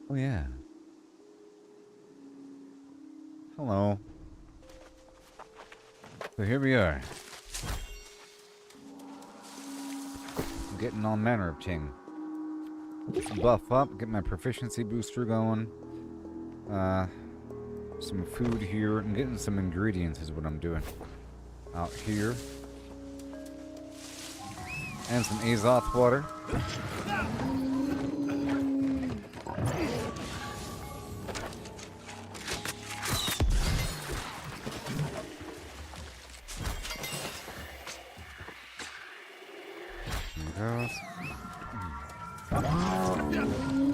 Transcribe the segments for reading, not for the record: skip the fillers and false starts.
Oh yeah. Hello. So here we are. Getting all manner of ting. Let's buff up, get my proficiency booster going. Uh, some food here, and getting some ingredients is what I'm doing. Out here. And some Azoth water.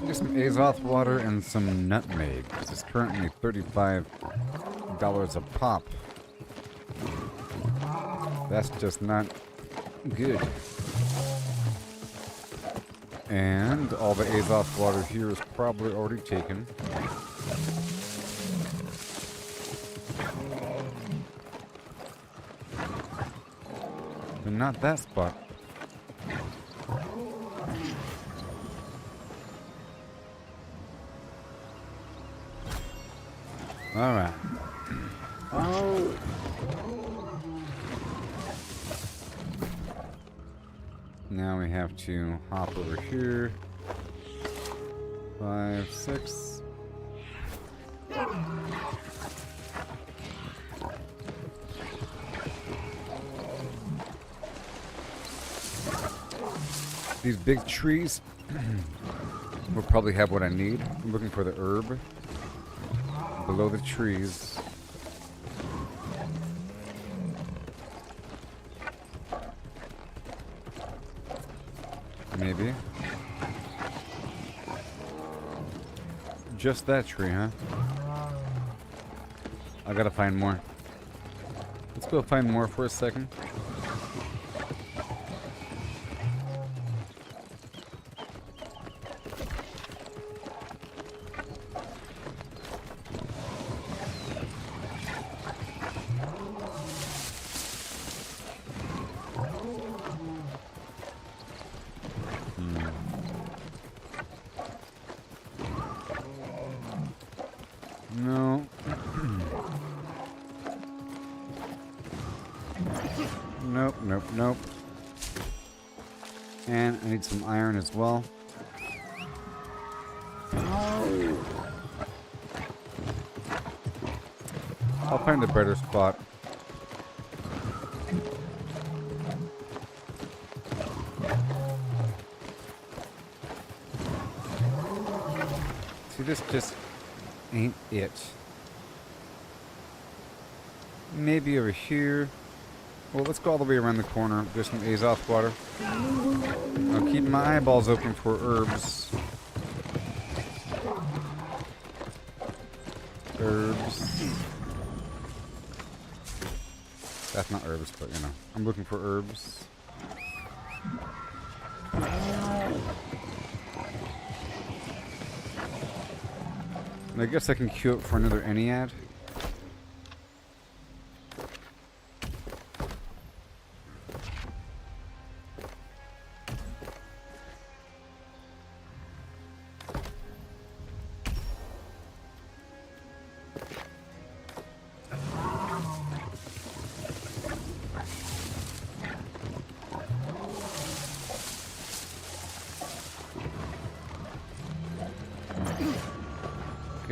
Get some Azoth water and some nutmeg. This is currently $35 a pop. That's just not good. And all the Azoth water here is probably already taken. But not that spot. Alright. Oh. Now we have to hop over here. 5, 6. These big trees will probably have what I need. I'm looking for the herb below the trees. Maybe. Just that tree, huh? I gotta find more. Let's go find more for a second. No. Nope, nope, nope. And I need some iron as well. I'll find a better spot. See, this just ain't it. Maybe over here. Well, let's go all the way around the corner. There's some Azoth water. I'll keep my eyeballs open for herbs. Herbs. That's not herbs, but you know. I'm looking for herbs. And I guess I can queue up for another Ennead.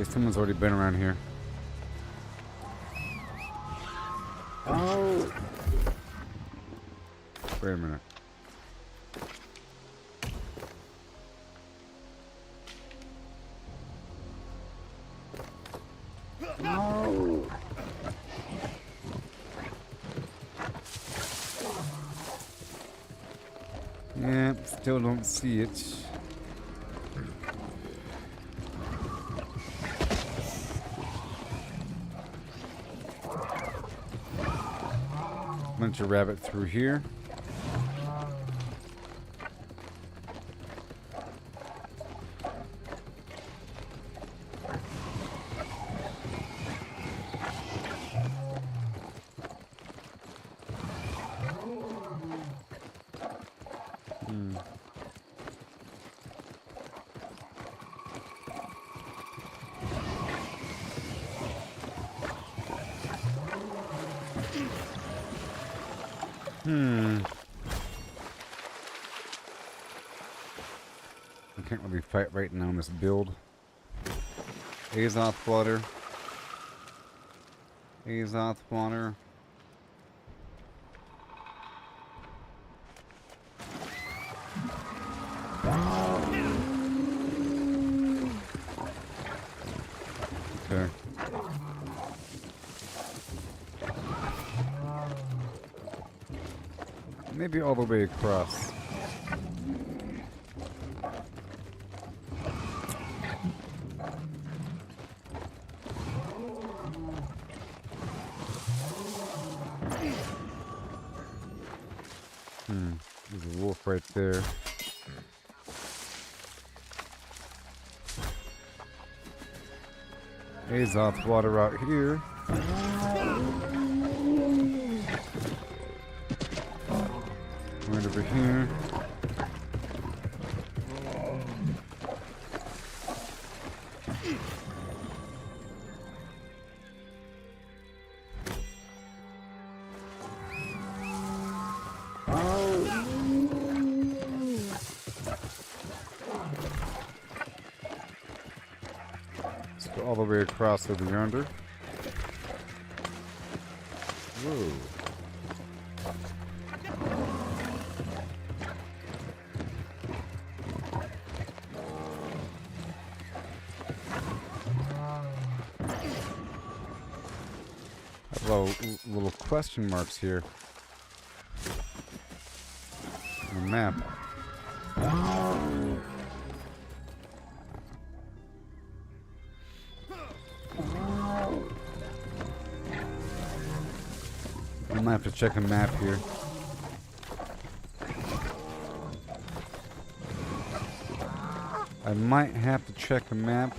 Okay, someone's already been around here. Oh! Wait a minute. No! Yeah, still don't see it. Bunch of rabbit through here. I can't really fight right now in this build. Azoth water. Azoth water. Okay. Maybe all the way across. There's a wolf right there. Azoth water out here. Right over here. Let's go all the way across over yonder. Whoa. Little question marks here on the map. I might have to check a map here. I might have to check a map.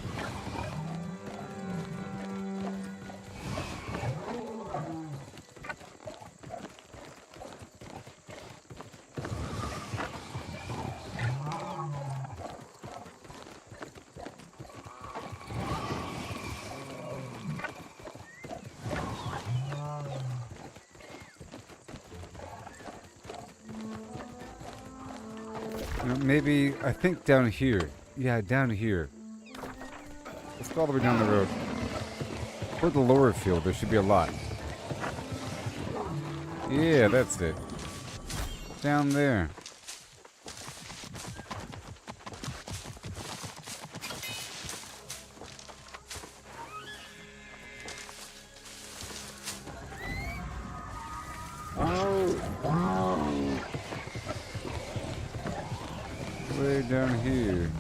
Maybe, I think down here. Yeah, down here. Let's go all the way down the road. For the lower field, there should be a lot. Yeah, that's it. Down there. Way down here.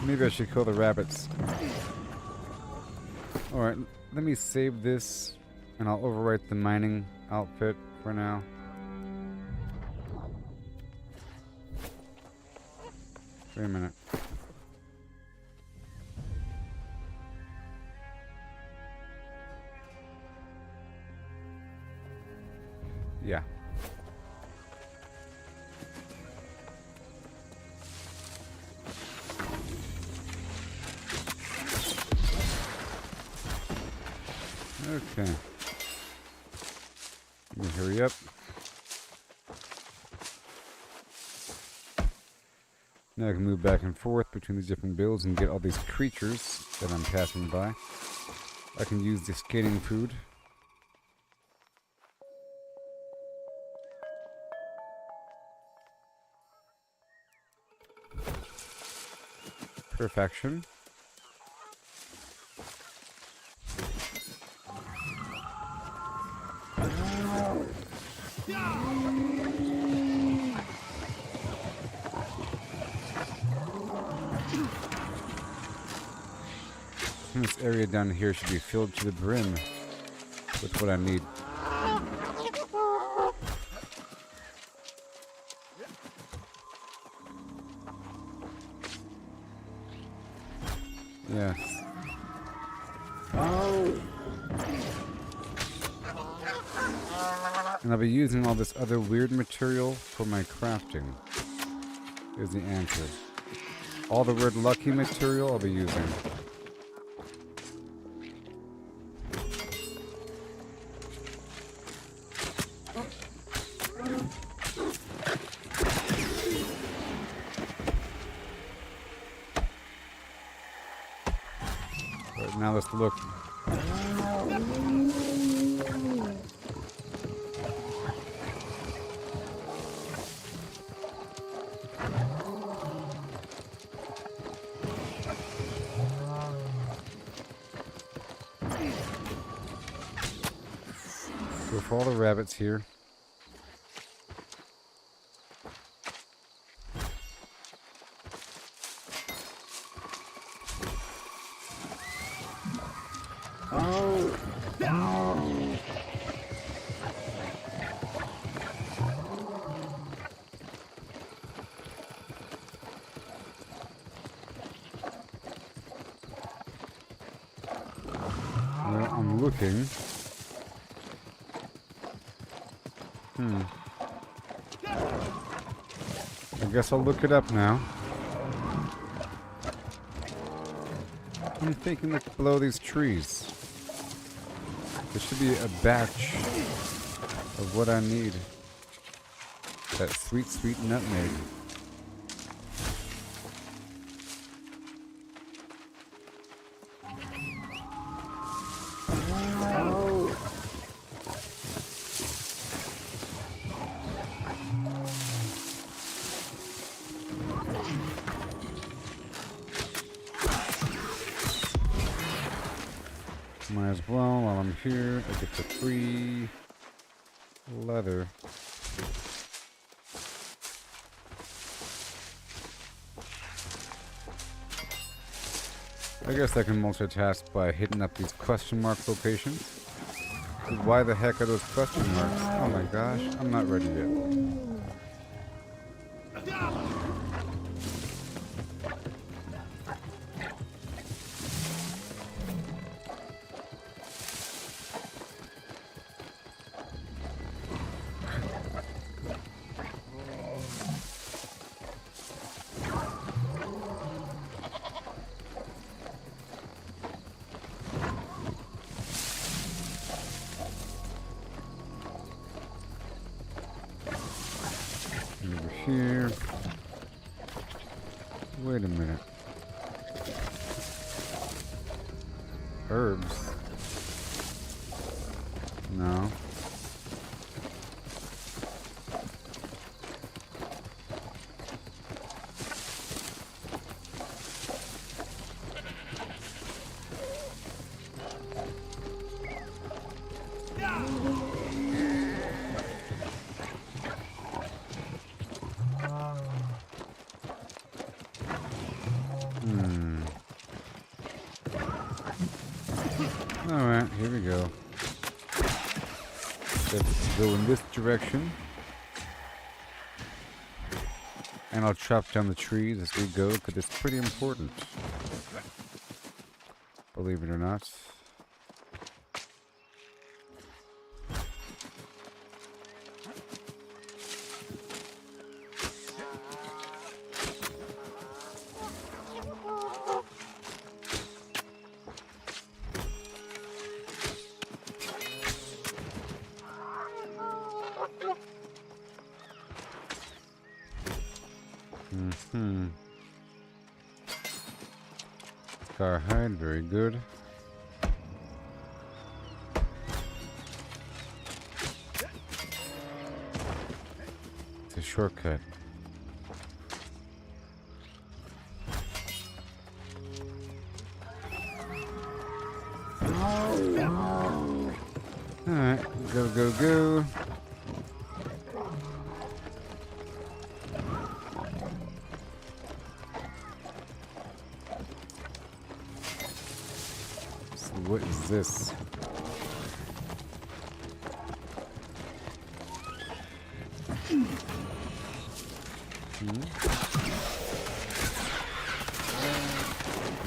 Maybe I should kill the rabbits. Alright, let me save this and I'll overwrite the mining outfit for now. Wait a minute. Yeah. Okay. Let me hurry up. Now I can move back and forth between these different builds and get all these creatures that I'm passing by. I can use the skating food. Perfection. This area down here should be filled to the brim with what I need. Yes. And I'll be using all this other weird material for my crafting. Here's the answer. All the weird lucky material I'll be using. Now let's look. Go for all the rabbits here. I'm looking. I guess I'll look it up now. I'm thinking look below these trees. There should be a batch of what I need. That sweet, sweet nutmeg. Might as well, while I'm here, I get the free leather. I guess I can multitask by hitting up these question mark locations. Why the heck are those question marks? Oh my gosh, I'm not ready yet. Here. Wait a minute. Herbs? No. Alright, here we go. Let's go in this direction. And I'll chop down the trees as we go, because it's pretty important. Believe it or not. Scar hide, very good. It's a shortcut. Alright, go, go, go. What is this?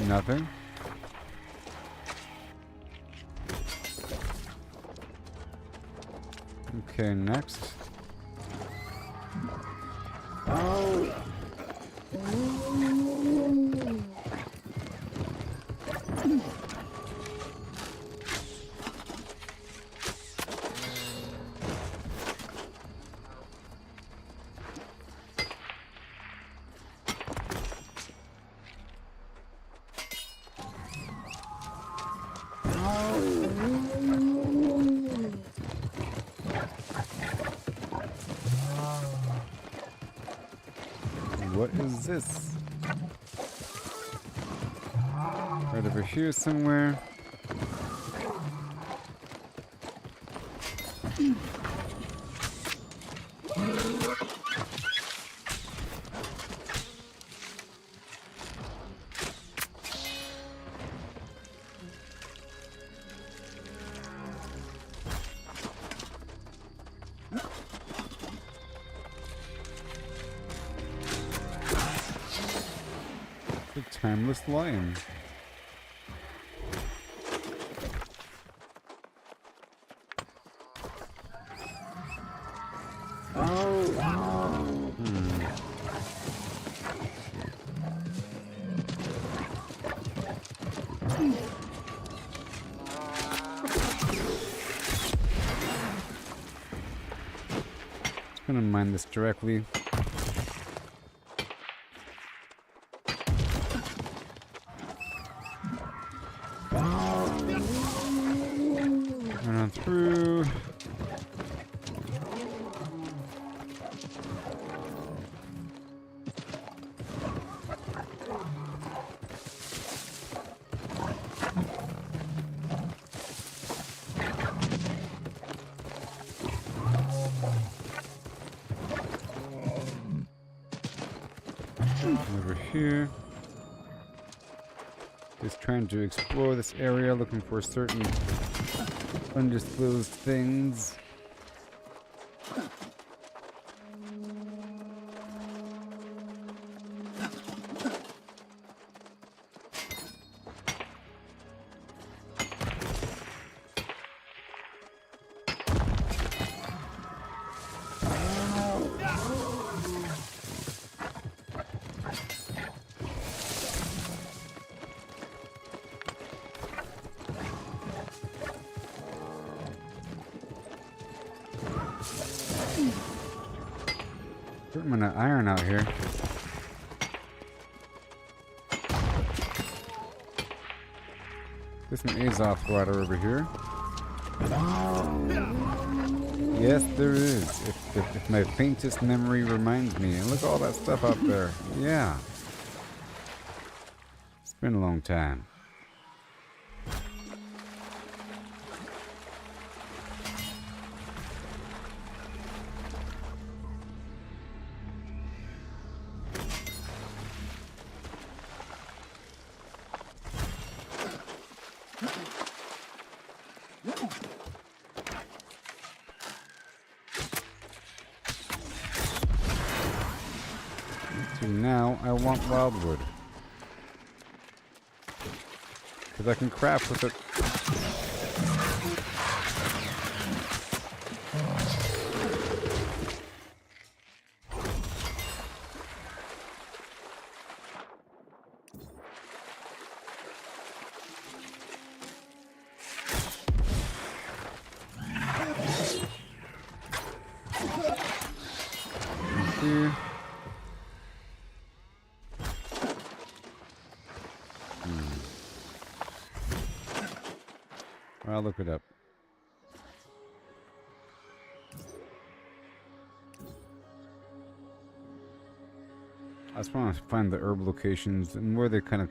Nothing. Okay, next. what is this? Right over here somewhere. The timeless lion. I'm gonna mine this directly. Run on through. Over here. Just trying to explore this area, looking for certain undisclosed things. Certain amount of iron out here. There's some Azoth water over here. Yes, there is. If my faintest memory reminds me. And look at all that stuff out there. Yeah. It's been a long time. So now I want wildwood. Because I can craft with it. Here. I'll look it up. I just want to find the herb locations and where they kind of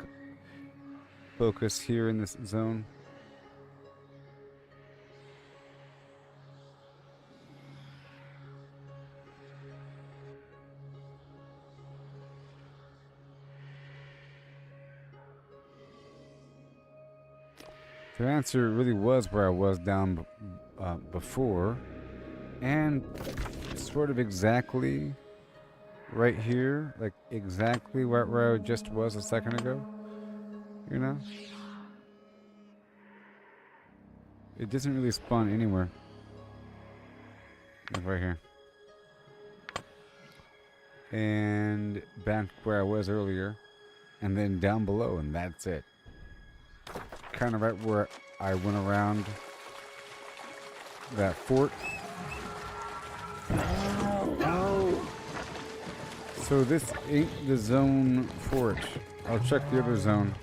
focus here in this zone. The answer really was where I was down before, and sort of exactly right here, like exactly where I just was a second ago, you know? It doesn't really spawn anywhere. Like right here. And back where I was earlier, and then down below, and that's it. Kind of right where I went around that fort. So this ain't the zone fort. I'll check the other zone.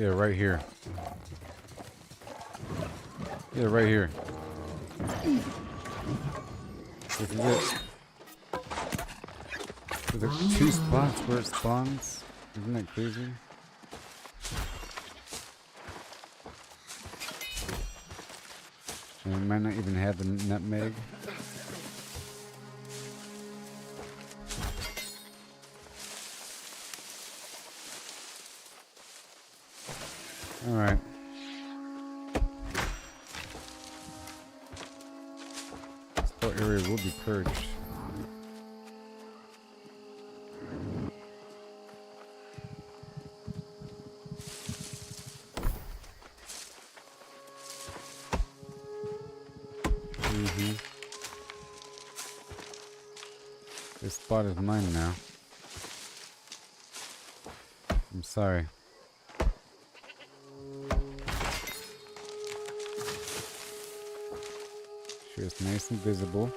Yeah, right here. Yeah, right here. This is it. There's like 2 spots where it spawns. Isn't that crazy? And it might not even have the nutmeg. Alright. This whole area will be purged. This spot is mine now. I'm sorry. Sure, it's nice and visible.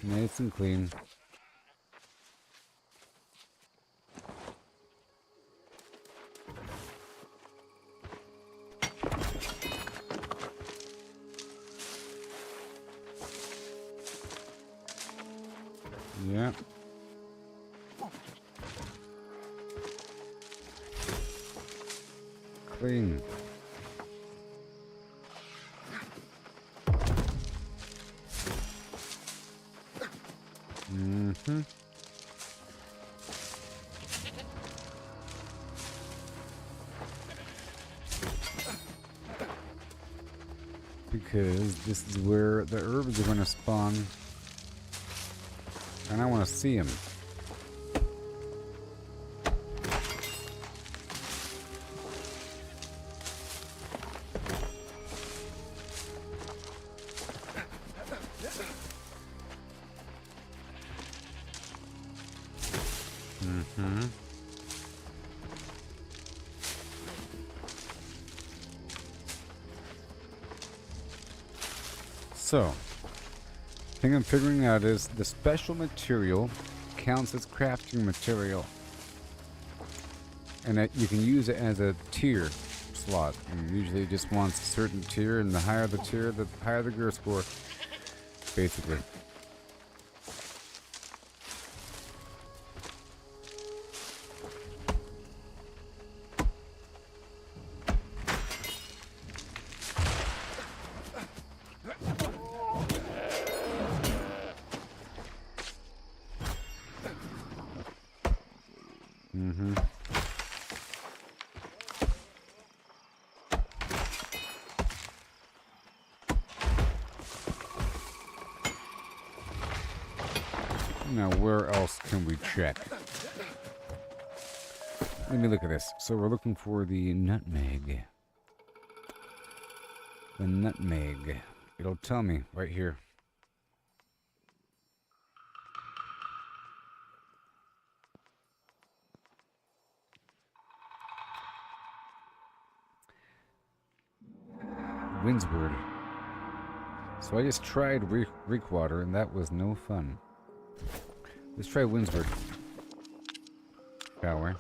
Nice and clean. Yeah. Clean. Mm-hmm. Because this is where the herbs are going to spawn. And I want to see them. Mm-hmm. So, thing I'm figuring out is the special material counts as crafting material, and that you can use it as a tier slot. And usually it just wants a certain tier, and the higher the tier, the higher the gear score, basically. Mm-hmm. Now, where else can we check? Let me look at this. So we're looking for the nutmeg. The nutmeg. It'll tell me right here. Windsward. So I just tried Reekwater, and that was no fun. Let's try Windsward. Shall we?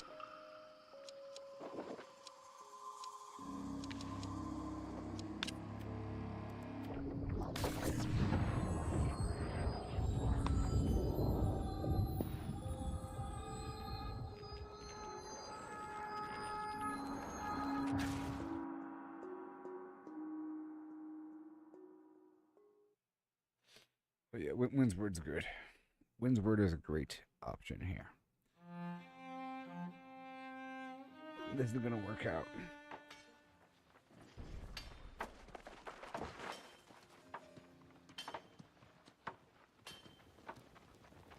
But yeah, Windsward's good. Windsward is a great option here. This is gonna work out.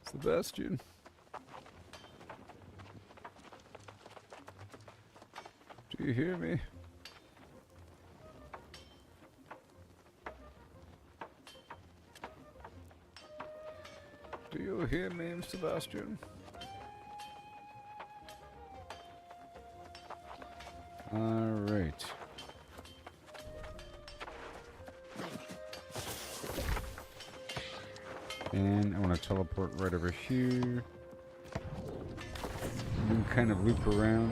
Sebastian. Do you hear me? Do you hear me, Sebastian? All right. And I want to teleport right over here. And kind of loop around.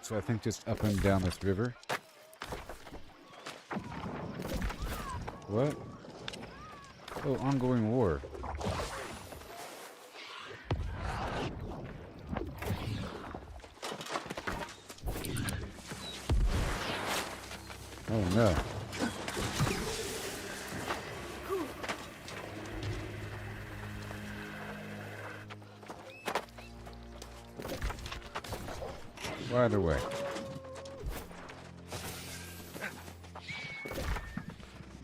So I think just up and down this river. What? Oh, ongoing war. Oh no. Right away.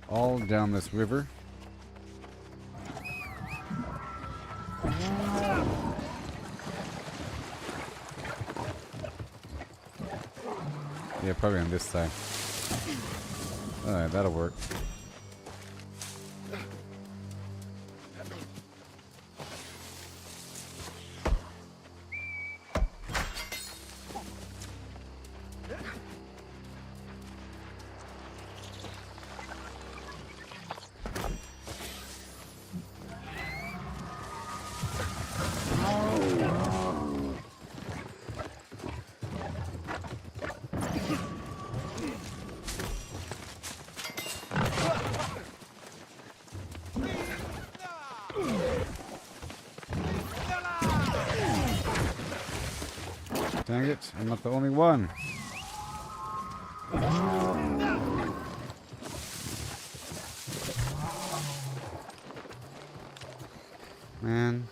All down this river. Yeah, probably on this side. Alright, that'll work. Dang it, I'm not the only one. Man.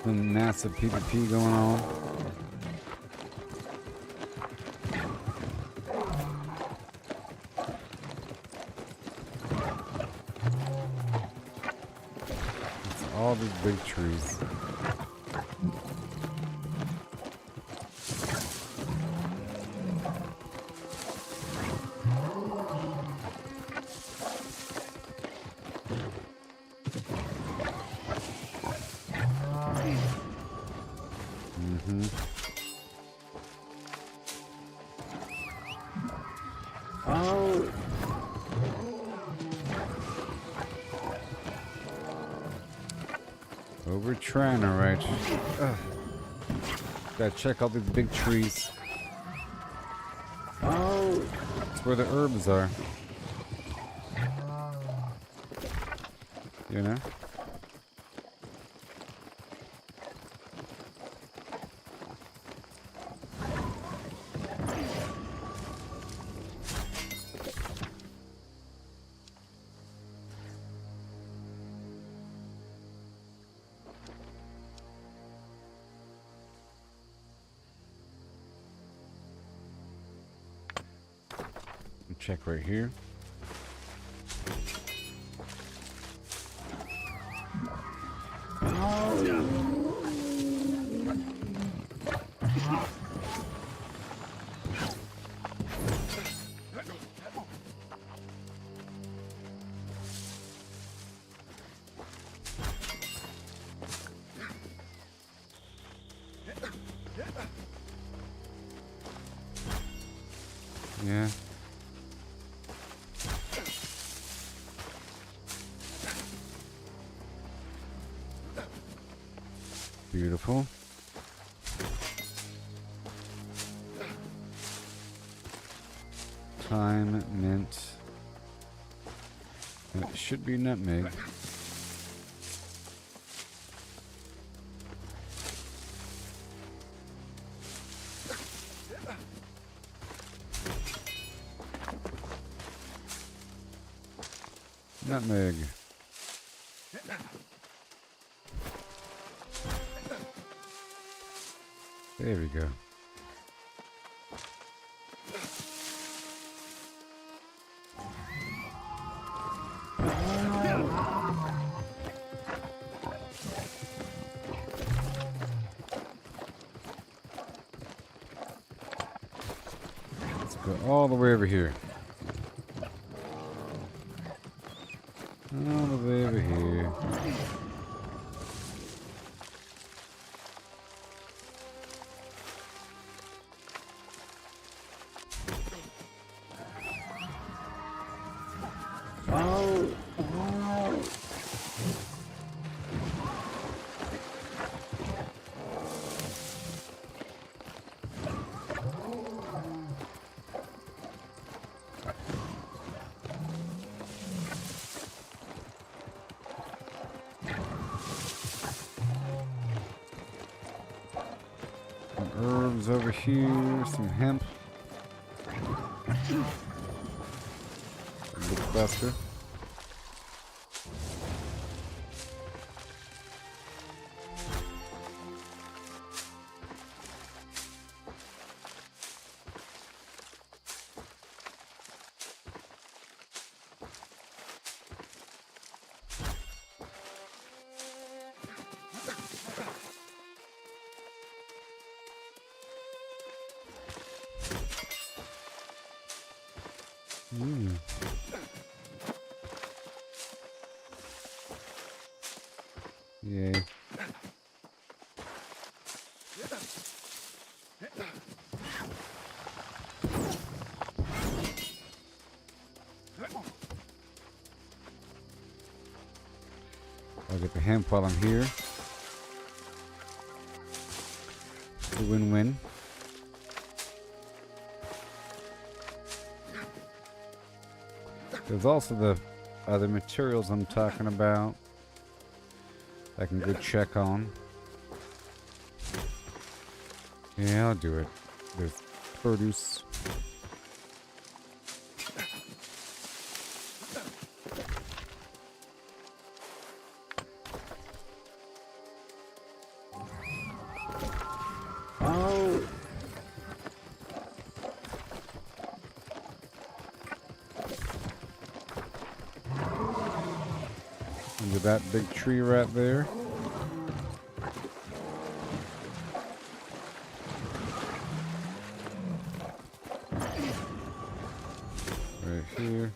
Some massive PvP going on. It's all these big trees. We're trying, alright. Gotta check all these big trees. That's where the herbs are. You know? Check right here. Yeah. Beautiful. Thyme, mint. And it should be nutmeg. Nutmeg. There we go. Let's go all the way over here. All the way over here. Herbs over here, some hemp. Looks faster. Yay. I'll get the hemp while I'm here. It's a win-win. There's also the other materials I'm talking about I can go check on. Yeah, I'll do it. There's produce. Oh. Under that big tree right there. Right here.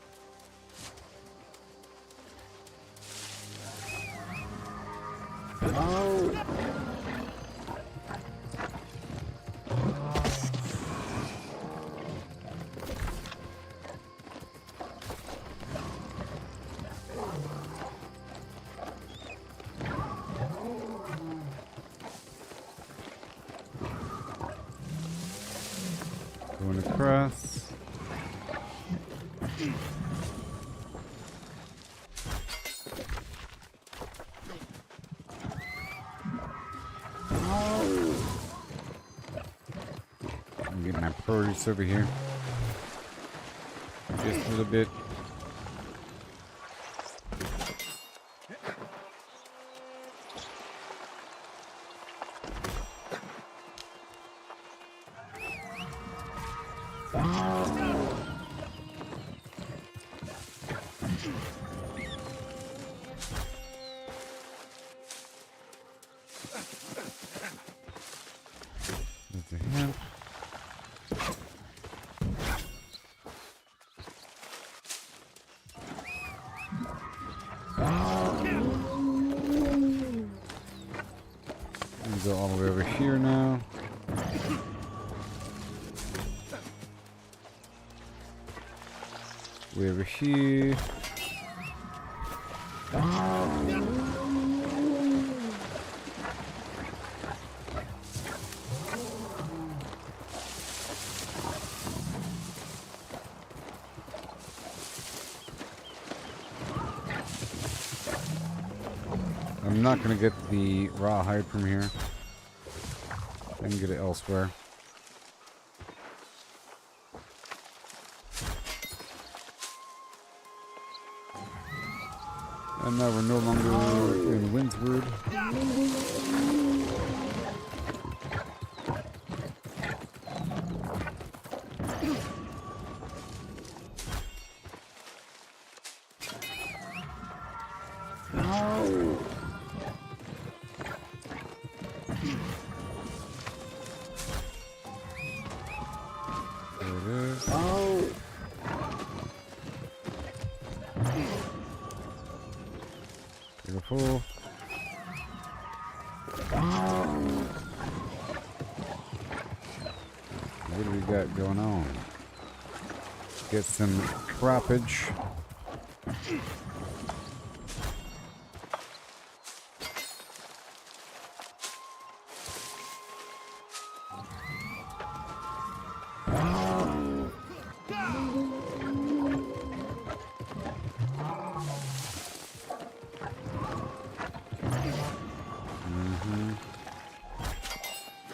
Oh. Going across. I'm getting my produce over here. Just a little bit. There's the hemp. Go all the way over here now. Way over here. I'm not gonna get the raw hide from here. I can get it elsewhere. And now we're no longer in Windsward. Beautiful. What do we got going on? Get some croppage.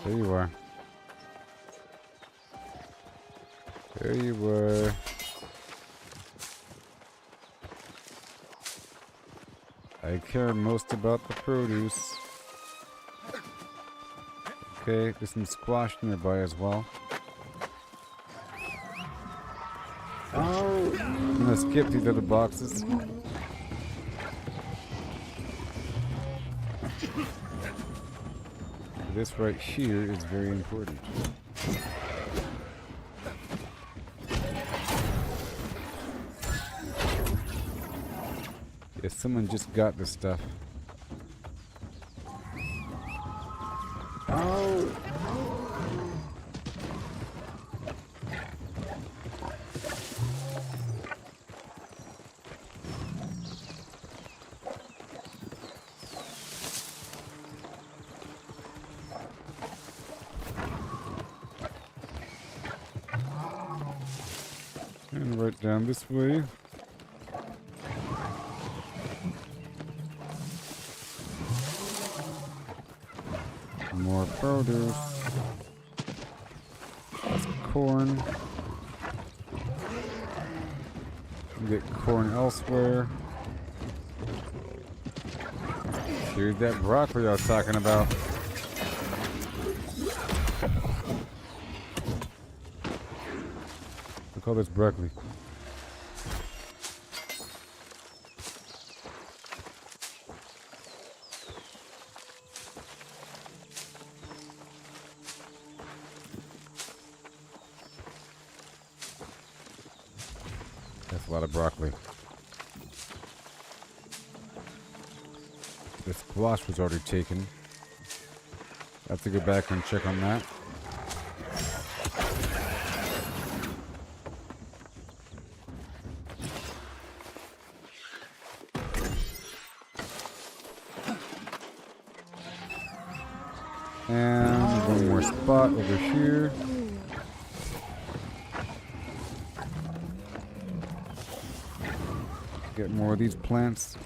There you are. There you were. I care most about the produce. Okay, there's some squash nearby as well. I'm gonna skip these other boxes. This right here is very important. If someone just got this stuff. And right down this way. More produce. That's corn. Get corn elsewhere. Here's that broccoli I was talking about. Look all this broccoli. That's a lot of broccoli. The squash was already taken. I have to go back and check on that. And one more spot over here. Get more of these plants.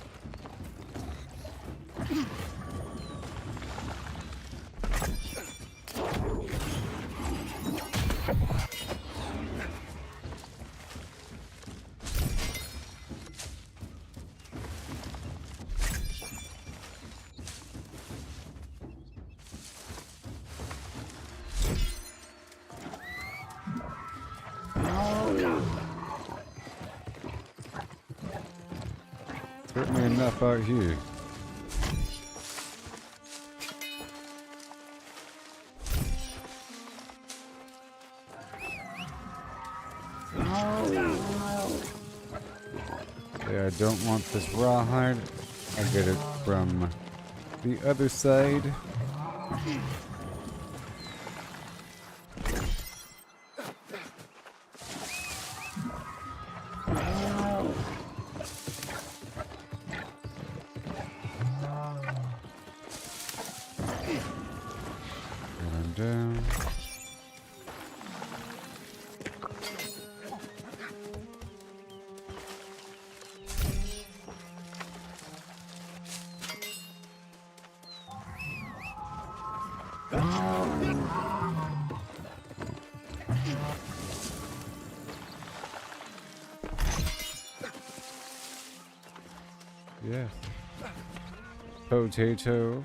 Certainly enough out here. I don't want this rawhide. I'll get it from the other side. Down. Yeah. Potato.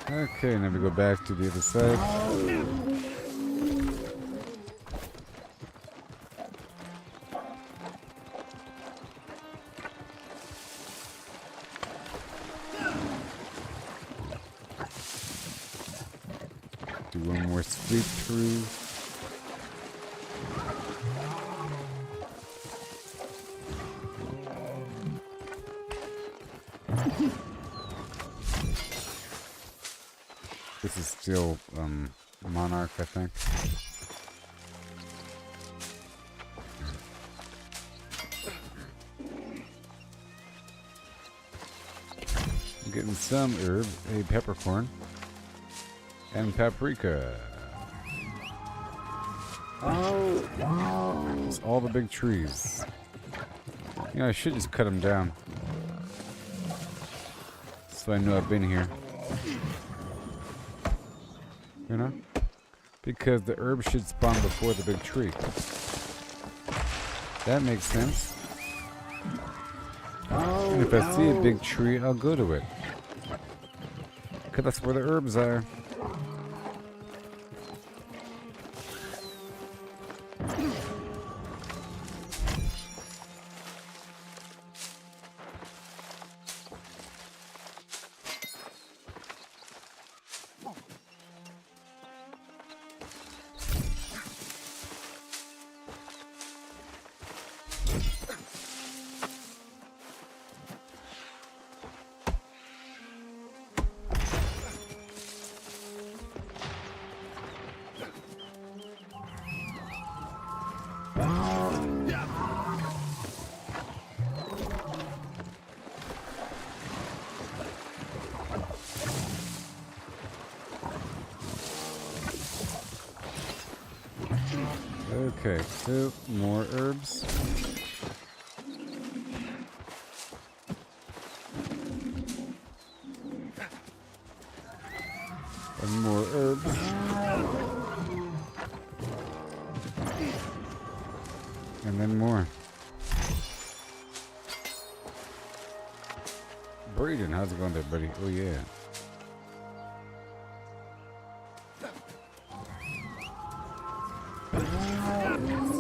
Okay, now we go back to the other side. Do one more sweep through. This is still Monarch, I think. I'm getting some herb, a peppercorn, and paprika. Oh, wow. It's all the big trees. You know, I should just cut them down. So I know I've been here. You know? Because the herb should spawn before the big tree. That makes sense. And if I see a big tree, I'll go to it. Because that's where the herbs are. Okay, so more herbs. And more herbs. And then more. Braden, how's it going there, buddy? Oh yeah.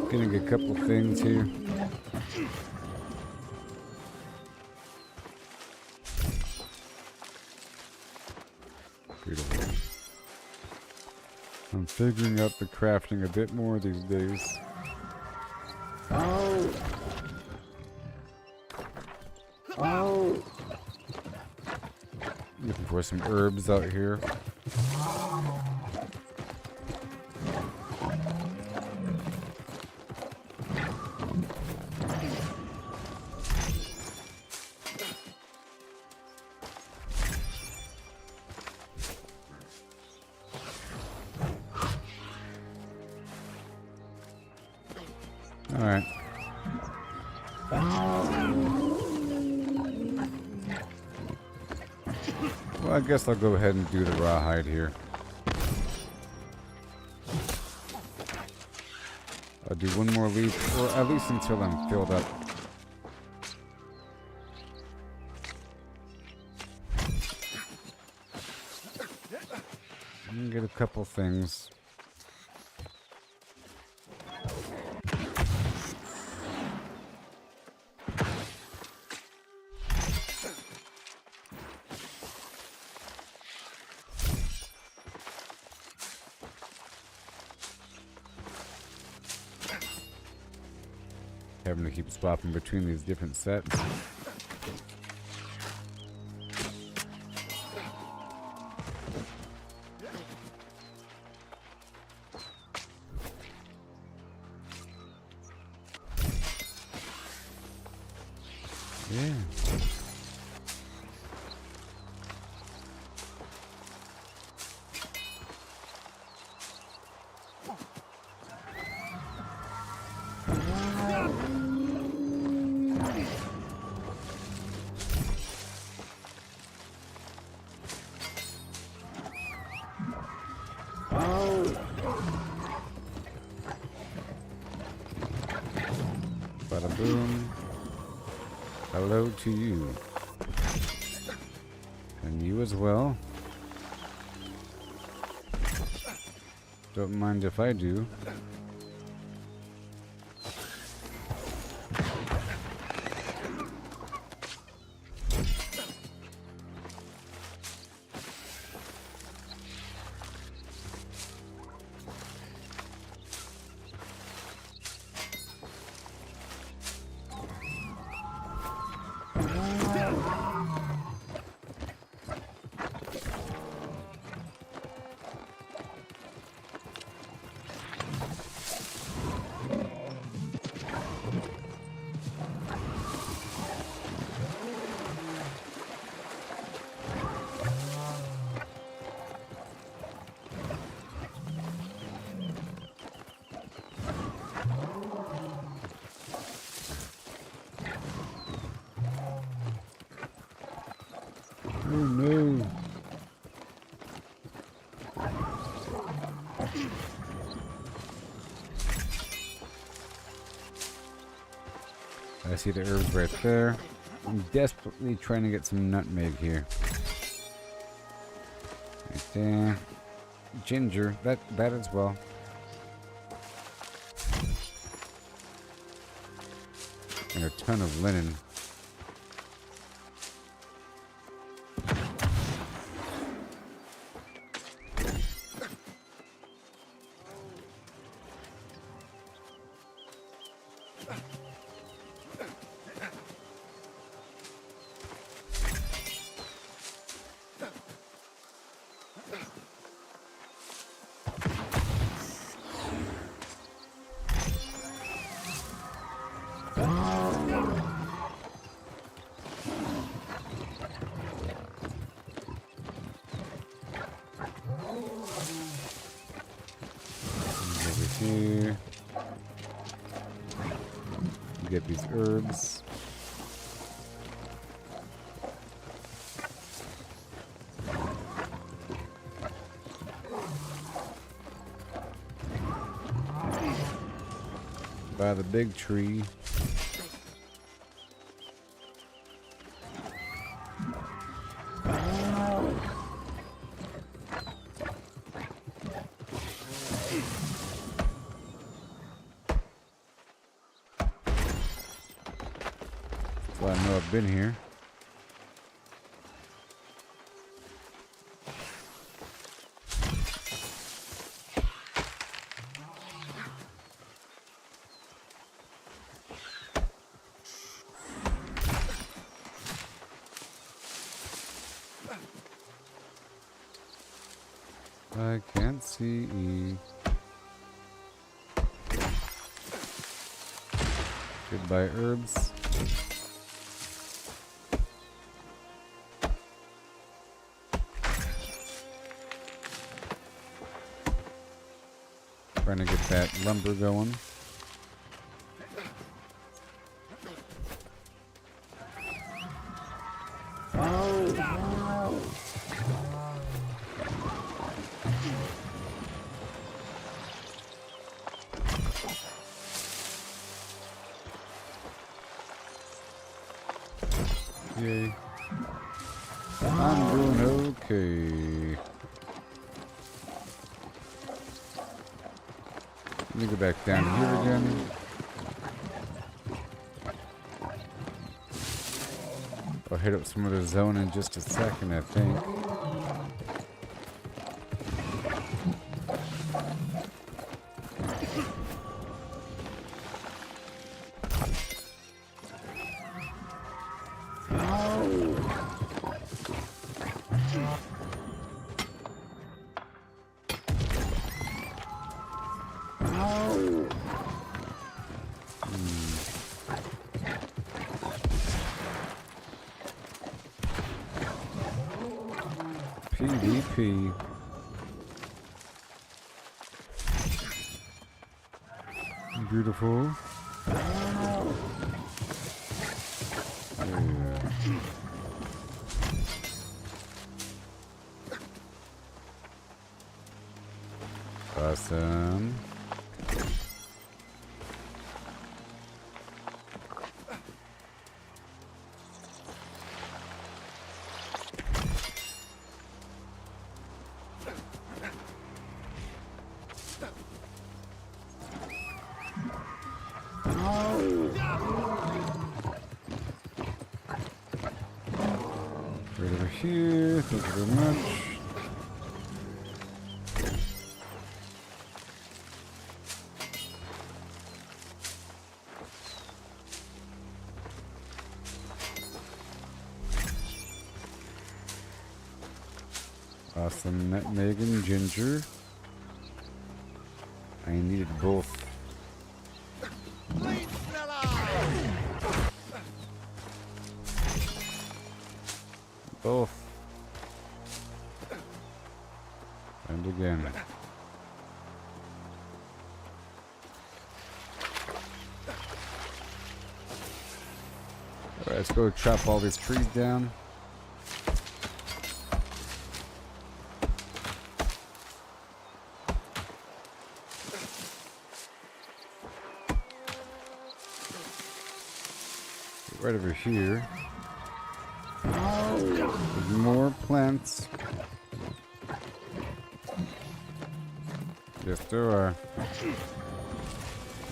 Getting a couple things here. Beautiful. I'm figuring out the crafting a bit more these days. Oh! Oh! Looking for some herbs out here. Alright. Well, I guess I'll go ahead and do the rawhide here. I'll do one more leaf, or at least until I'm filled up. And get a couple things. Having to keep swapping between these different sets. Yeah. Bada boom. Hello to you. And you as well. Don't mind if I do. Oh no. I see the herbs right there. I'm desperately trying to get some nutmeg here. Right there. Ginger, that as well. And a ton of linen. Here. Get these herbs. By the big tree. Well, I know I've been here. I can't see. Goodbye, herbs. Trying to get that lumber going. Yay. I'm doing okay. Let me go back down here again. I'll hit up some other zone in just a second, I think. XP. Beautiful. Yeah. Awesome. Right over here. Thank you very much. Awesome nutmeg and ginger. I needed both. Both. And again. Alright, let's go chop all these trees down. Right over here. There's more plants. Yes, there are.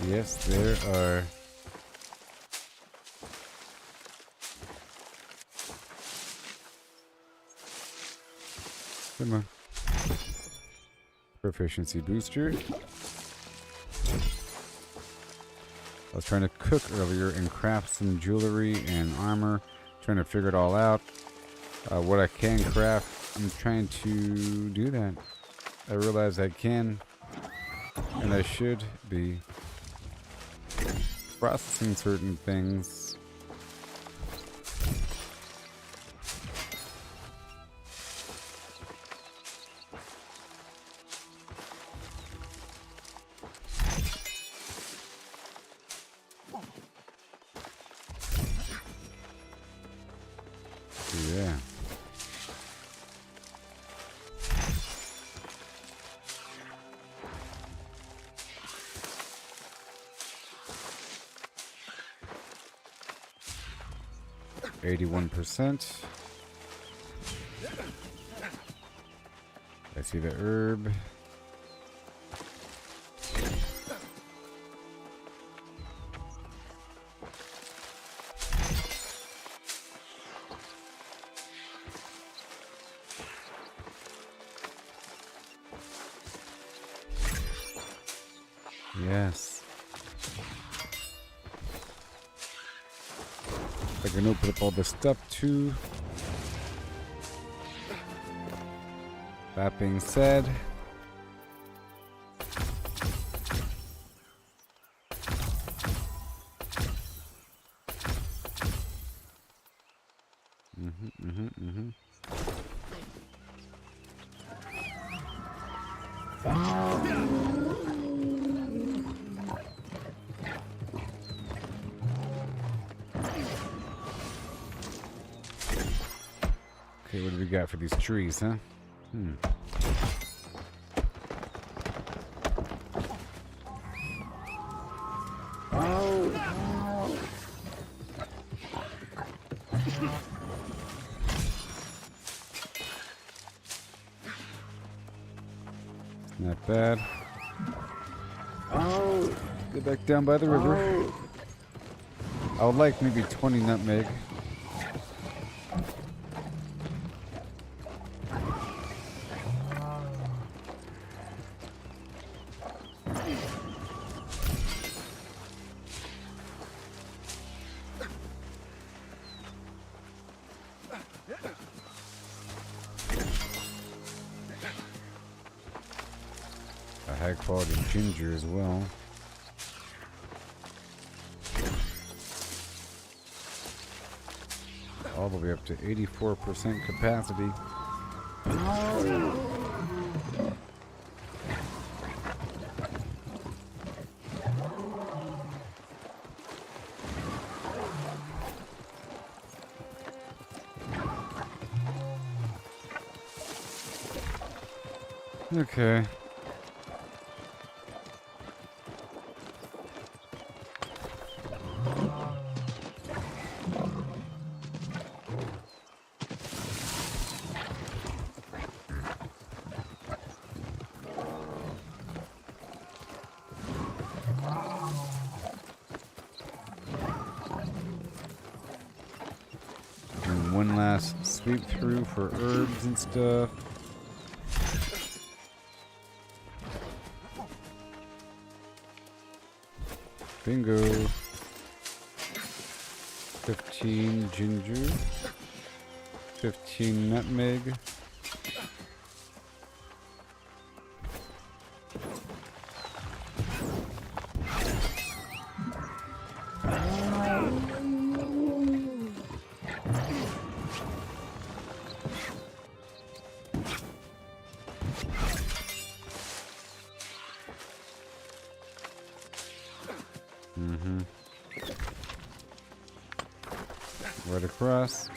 Yes, there are. Come on. Proficiency booster. I was trying to cook earlier and craft some jewelry and armor. Trying to figure it all out. What I can craft, I'm trying to do that. I realize I can, and I should be processing certain things. Yeah. %. I see the herb. Yes. I can open up all this stuff too. That being said, okay, what do we got for these trees, huh? Not bad. Get back down by the river. I would like maybe 20 nutmeg. A high quality ginger as well. All the way up to 84% capacity. Okay. And one last sweep through for herbs and stuff. Bingo. 15 ginger. 15 nutmeg. Right across.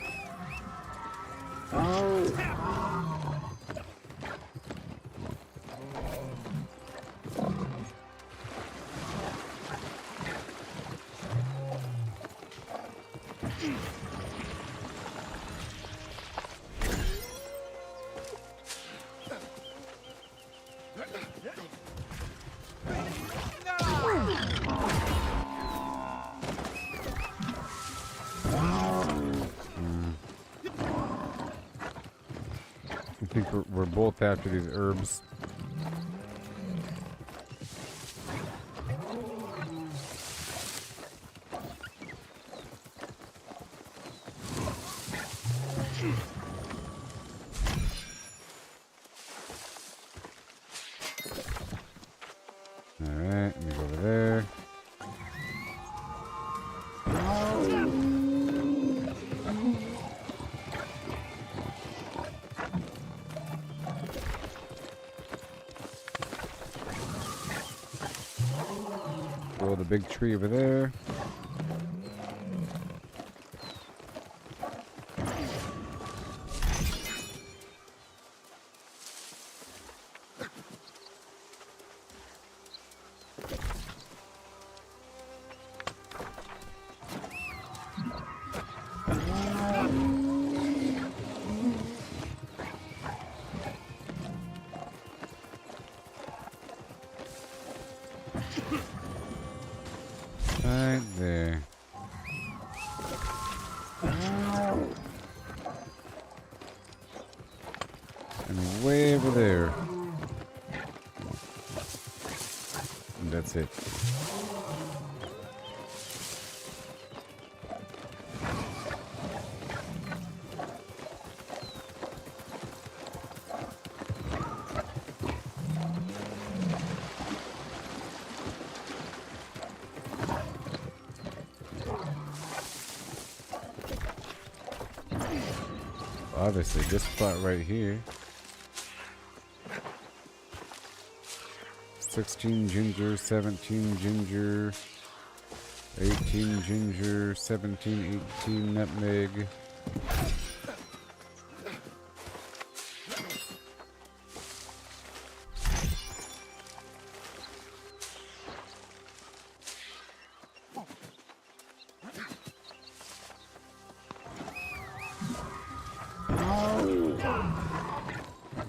I think we're both after these herbs. Alright, let me go over there. Go the big tree over there. Right there. And way over there. And that's it. Obviously, this spot right here. 16 ginger, 17 ginger, 18 ginger, 17, 18 nutmeg.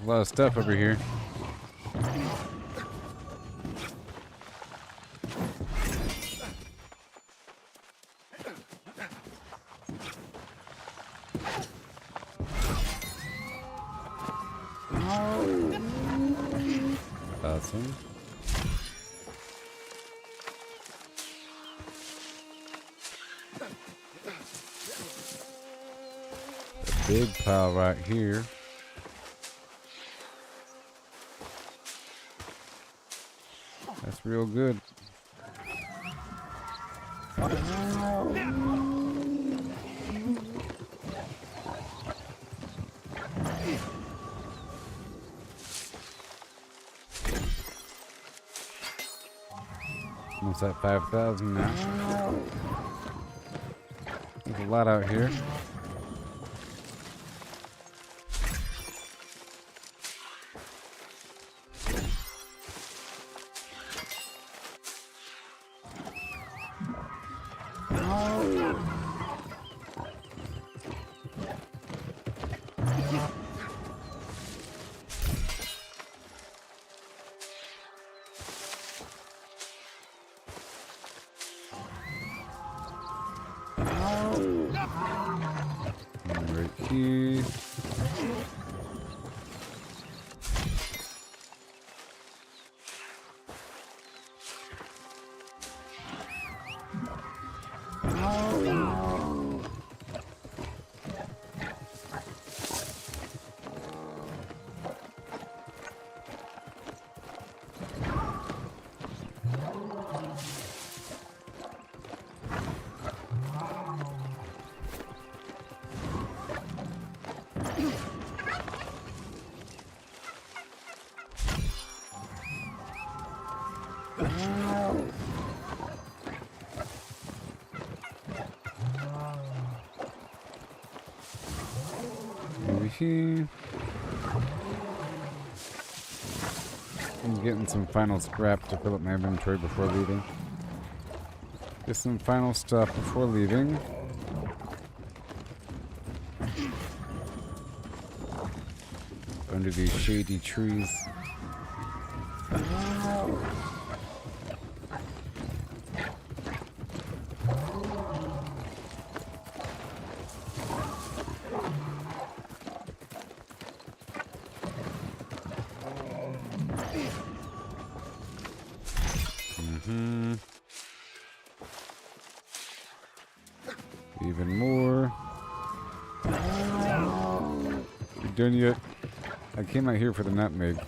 A lot of stuff over here. Awesome. A big pile right here. That's real good. Almost at 5,000 now. There's a lot out here. Right here. Over here. I'm getting some final scrap to fill up my inventory before leaving. Get some final stuff before leaving. Under these shady trees. Even more. You done yet? I came out here for the nutmeg.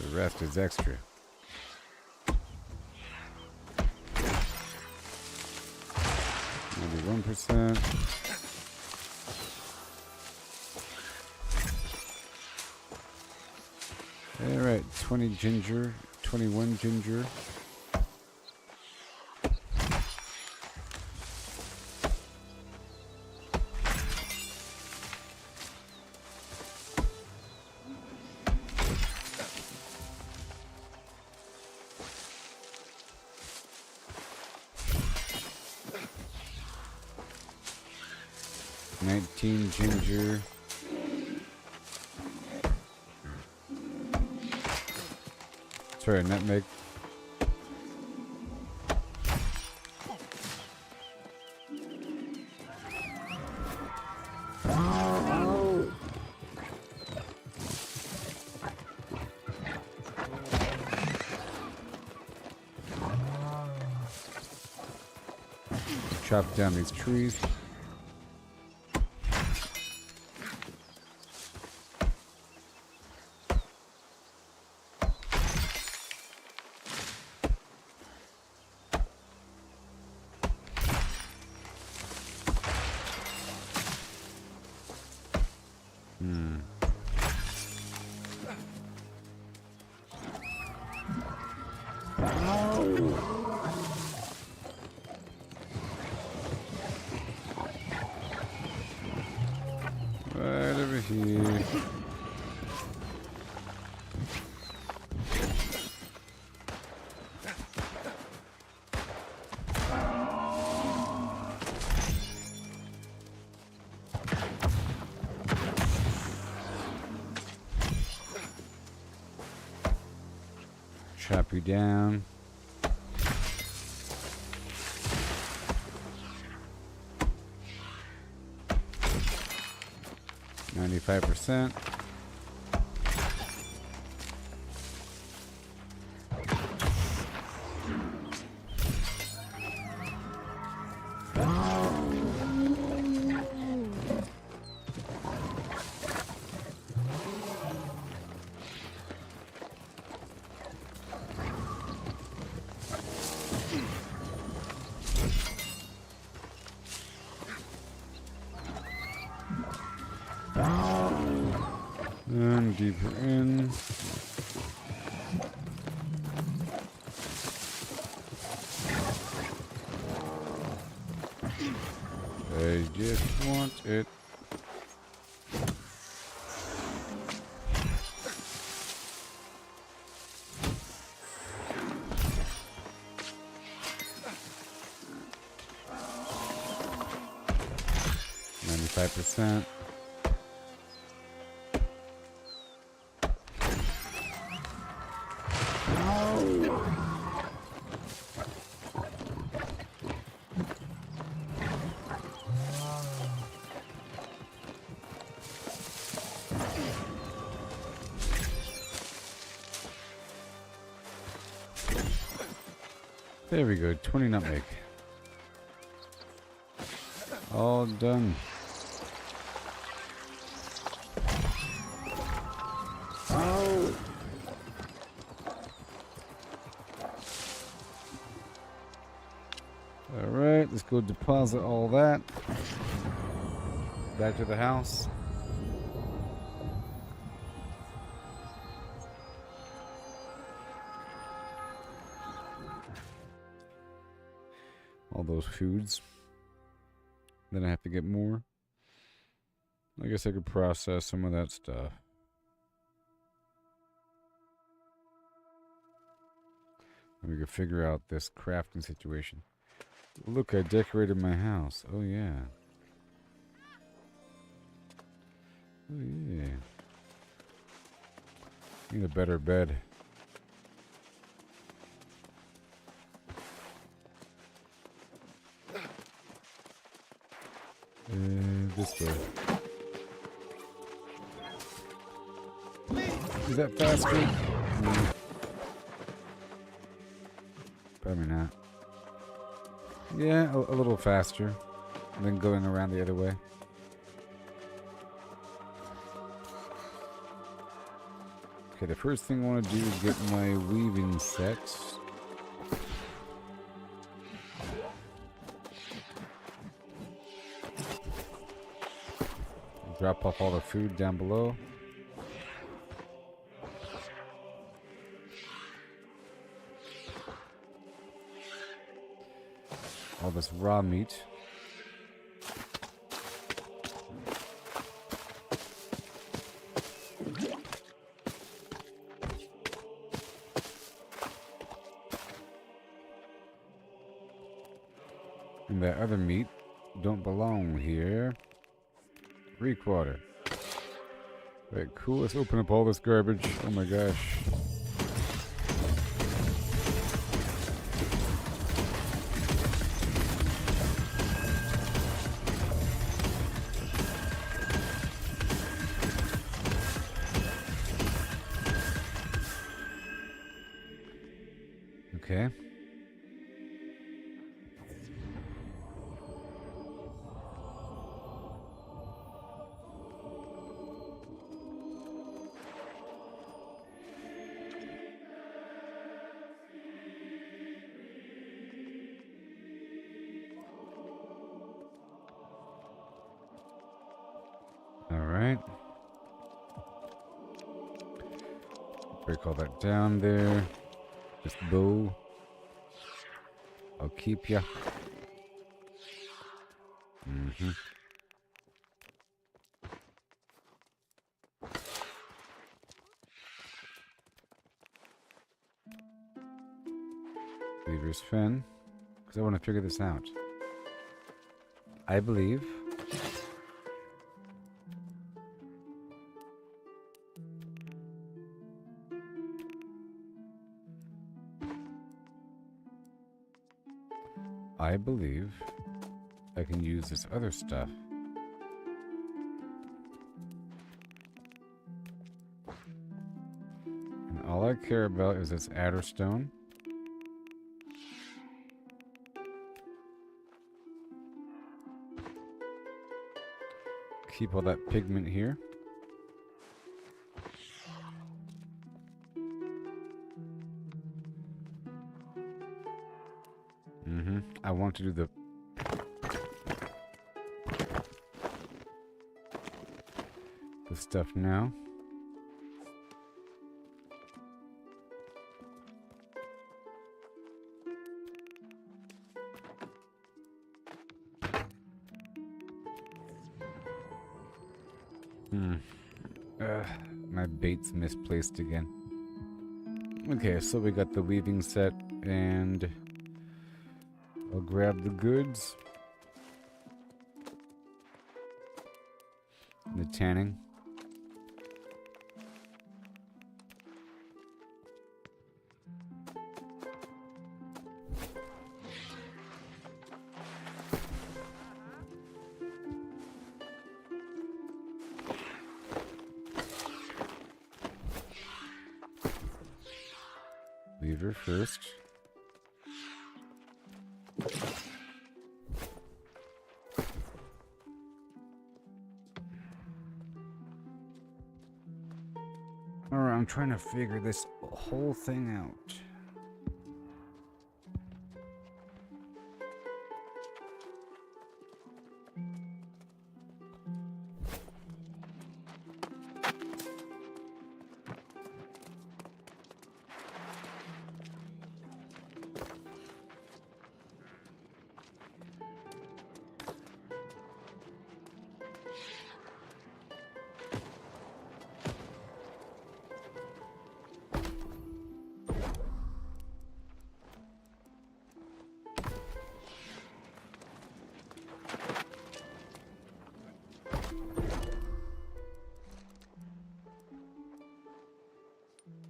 The rest is extra. Maybe 1%. Alright, 20 ginger, 21 ginger. Ginger. Sorry, nutmeg. Chop down these trees. Right over here. Chop you down. %. And deeper in. I just want it. %. There we go, 20 nutmeg. All done. Alright, let's go deposit all that. Back to the house. All those foods. Then I have to get more. I guess I could process some of that stuff. And we could figure out this crafting situation. Look, I decorated my house. Oh, yeah. Oh, yeah. Need a better bed. This way. Is that faster? No. Probably not. Yeah, a little faster than going around the other way. Okay, the first thing I want to do is get my weaving sets. Drop off all the food down below. All this raw meat. And that other meat don't belong here. 3/4. Alright, cool. Let's open up all this garbage. Oh my gosh. Okay. Alright. Break all that down there. This bow. I'll keep ya. Weaver's fin. Because I want to figure this out. I believe. I can use this other stuff. And all I care about is this adder stone. Keep all that pigment here. I want to do the stuff now. My bait's misplaced again. Okay, so we got the weaving set, and I'll grab the goods. The tanning. Weaver first. Alright, I'm trying to figure this whole thing out.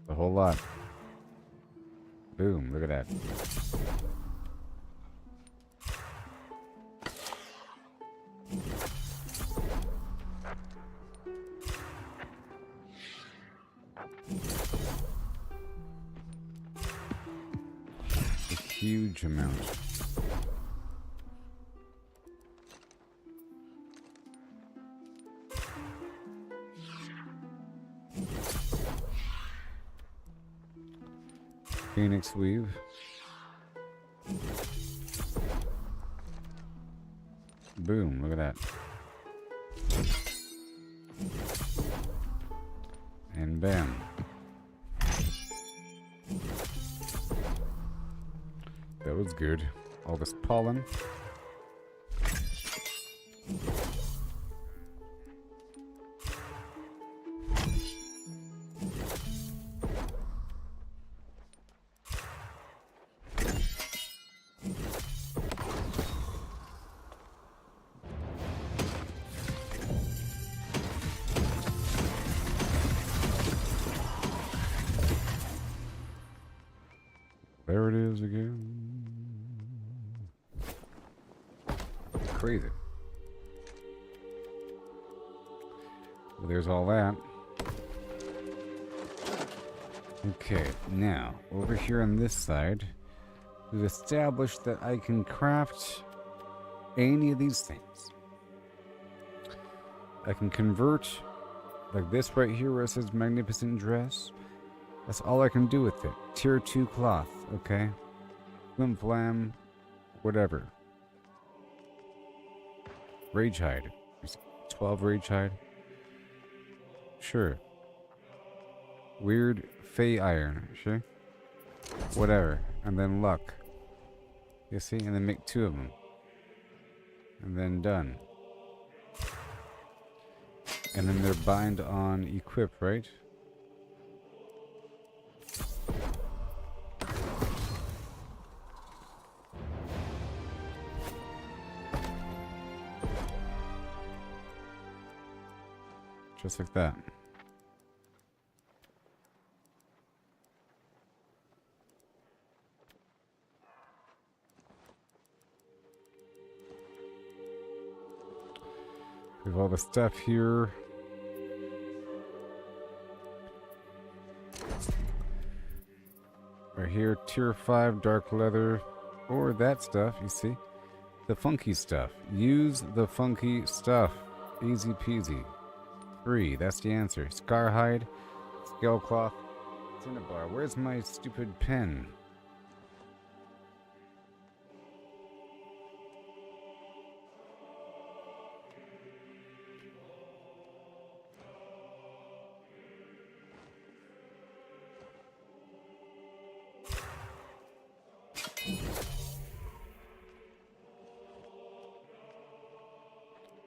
A whole lot. Boom, look at that. A huge amount. Phoenix weave. Boom, look at that. And bam. That was good. All this pollen. There it is again. Crazy. Well, there's all that. Okay, now, over here on this side, we've established that I can craft any of these things. I can convert, like this right here where it says Magnificent Dress. That's all I can do with it. Tier 2 cloth, okay? Flim flam, whatever. Rage hide. 12 rage hide. Sure. Weird fey iron, sure. Whatever. And then luck. You see? And then make 2 of them. And then done. And then they're bind on equip, right? Just like that. We have all the stuff here. Right here, tier 5 dark leather, or that stuff, you see? The funky stuff. Use the funky stuff. Easy peasy. 3, that's the answer. Scar hide, scale cloth, cinnabar. Where's my stupid pen?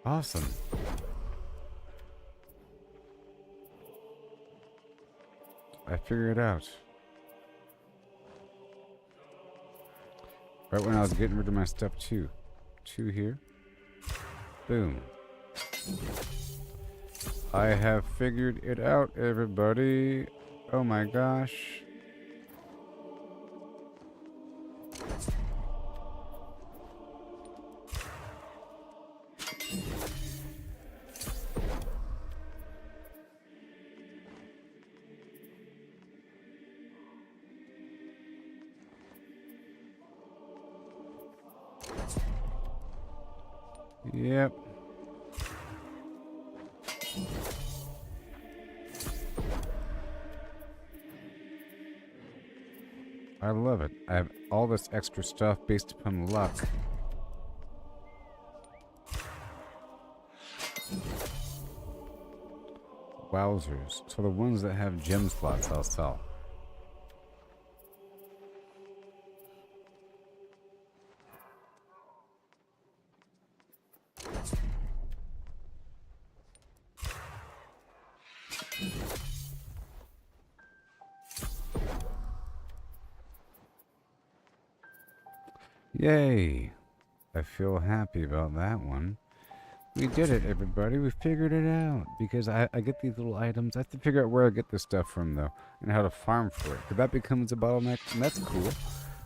Awesome. I figured it out. Right when I was getting rid of my stuff too. 2 here. Boom. I have figured it out, everybody. Oh my gosh. Yep. I love it. I have all this extra stuff based upon luck. Wowzers. So the ones that have gem slots I'll sell. Yay! I feel happy about that one. We did it, everybody. We figured it out. Because I get these little items. I have to figure out where I get this stuff from, though. And how to farm for it. Because that becomes a bottleneck. And that's cool.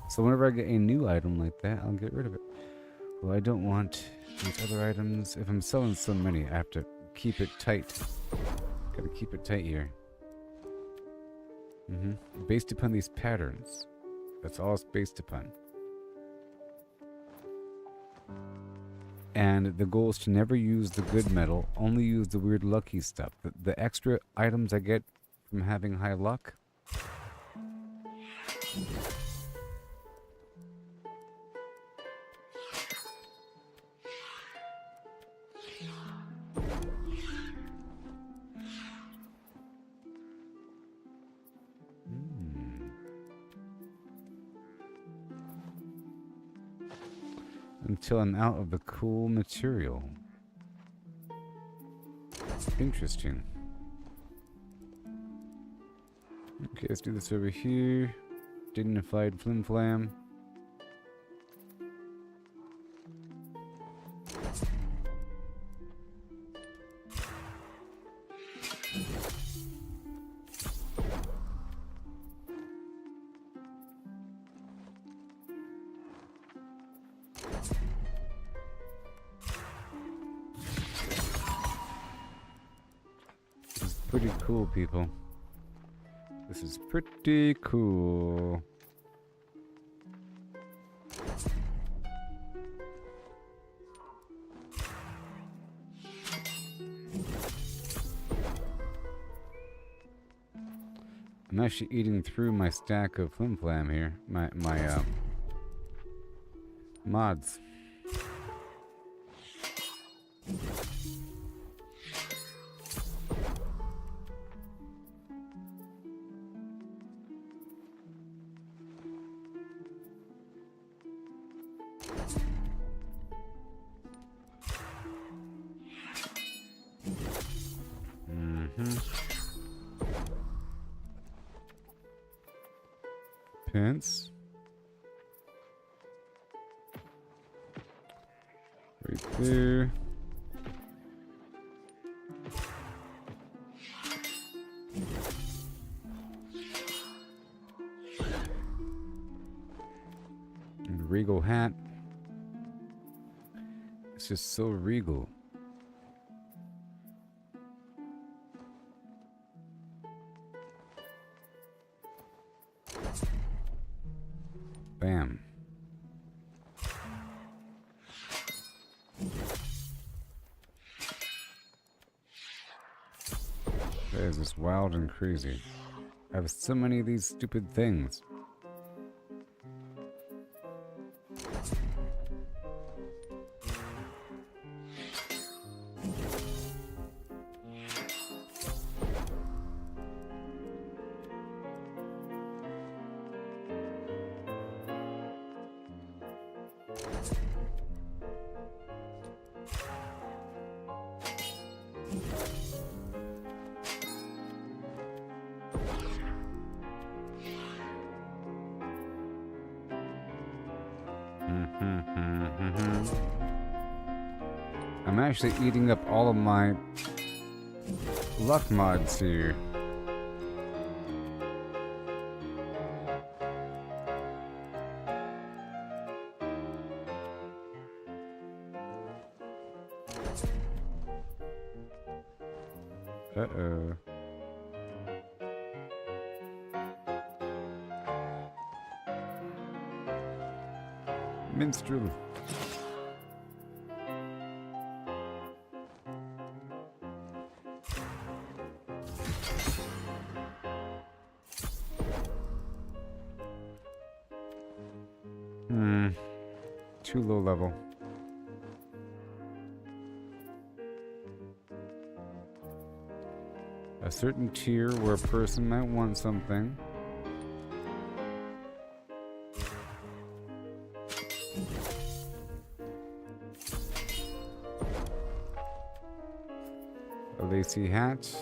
So whenever I get a new item like that, I'll get rid of it. Well, I don't want these other items. If I'm selling so many, I have to keep it tight. Gotta keep it tight here. Based upon these patterns. That's all it's based upon. And the goal is to never use the good metal, only use the weird lucky stuff. The extra items I get from having high luck. Until I'm out of the cool material. Interesting. Okay, let's do this over here. Dignified flim flam. Pretty cool, people. This is pretty cool. I'm actually eating through my stack of flim flam here. My mods. Pence. Right there. And regal hat. It's just so regal. Bam. That is just wild and crazy. I have so many of these stupid things. I'm actually eating up all of my luck mods here. Uh-oh. Minstrel. Too low level. A certain tier where a person might want something. A lacy hat.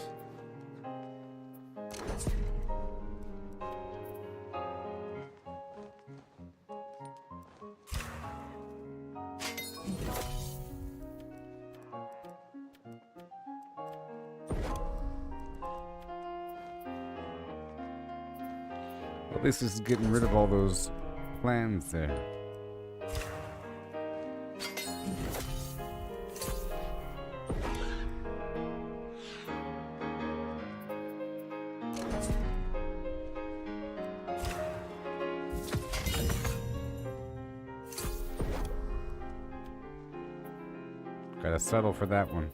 At least this is getting rid of all those plans there. Gotta settle for that one.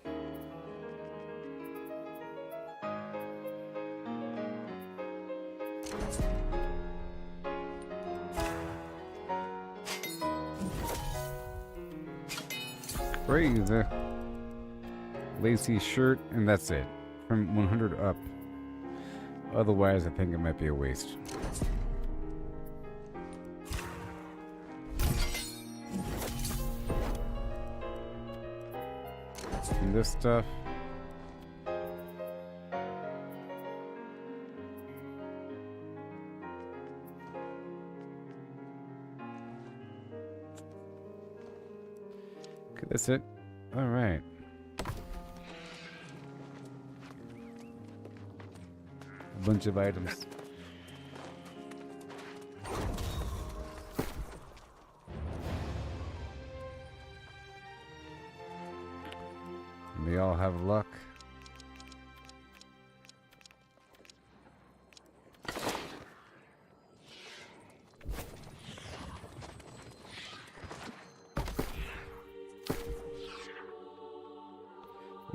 Crazy. Lacy shirt, and that's it. From 100 up. Otherwise, I think it might be a waste. And this stuff. Okay, that's it. All right. A bunch of items. And they all have luck.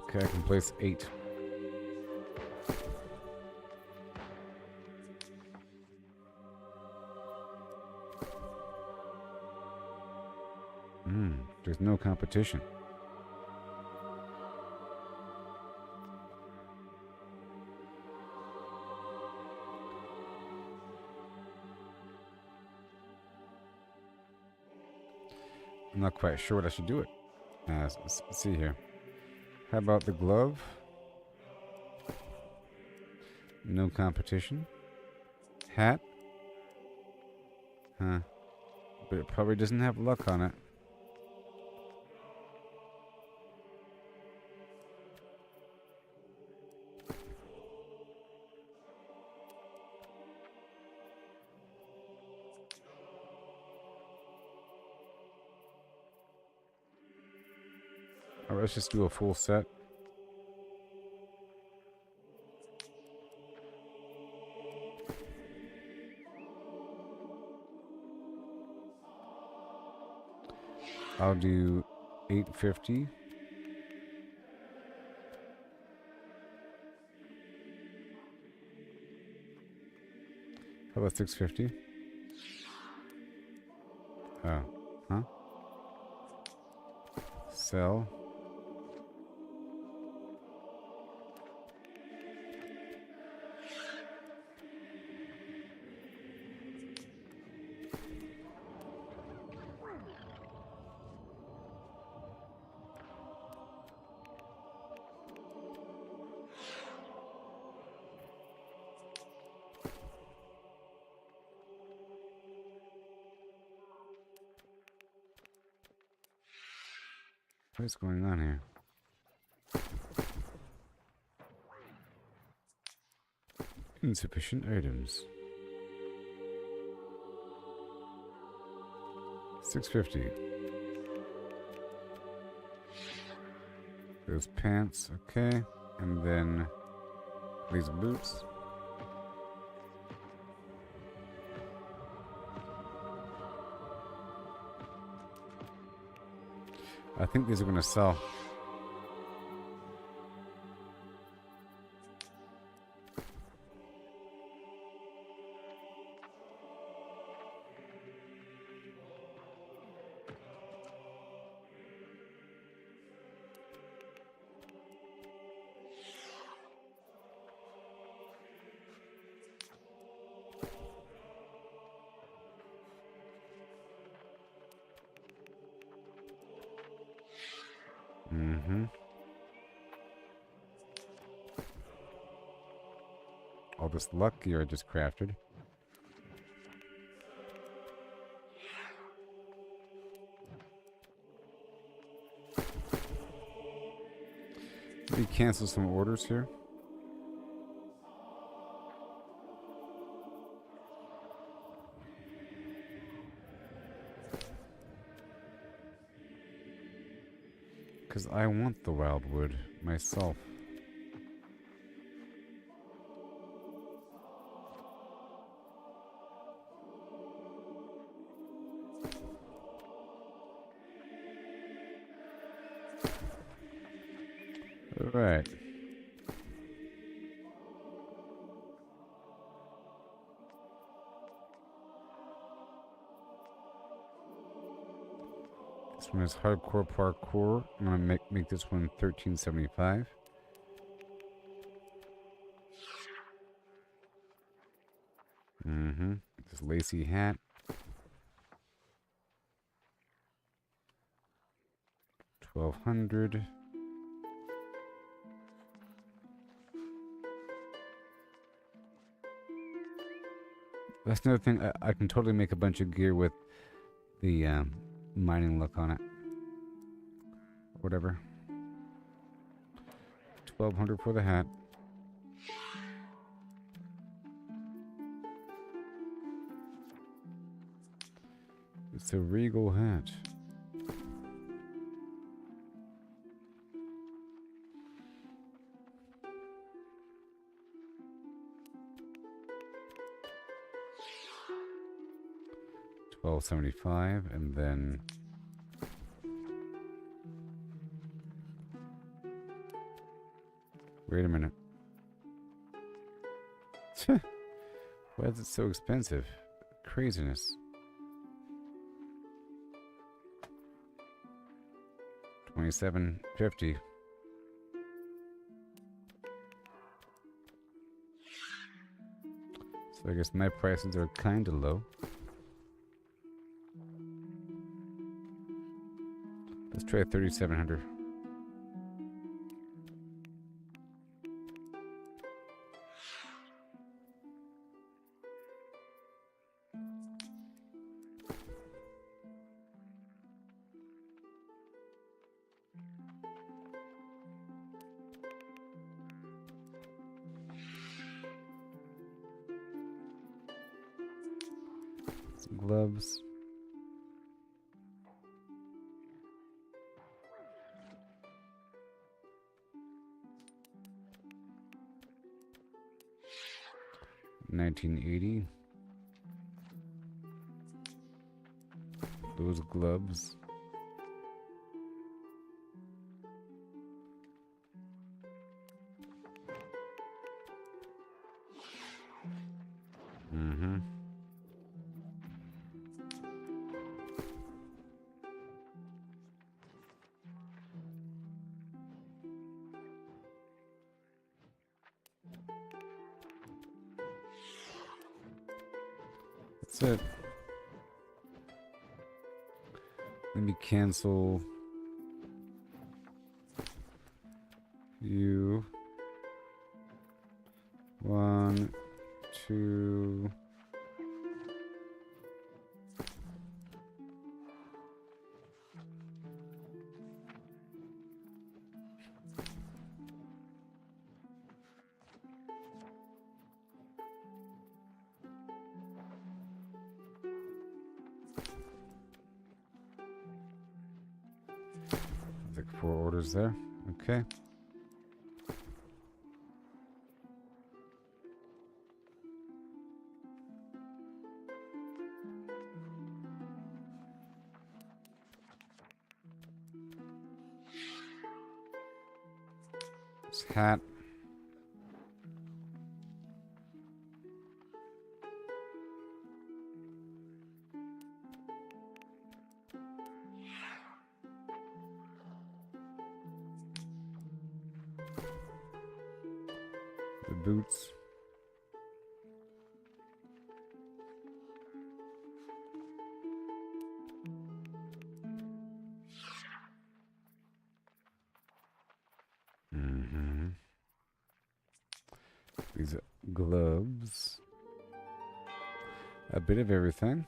Okay, I can place 8. There's no competition. I'm not quite sure what I should do it. Let's see here. How about the glove? No competition. Hat? Huh. But it probably doesn't have luck on it. Alright, let's just do a full set. I'll do 850. How about 650? Oh, huh? Sell. What is going on here? Insufficient items. 650. Those pants, okay. And then these boots. I think these are going to sell. Mm-hmm. All this luck gear I just crafted. Maybe cancel some orders here. Because I want the wildwood myself. Alright. This one is hardcore parkour. I'm gonna make this one 1375. Mm-hmm. This lacy hat. 1200. That's another thing. I can totally make a bunch of gear with the mining look on it. Whatever. 1200 for the hat. It's a regal hat. $12.75, and then wait a minute. Why is it so expensive? Craziness. $27.50. So I guess my prices are kind of low. Let's try 3,700. Some gloves. $19.80. Those gloves. Mm-hmm. That's it. Let me cancel you. 1, 2. Like 4 orders there. Okay. This hat. The boots. These gloves. A bit of everything.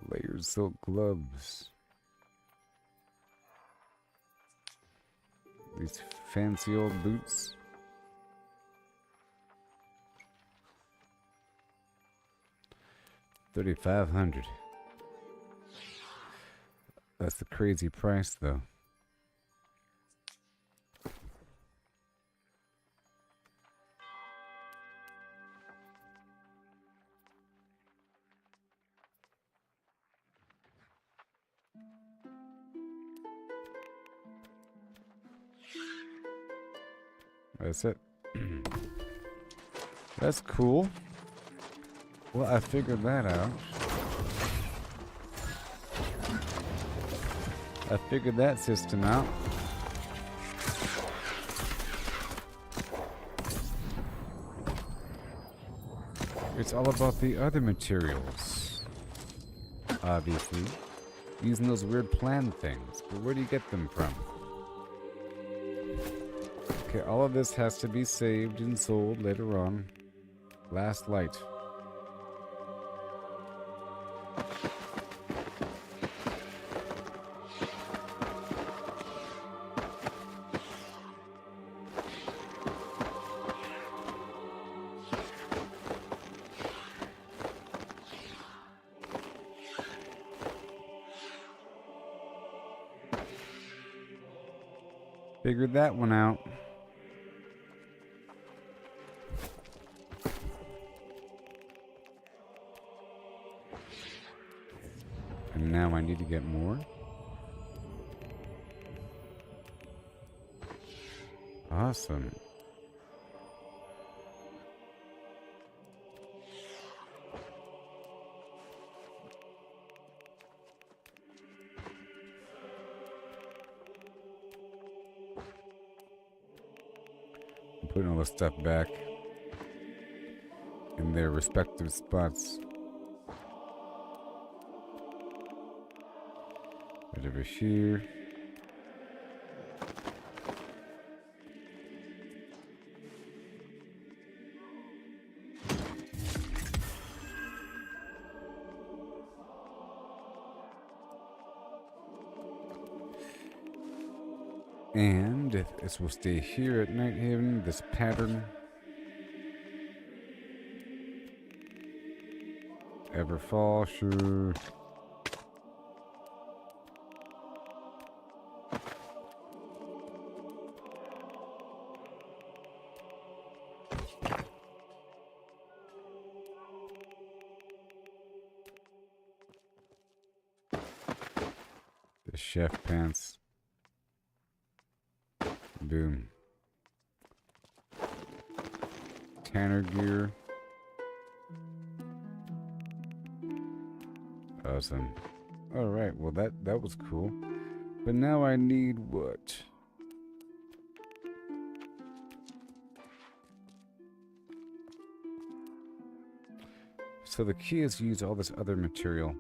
Layered silk gloves. These fancy old boots. $3,500. That's the crazy price, though. That's it. That's cool. Well, I figured that out. I figured that system out. It's all about the other materials. Obviously. Using those weird plan things. But where do you get them from? Okay, all of this has to be saved and sold later on. Last light. Figured that one out. And now I need to get more. Awesome. I'm putting all the stuff back in their respective spots. Right over here. And this will stay here at Night Haven, this pattern. Everfall, sure. The chef pants. Boom. Tanner gear. Awesome. Alright, well that was cool. But now I need what? So the key is to use all this other material.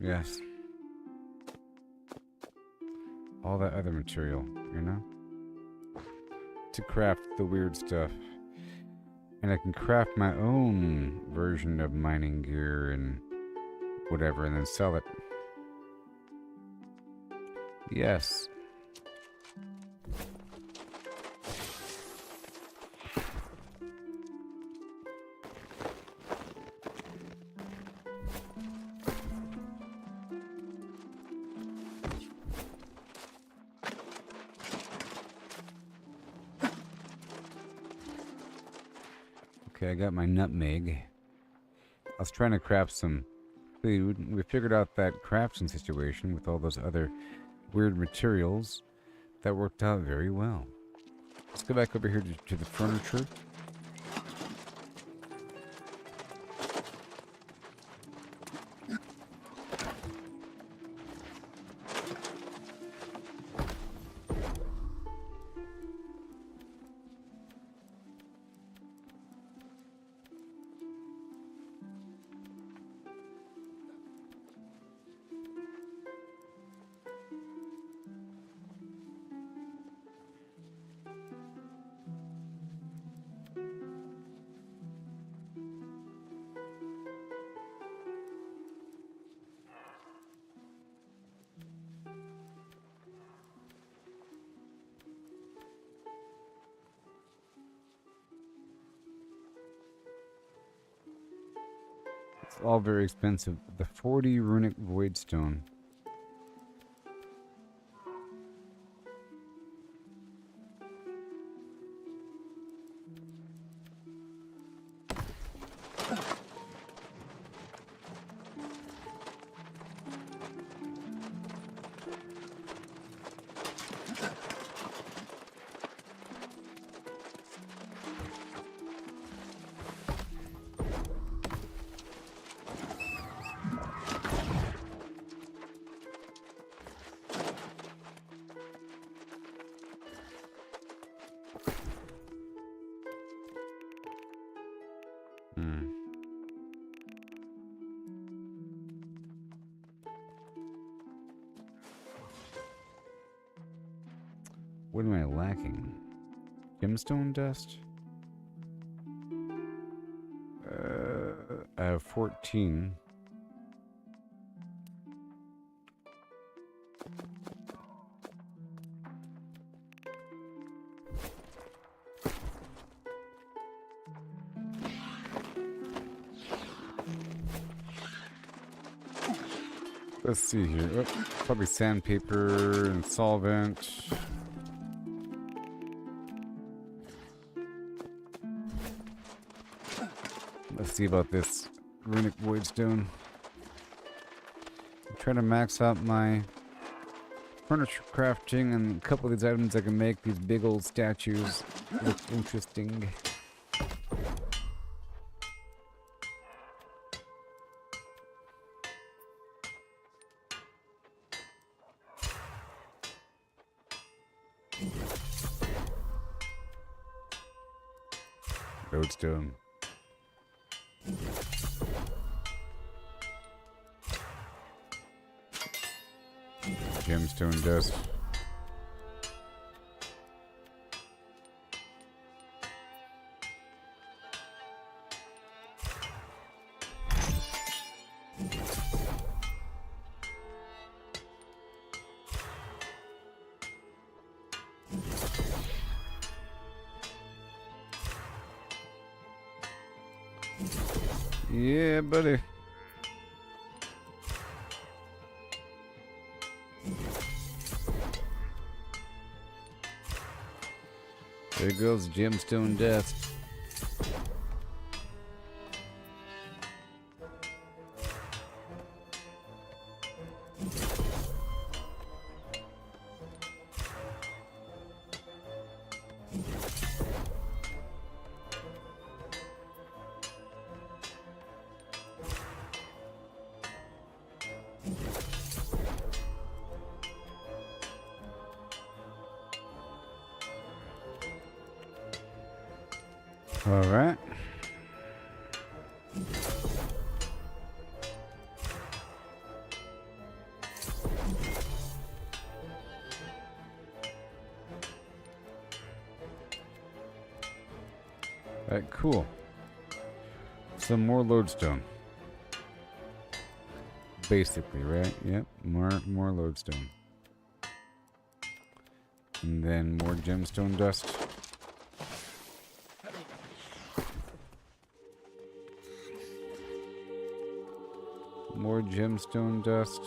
Yes. All that other material, you know? To craft the weird stuff. And I can craft my own version of mining gear and whatever and then sell it. Yes. Okay, I got my nutmeg. I was trying to craft some food. We figured out that crafting situation with all those other weird materials. That worked out very well. Let's go back over here to the furniture. It's all very expensive. The 40 runic voidstone. What am I lacking? Gemstone dust? I have 14. Let's see here. Oh, probably sandpaper and solvent. Let's see about this runic voidstone. I'm trying to max out my furniture crafting, and a couple of these items I can make these big old statues look interesting. Lodestone. Gemstone dust. Yeah, buddy. There goes gemstone dust. All right. Alright, cool. Some more lodestone. Basically, right? Yep, more lodestone. And then more gemstone dust. More gemstone dust.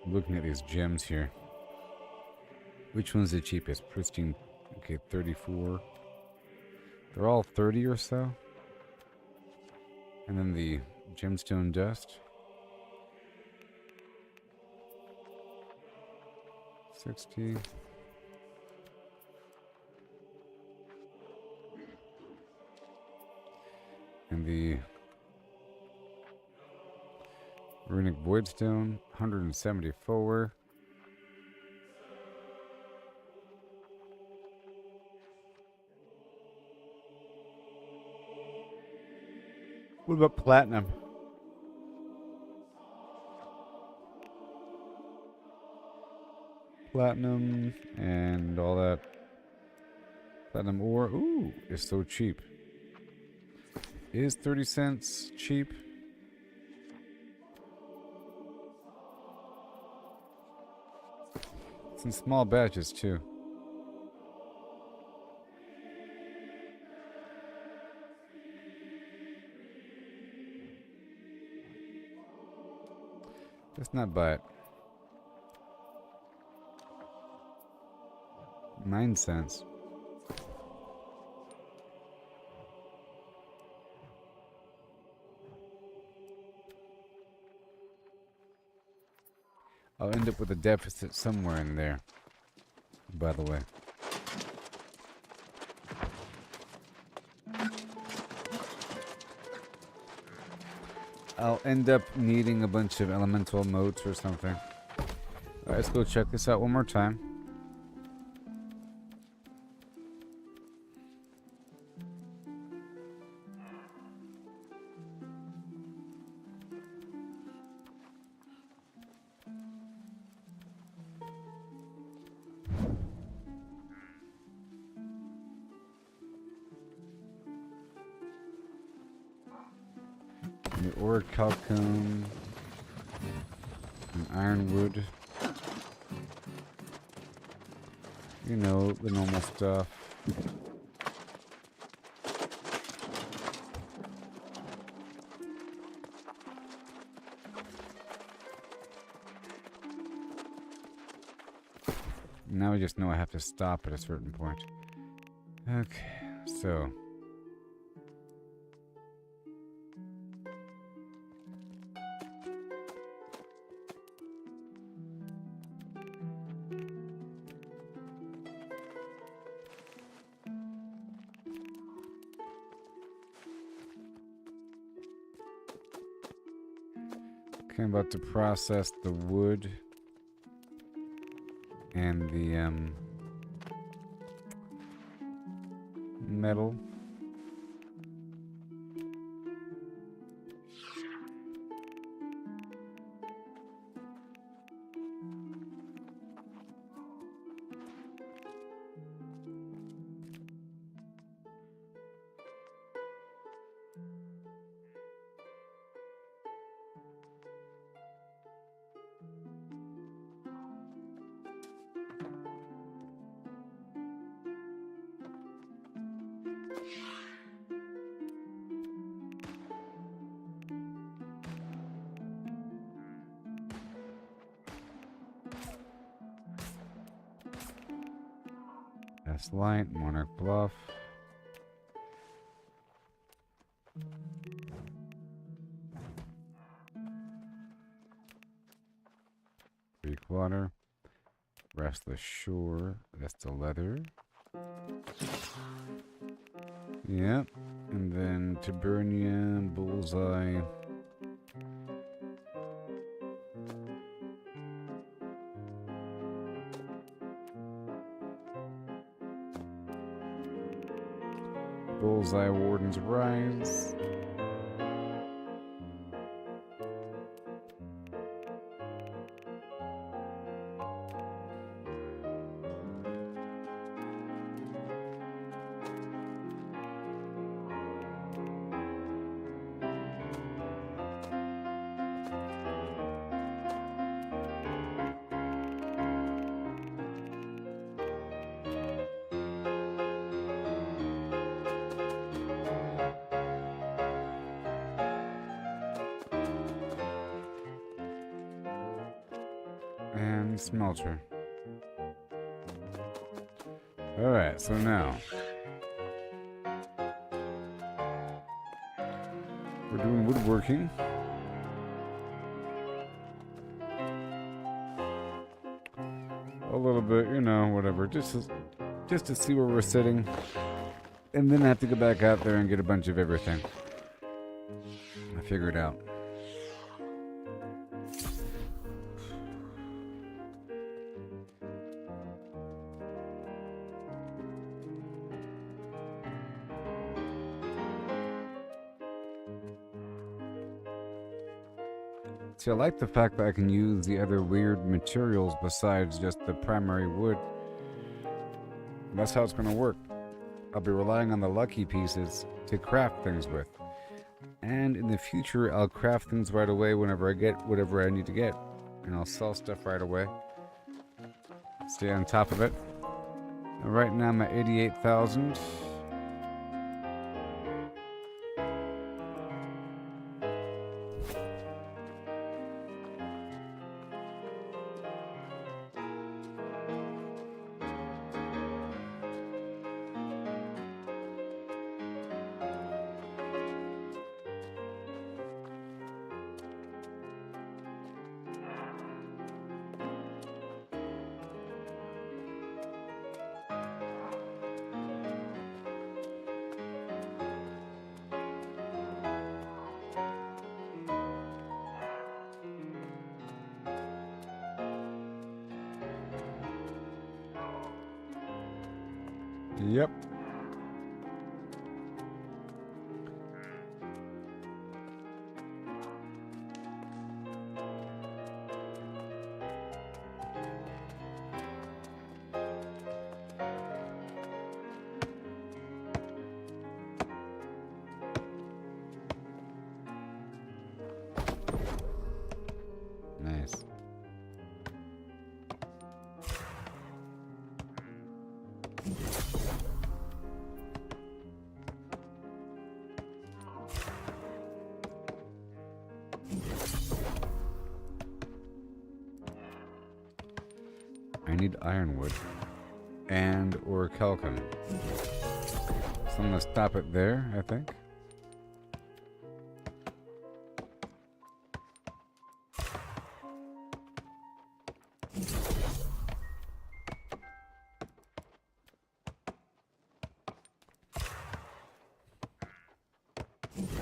Looking at these gems here. Which one's the cheapest? Pristine. Okay, 34. They're all 30 or so. And then the gemstone dust. 60. And the runic voidstone, 174. What about platinum? Platinum and all that. Platinum ore. Ooh, is so cheap. Is 30 cents cheap? It's in small batches too. Let's not buy it. 9 cents. I'll end up with a deficit somewhere in there, by the way. I'll end up needing a bunch of elemental motes or something. Alright, let's go check this out one more time. The orichalcum, and ironwood. You know, the normal stuff. Now I just know I have to stop at a certain point. Okay, so... Okay, I'm about to process the wood and the metal. Nice light, Monarch Bluff. Creek water. Restless shore. That's the leather. Yep. And then Tabernia, Bullseye. Bullseye Warden's Rise. And smelter. Alright, so now we're doing woodworking. A little bit, you know, whatever. Just to see where we're sitting. And then I have to go back out there and get a bunch of everything. I figure it out. See, I like the fact that I can use the other weird materials besides just the primary wood. That's how it's going to work. I'll be relying on the lucky pieces to craft things with. And in the future, I'll craft things right away whenever I get whatever I need to get. And I'll sell stuff right away. Stay on top of it. And right now I'm at 88,000. Yep. Nice. I need ironwood and or calcum. So I'm gonna stop it there, I think.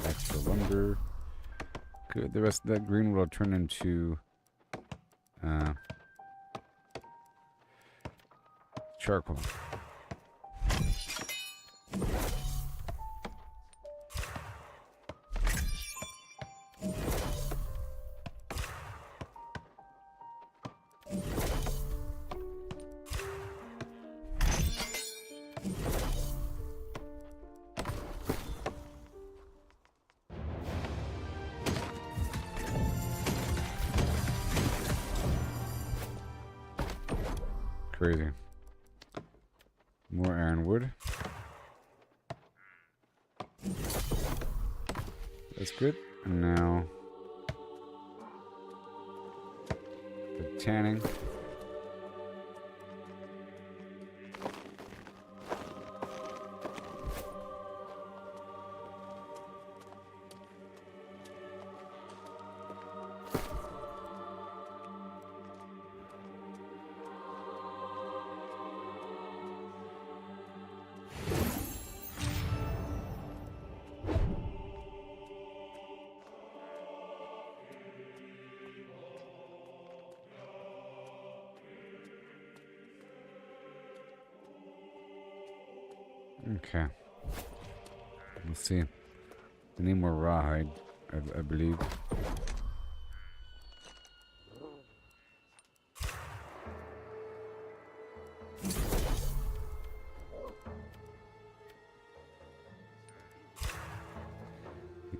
Extra lumber. Good. The rest of that green will turn into charcoal. Crazy. More ironwood. That's good. And now the tanning. Okay. Let's see. I need more rawhide, I believe.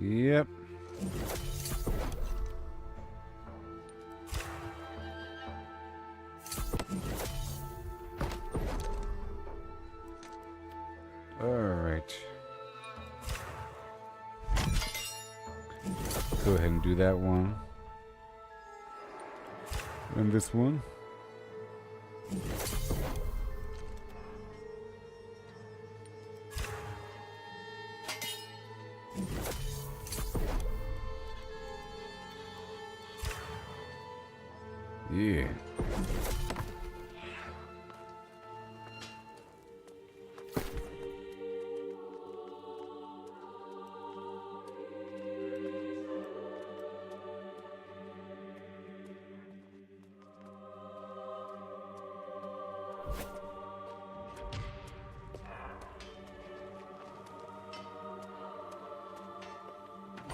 Yep. Alright. Go ahead and do that one. And this one. Yeah.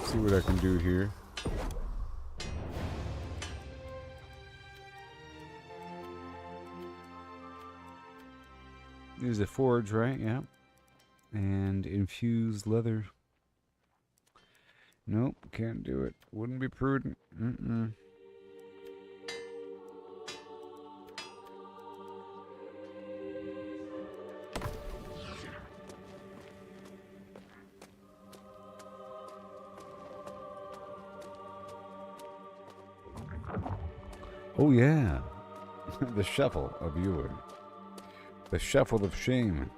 See what I can do here. There's a forge, right? Yeah. And infused leather. Nope, can't do it. Wouldn't be prudent. Oh yeah. The shuffle of Ewan. The shuffle of shame.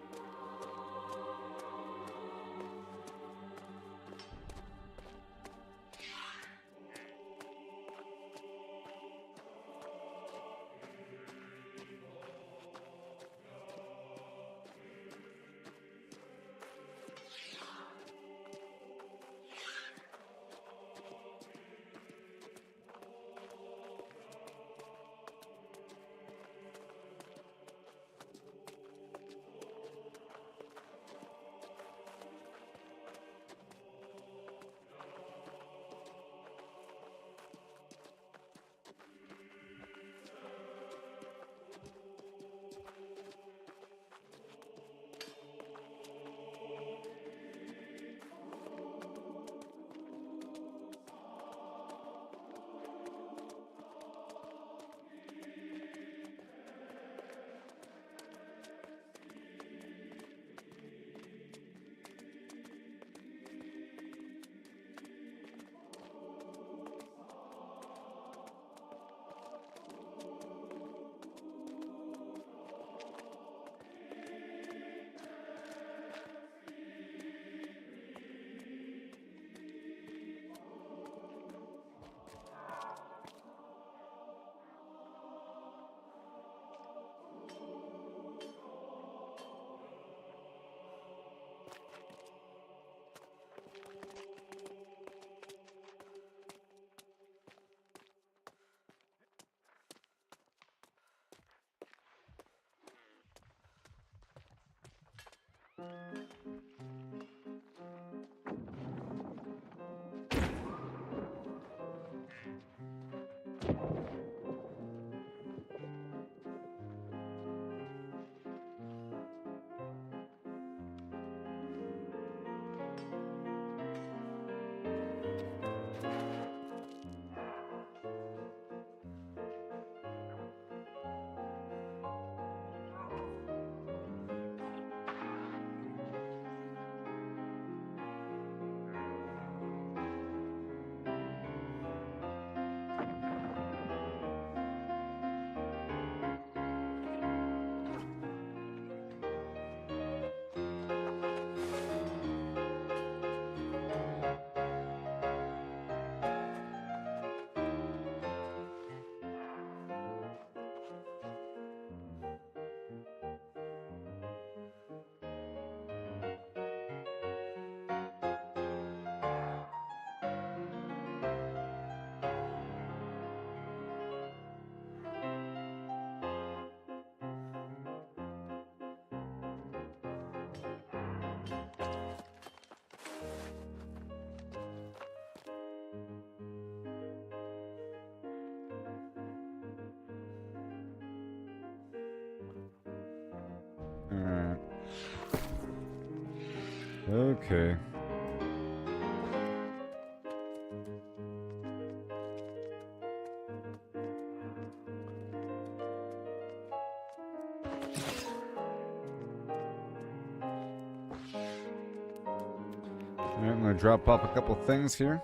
Alright. Okay. Alright, I'm gonna drop off a couple things here.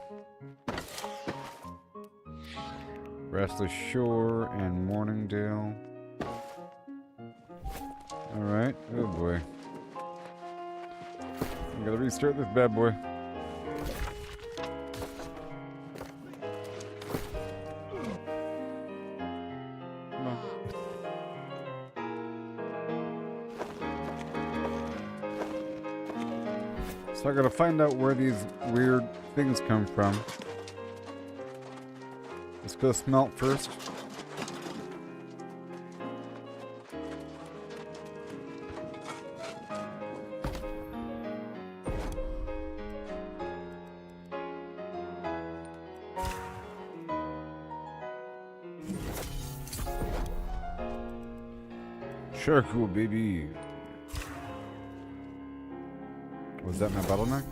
Restless Shore and Morningdale. Alright, oh boy. I gotta restart this bad boy. So I gotta find out where these weird things come from. Let's go smelt first. Charcoal, baby. Was that my bottleneck?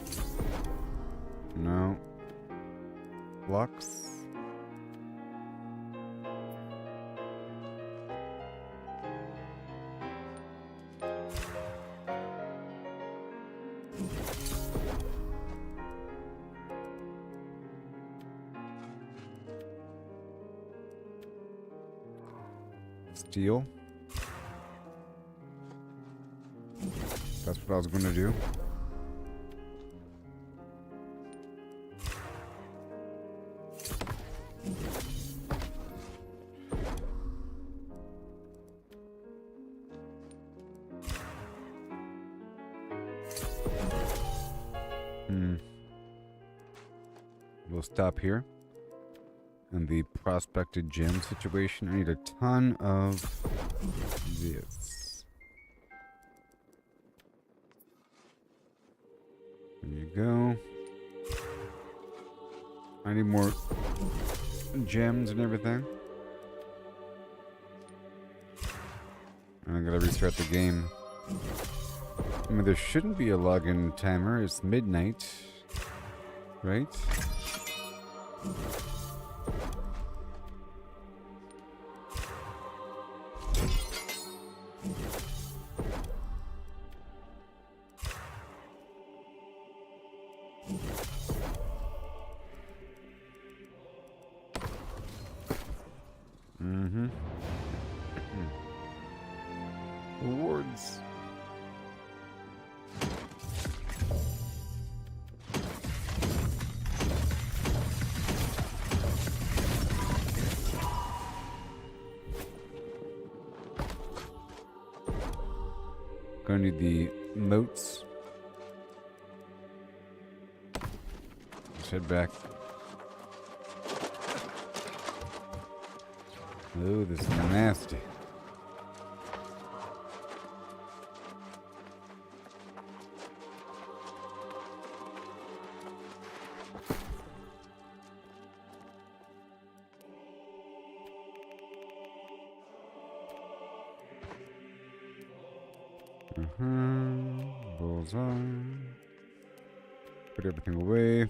No. Flux. Steel. That's what I was going to do. We'll stop here. And the prospected gem situation. I need a ton of this. There you go. I need more gems and everything. And I gotta restart the game. I mean, there shouldn't be a login timer. It's midnight. Right? Rewards. Gonna need the moats. Let's head back. Oh, this is nasty. Bullseye. Put everything away.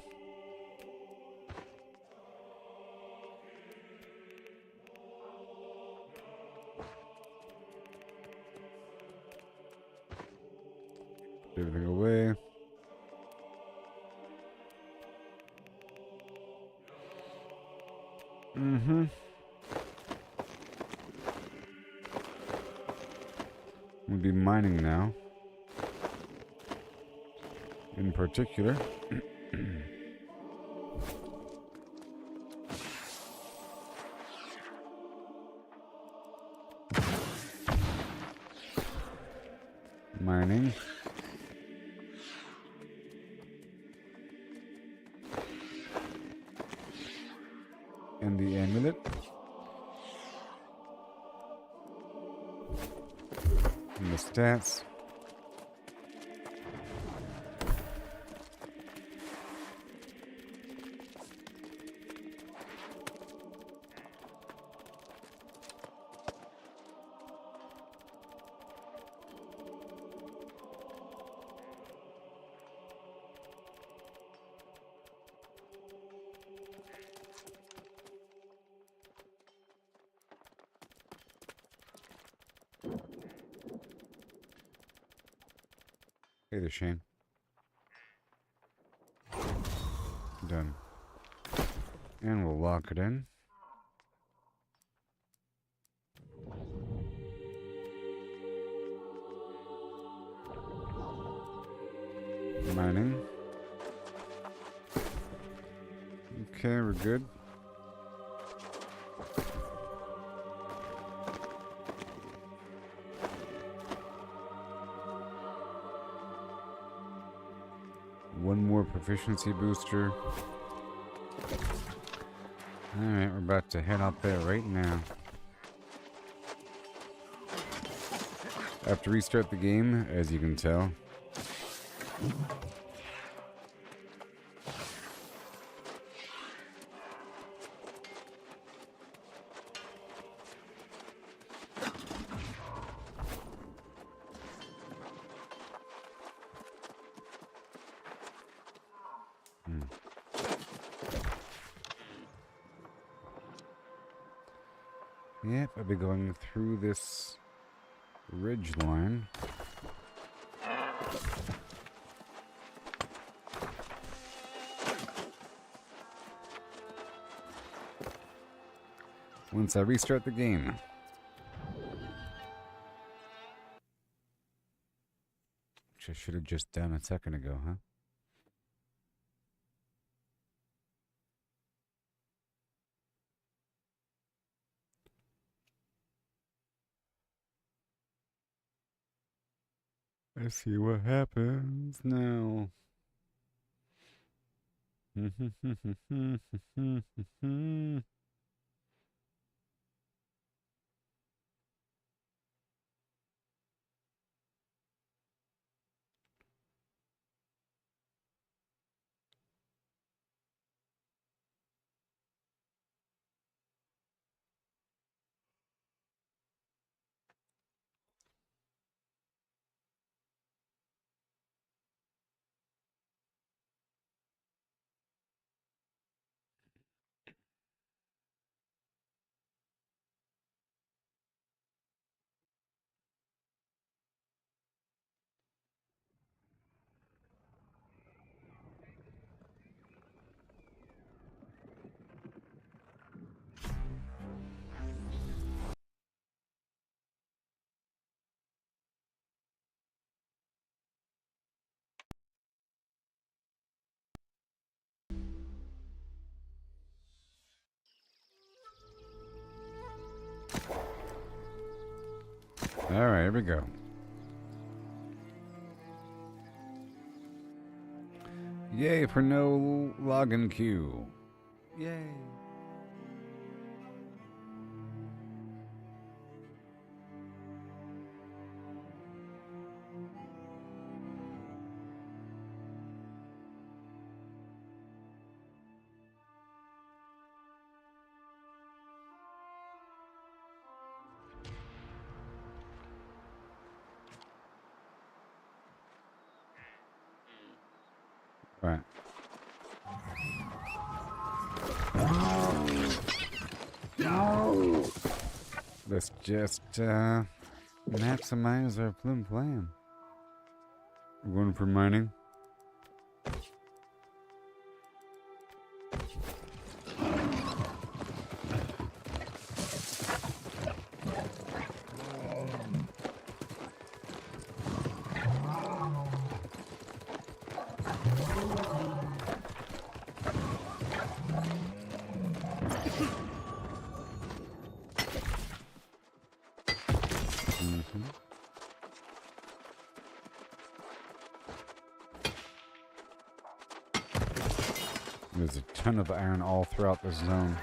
Put everything away. We'll be mining now. In particular. Mining. And the amulet. And the stats. Hey there, Shane. Done. And we'll lock it in. Mining. Okay, we're good. One more proficiency booster. Alright, we're about to head out there right now. I have to restart the game, as you can tell. Yep, I'll be going through this ridge line. Once I restart the game. Which I should have just done a second ago, huh? Let's see what happens now. Alright, here we go. Yay for no login queue. Yay. Right. Let's just maximize our flim flam. We're going for mining. There's a ton of iron all throughout this zone.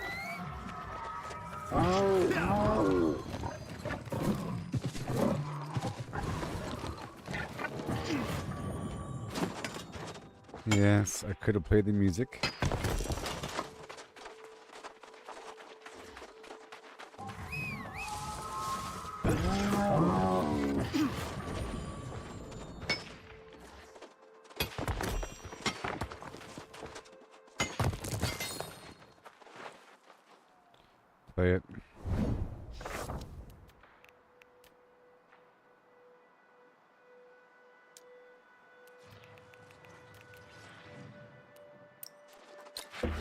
Oh, no! Yes, I could have played the music. Play it. Come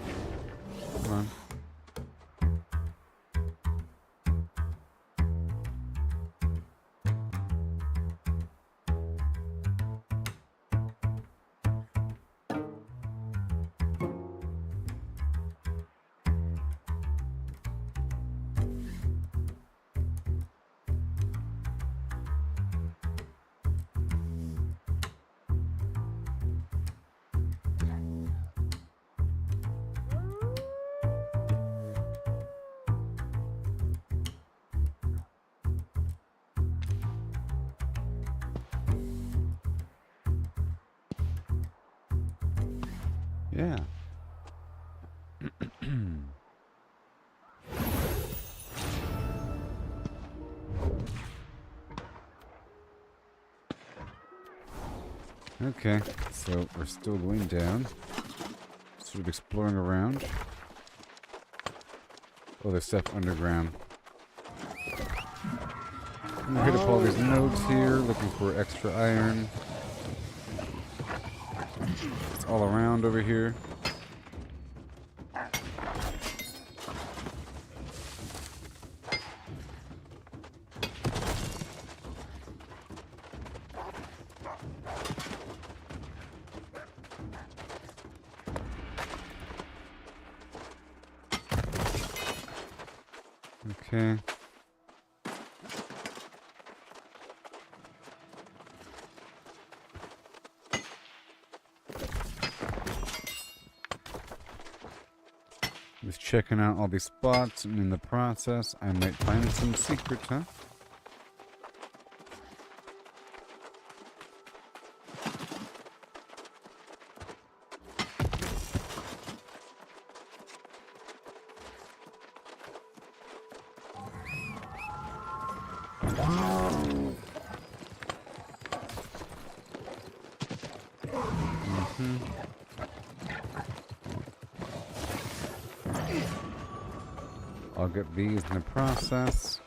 on. Yeah. Okay, so we're still going down. Sort of exploring around. Oh, there's stuff underground. I'm gonna hit up all these nodes here, looking for extra iron. It's all around over here. Okay. Just checking out all these spots, and in the process, I might find some secrets, huh? I'll get these in the process.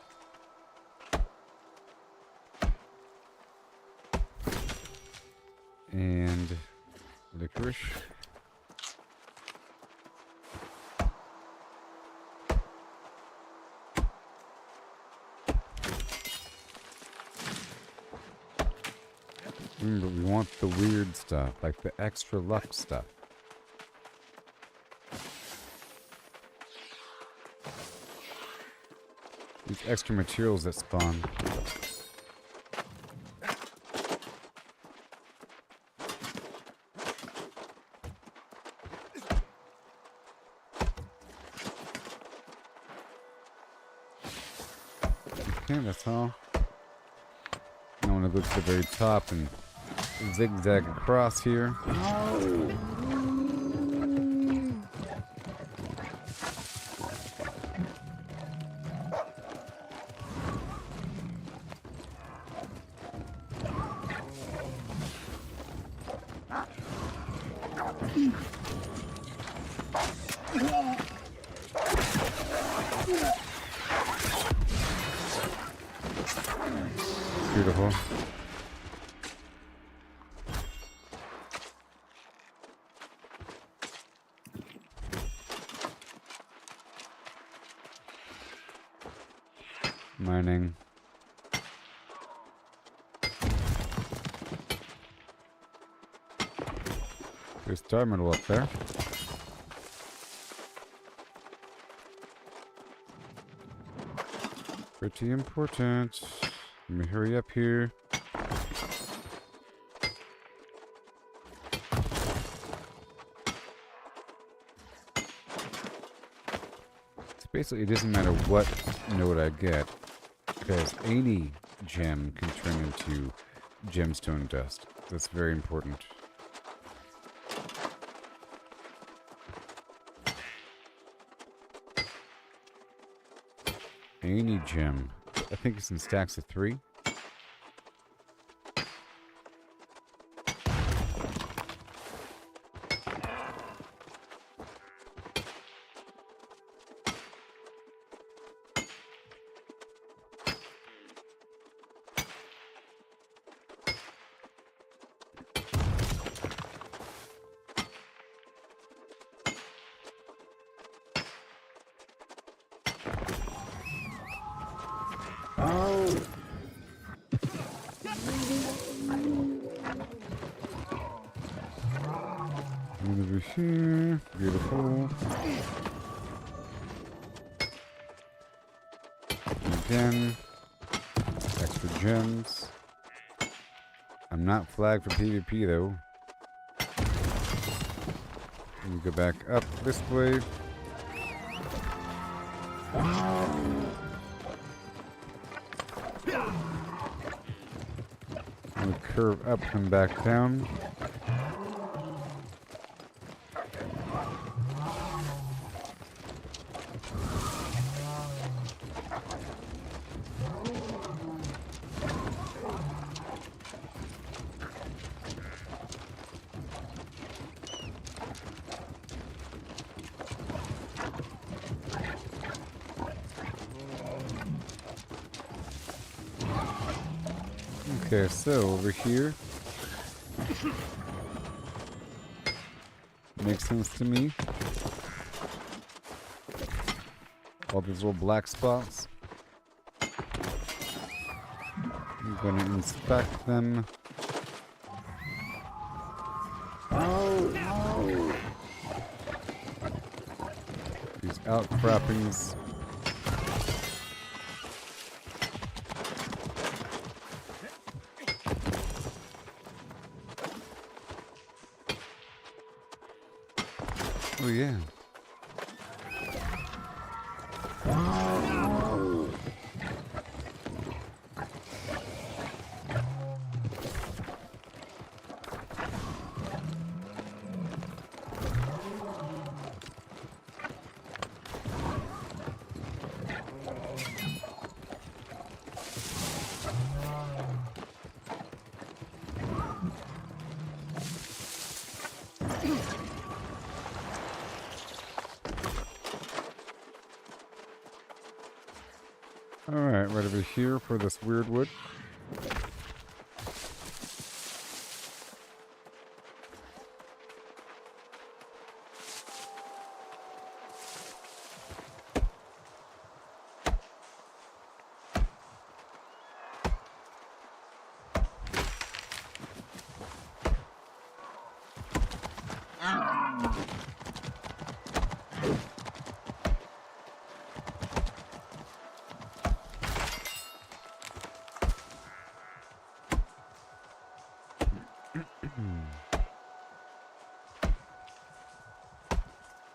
And licorice. But we want the weird stuff, like the extra luck stuff. These extra materials that spawn. Okay, that's all. I want to go to the very top and zigzag across here. Beautiful. Mining. There's star metal up there. Pretty important. Let me hurry up here. So basically, it doesn't matter what node I get, because any gem can turn into gemstone dust. That's very important. Any gem. I think it's in stacks of 3. Over here. Beautiful. Again. Extra gems. I'm not flagged for PvP though. Let me go back up this way. I'm gonna curve up and back down. Okay, so over here. Makes sense to me. All these little black spots. I'm gonna inspect them. These outcroppings. Oh yeah. Alright, right over here for this weird wood.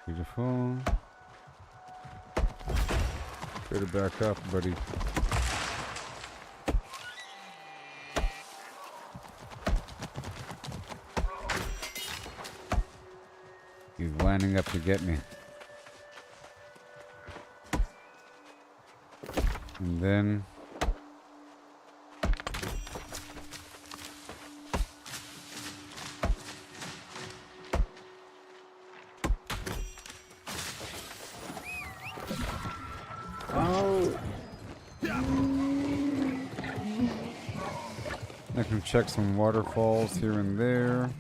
Beautiful. Better back up, buddy. He's lining up to get me. And then... I can check some waterfalls here and there.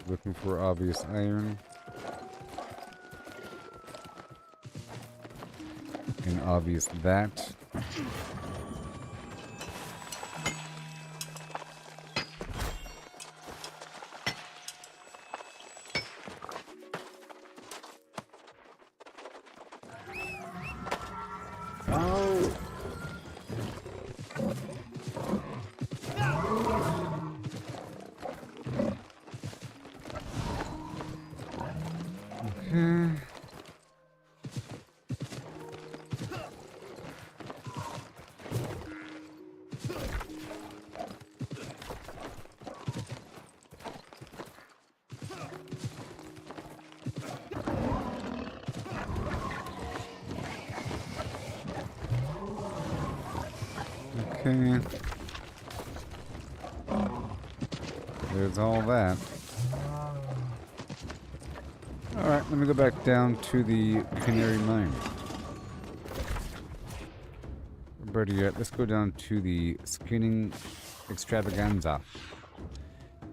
Looking for obvious iron. And obvious that. Okay. There's all that. Alright, let me go back down to the Canary Mine. Better yet, let's go down to the Skinning Extravaganza.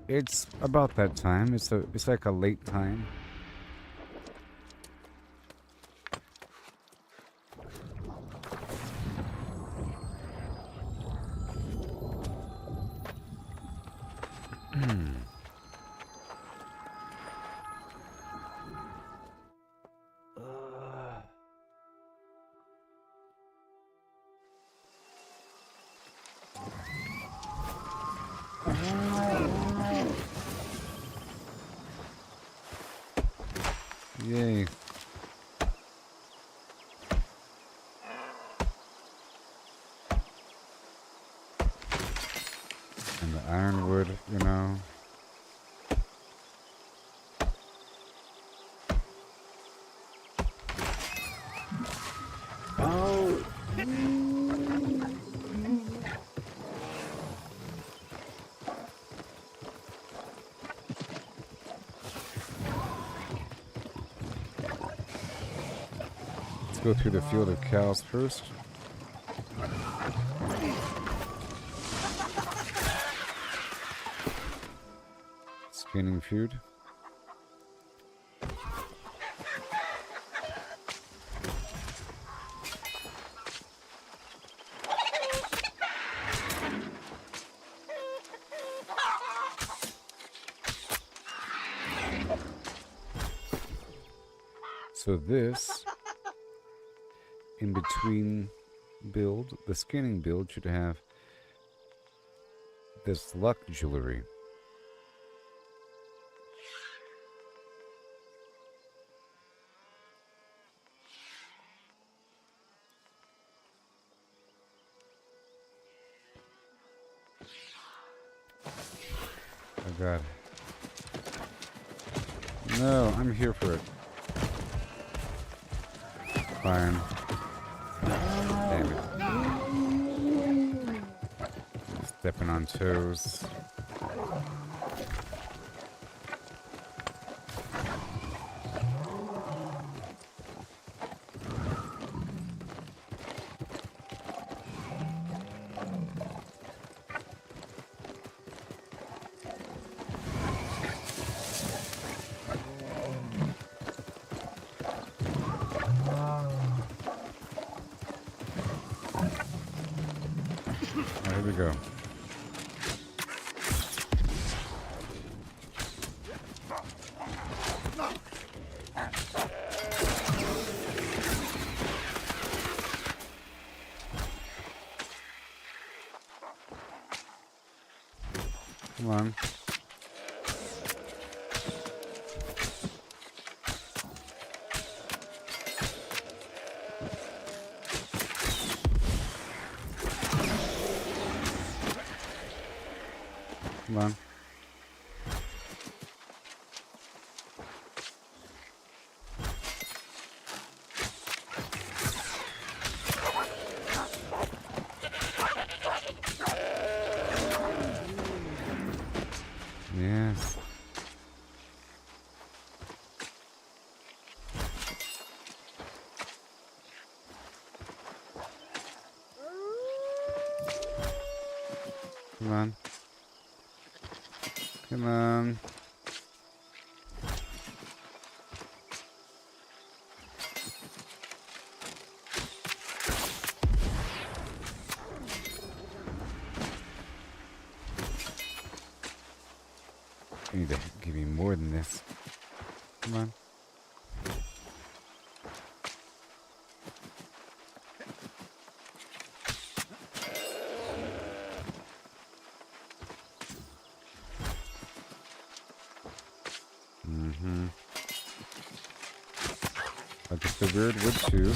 It's about that time. It's like a late time. Yay. And the ironwood, you know. Oh! Let's go through the field of cows first. Skinning food. So this, in between build, the skinning build should have this luck jewelry. Oh god. No, I'm here for it. Fine. Damn it. Stepping on toes. Here we go. Come on. Come on. Yes. Come on. Come on. You need to give me more than this. Come on. I guess the bird would too.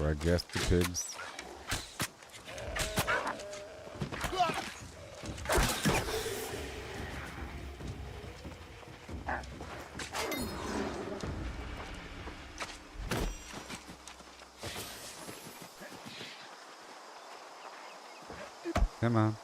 Or I guess the pigs. Come on.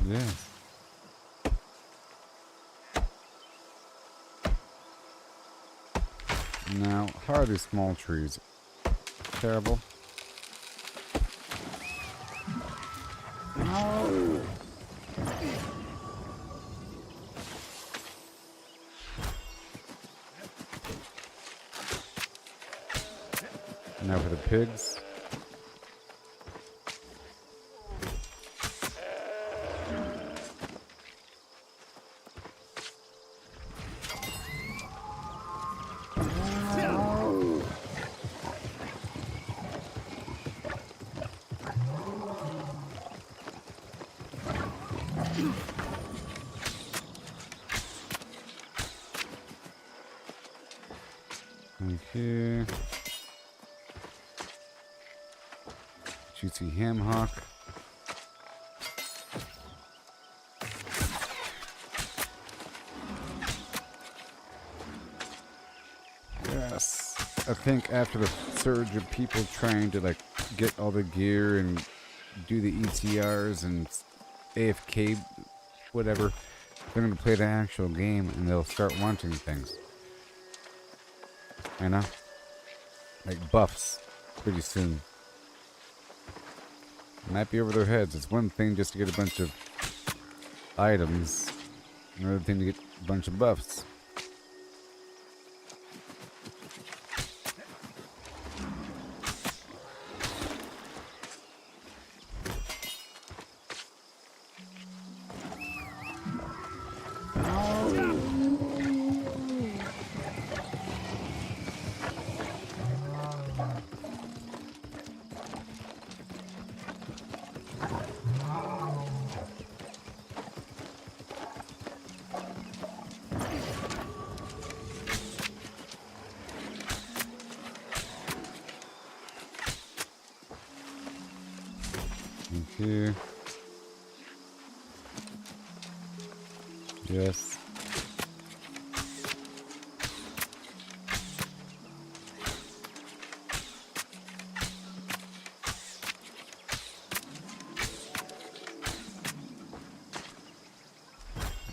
Yes. Now, how are these small trees? Terrible. Now for the pigs. Okay. Juicy ham hock. Yes. I think after the surge of people trying to like get all the gear and do the ETRs and AFK, whatever, they're gonna play the actual game and they'll start wanting things. You know? Like buffs pretty soon. Might be over their heads. It's one thing just to get a bunch of items, another thing to get a bunch of buffs. Here. Yes.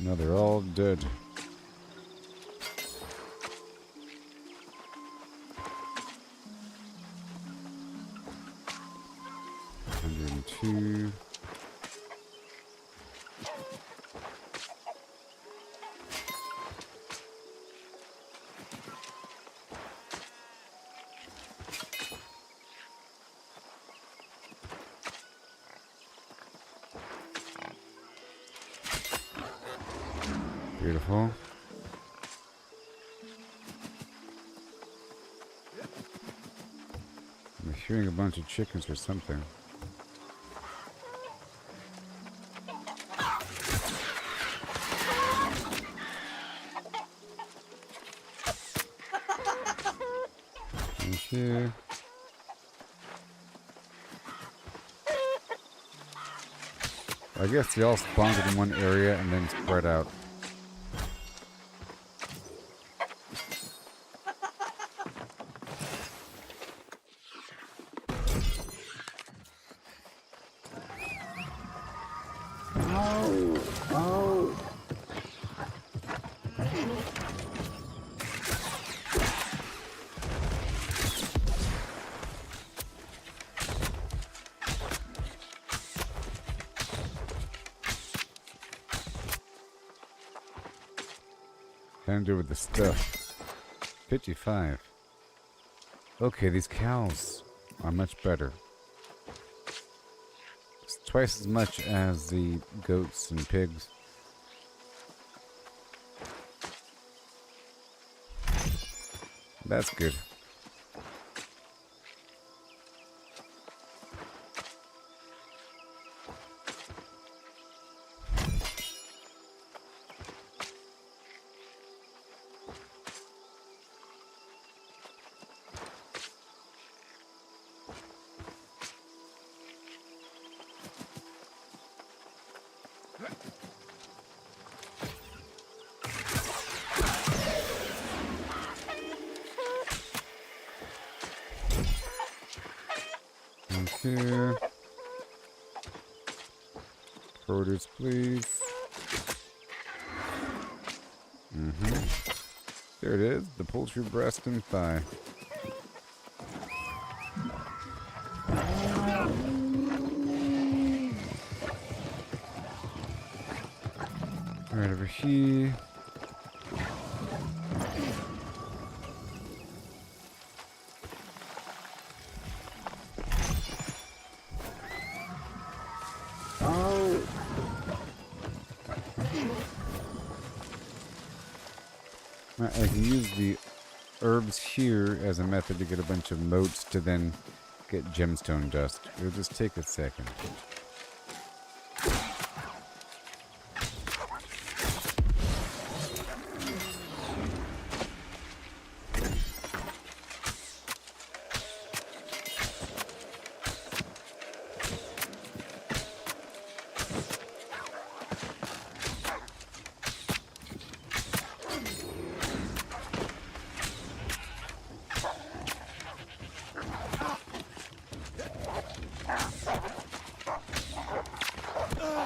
No, they're all dead. Two. Beautiful. I'm hearing a bunch of chickens or something. Here. I guess they all spawned in one area and then spread out. Time to do with the stuff. 55. Okay, these cows are much better. It's twice as much as the goats and pigs. That's good. Here. Produce, please. There it is, the poultry breast and thigh. Right over here. I can use the herbs here as a method to get a bunch of motes to then get gemstone dust. It'll just take a second.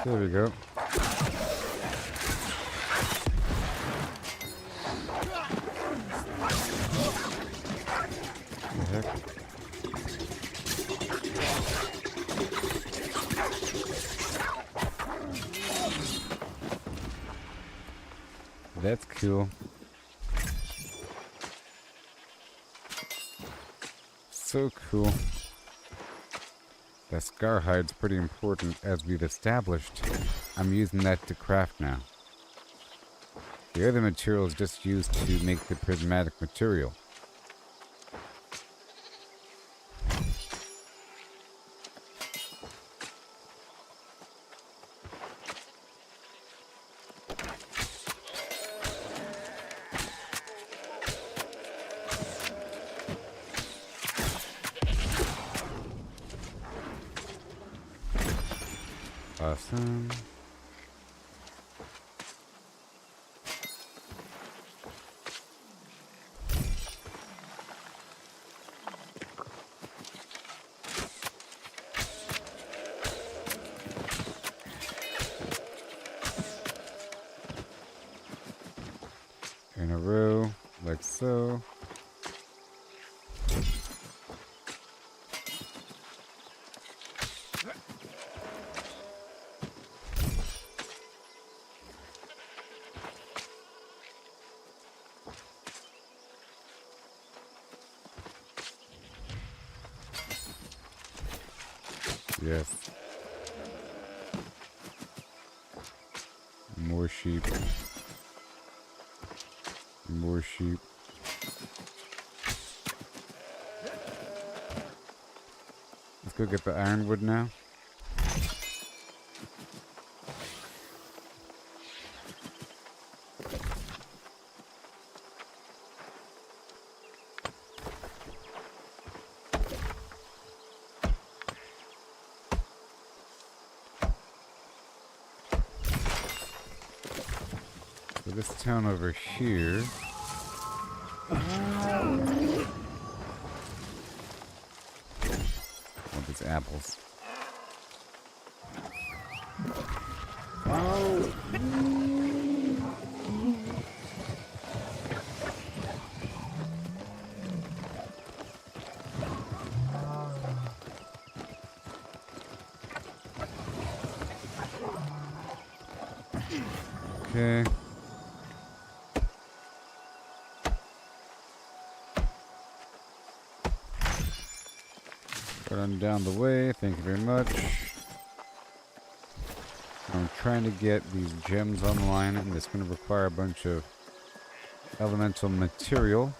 There we go. The heck? That's cool. So cool. The scar hide's pretty important, as we've established. I'm using that to craft now. The other material is just used to make the prismatic material. Awesome. In a row, like so. Yes. More sheep. More sheep. Let's go get the ironwood now. So this town over here. Want these apples. Okay. Run down the way, thank you very much. I'm trying to get these gems online, and it's going to require a bunch of elemental material.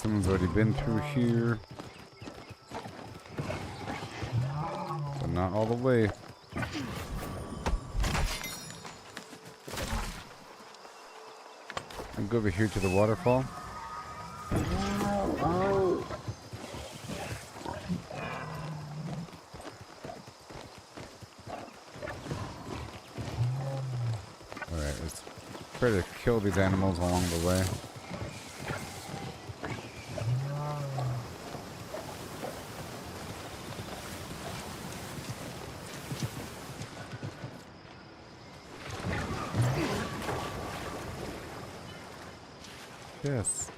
Someone's already been through here. But not all the way. I'll go over here to the waterfall. Alright, let's try to kill these animals along the way. Yes.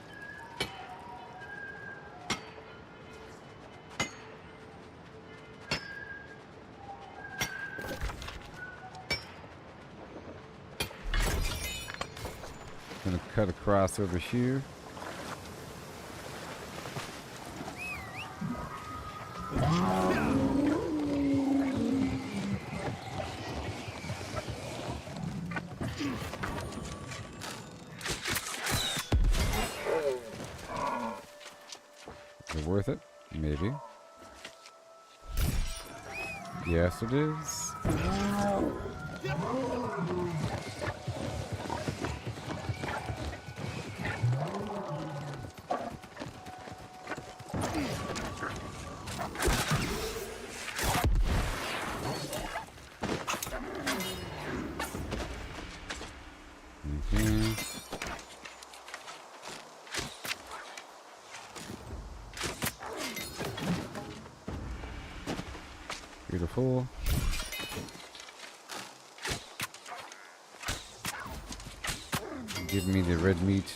Gonna cut across over here. Is it worth it? Maybe. Yes, it is. Beautiful. Give me the red meat.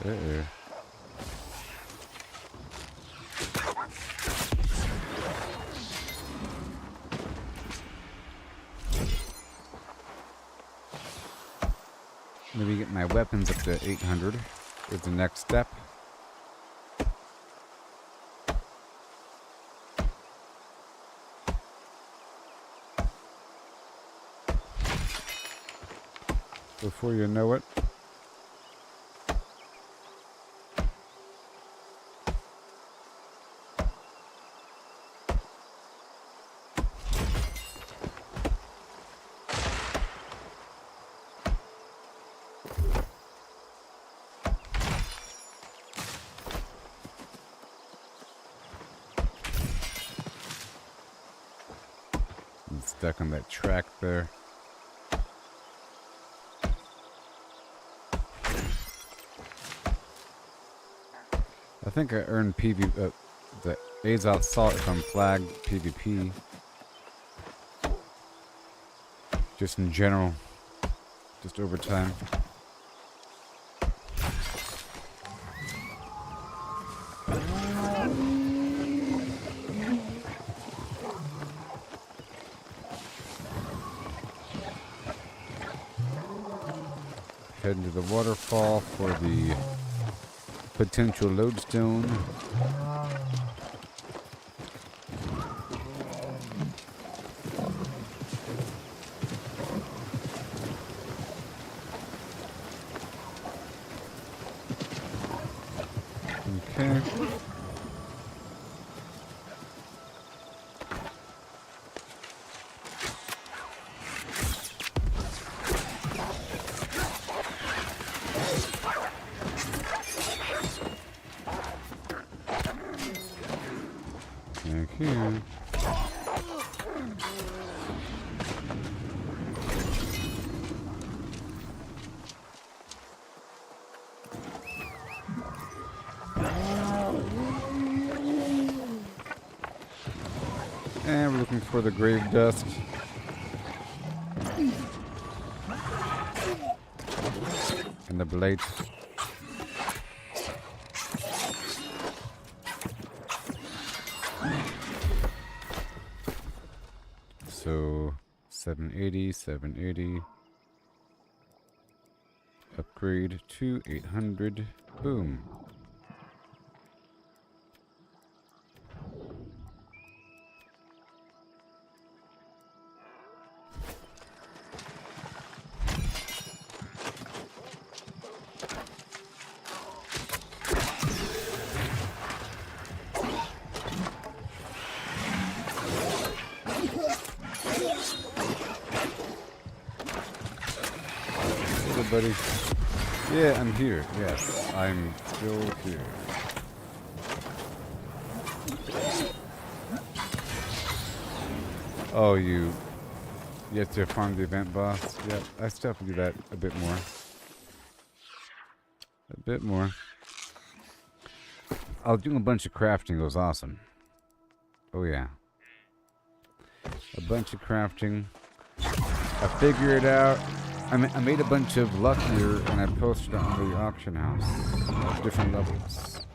Uh-oh. Maybe get my weapons up to 800 is the next step. Before you know it, I'm stuck on that track there. I think I earned the Azoth Salt if I'm flagged PvP. Just in general. Just over time. Head to the waterfall for the potential lodestone. Okay. Here. And we're looking for the grave dust. And the blade. So 780, 780. Upgrade to 800. Boom. Hey, buddy. Yeah, I'm here. Yes, I'm still here. Oh, you have to farm the event boss? Yep, I still have to do that a bit more. A bit more. I'll do a bunch of crafting. It was awesome. Oh, yeah. A bunch of crafting. I figured it out. I made a bunch of luck here, and I posted it on the auction house at different levels.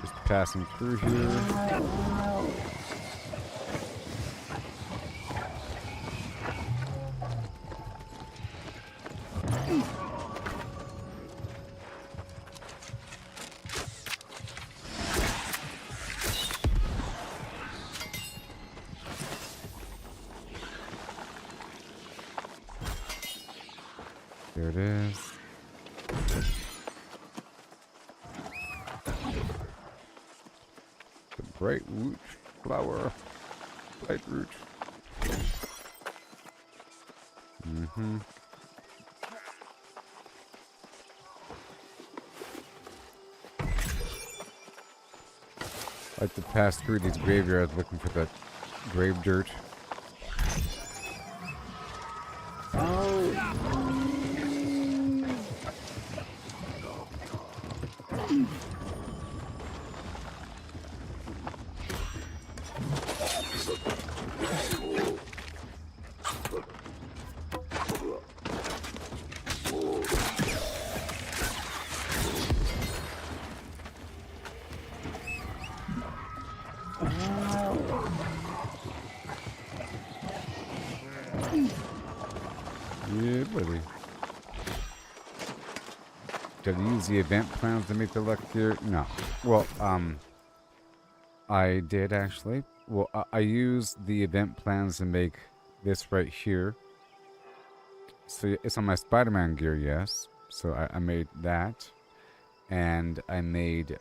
Just passing through here. There it is. The bright root flower. Bright root. Mm-hmm. I like to pass through these graveyards looking for that grave dirt. Yeah, buddy. Did I use the event plans to make the luck here? No. Well, I did actually. Well, I used the event plans to make this right here. So it's on my Spider-Man gear, yes. So I made that. And I made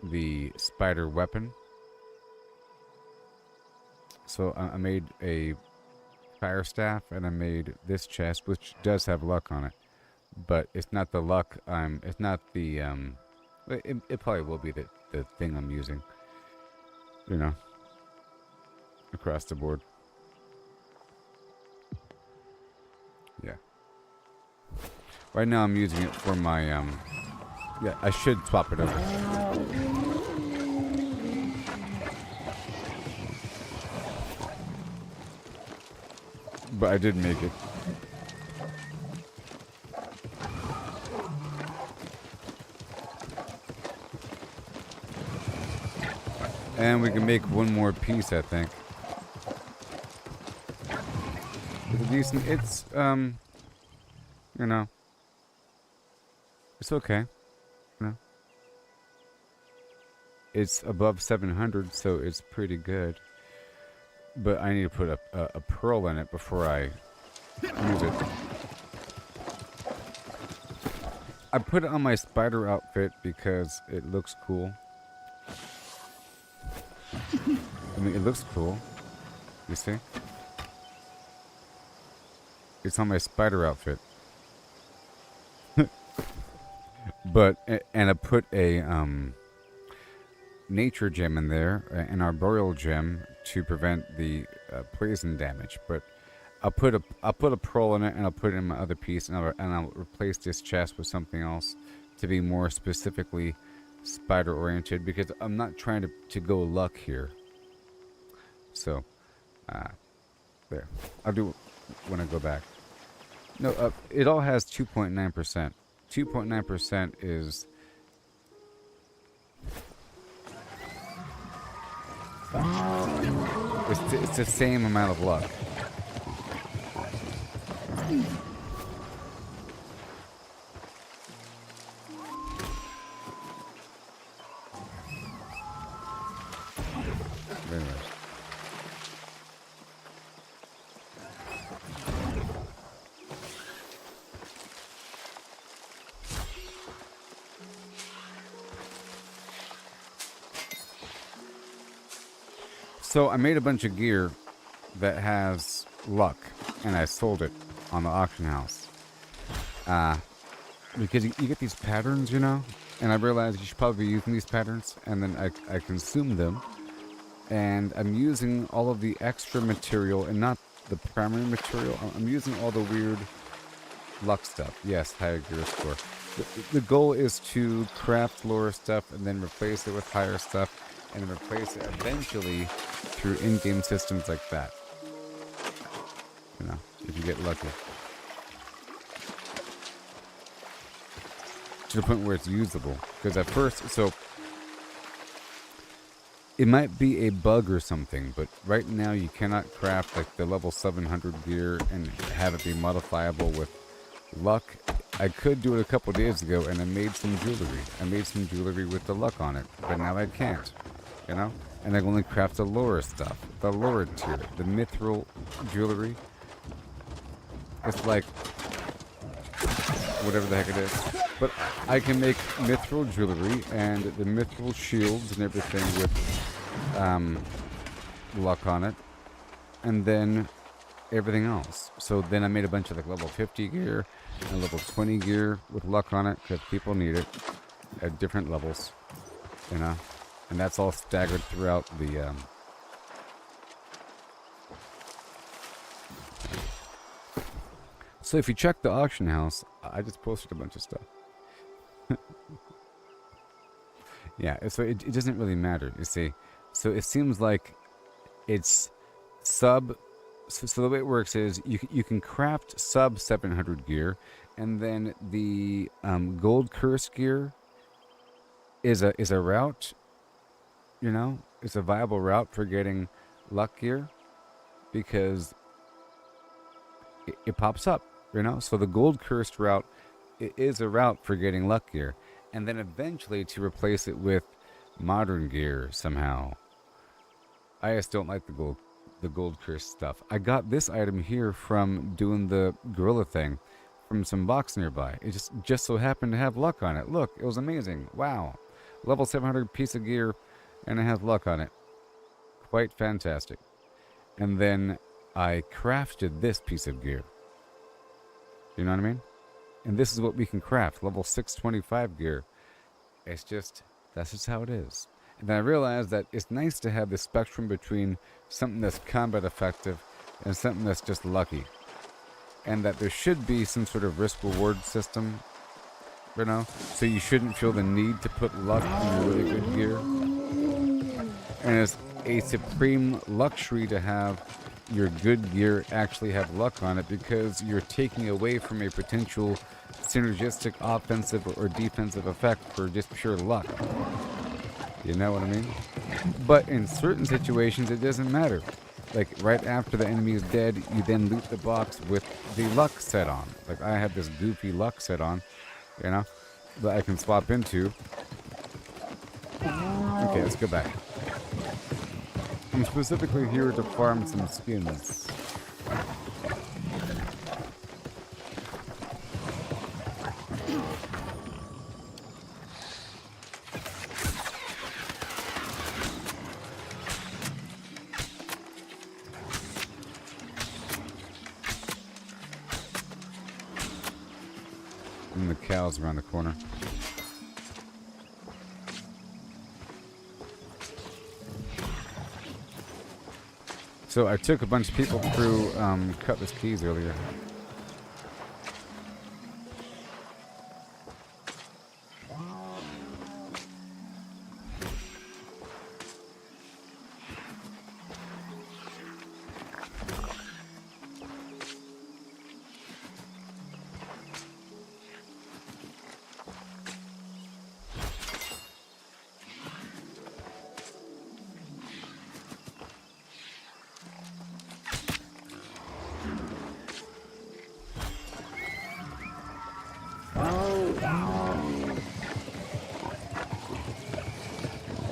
the spider weapon. So I made a fire staff, and I made this chest, which does have luck on it, but it's not the luck. It's not the It probably will be the thing I'm using. You know, across the board. Yeah. Right now I'm using it for my Yeah, I should swap it over. But I did make it. And we can make one more piece, I think. It's a decent, it's, you know, it's okay. You know, it's above 700, so it's pretty good. But I need to put a pearl in it before I use it. I put it on my spider outfit because it looks cool. I mean, it looks cool. You see? It's on my spider outfit. But, and I put a, nature gem in there, an arboreal gem to prevent the poison damage. But I'll put a pearl in it, and I'll put it in my other piece, and I'll replace this chest with something else to be more specifically spider oriented, because I'm not trying to go luck here. So there, I'll do it when I go back. No, it all has 2.9%. 2.9% is it's the same amount of luck. Very nice. So I made a bunch of gear that has luck, and I sold it on the auction house. Because you get these patterns, you know, and I realized you should probably be using these patterns, and then I consume them, and I'm using all of the extra material and not the primary material. I'm using all the weird luck stuff. Yes, higher gear score. The goal is to craft lower stuff and then replace it with higher stuff, and replace it eventually through in-game systems like that. You know, if you get lucky. To the point where it's usable. Because at first, so it might be a bug or something, but right now you cannot craft like the level 700 gear and have it be modifiable with luck. I could do it a couple days ago, and I made some jewelry. I made some jewelry with the luck on it, but now I can't, you know? And I can only craft the lower stuff, the lower tier, the mithril jewelry. It's like whatever the heck it is. But I can make mithril jewelry and the mithril shields and everything with luck on it, and then everything else. So then I made a bunch of like level 50 gear and level 20 gear with luck on it, because people need it at different levels, you know, and that's all staggered throughout the So if you check the auction house, I just posted a bunch of stuff. Yeah, so it doesn't really matter, you see. So it seems like it's sub... So the way it works is you can craft sub 700 gear, and then the gold curse gear is a route, you know? It's a viable route for getting luck gear, because it pops up, you know? So the gold cursed route is a route for getting luck gear, and then eventually to replace it with modern gear somehow. I just don't like the gold curse stuff. I got this item here from doing the gorilla thing from some box nearby. It just so happened to have luck on it. Look, it was amazing. Wow. Level 700 piece of gear, and it has luck on it. Quite fantastic. And then I crafted this piece of gear. You know what I mean? And this is what we can craft. Level 625 gear. It's just, that's just how it is. And then I realized that it's nice to have the spectrum between something that's combat effective and something that's just lucky. And that there should be some sort of risk-reward system, you know? So you shouldn't feel the need to put luck in your really good gear. And it's a supreme luxury to have your good gear actually have luck on it, because you're taking away from a potential synergistic offensive or defensive effect for just pure luck. You know what I mean? But in certain situations, it doesn't matter. Like, right after the enemy is dead, you then loot the box with the luck set on. Like, I have this goofy luck set on, you know, that I can swap into. Okay, let's go back. I'm specifically here to farm some skins. And the cows around the corner. So I took a bunch of people through Cutlass Keys earlier.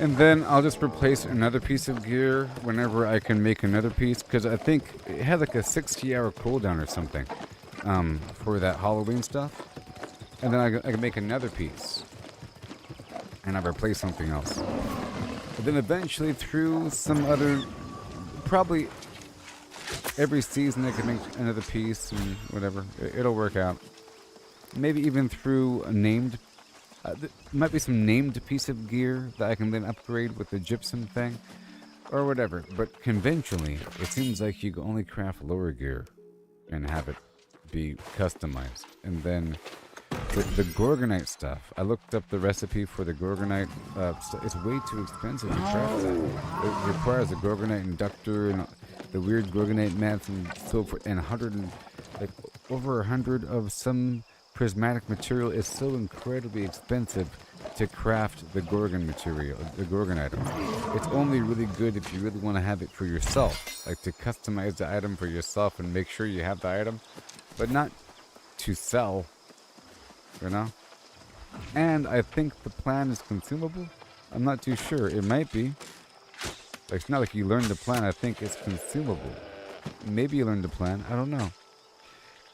And then I'll just replace another piece of gear whenever I can make another piece, because I think it had like a 60-hour cooldown or something for that Halloween stuff. And then I can make another piece, and I replace something else. But then eventually, through some other probably every season I can make another piece and whatever. It'll work out. Maybe even through a named... might be some named piece of gear that I can then upgrade with the gypsum thing. Or whatever. But conventionally, it seems like you can only craft lower gear and have it be customized. And then the Gorgonite stuff, I looked up the recipe for the Gorgonite. It's way too expensive to craft that. It requires a Gorgonite inductor and the weird Gorgonite mats and so forth. And over 100 of some prismatic material is so incredibly expensive to craft the Gorgon material, the Gorgon item. It's only really good if you really want to have it for yourself, like to customize the item for yourself and make sure you have the item, but not to sell, you know? And I think the plan is consumable. I'm not too sure. It might be. Like, it's not like you learn the plan. I think it's consumable. Maybe you learn the plan. I don't know.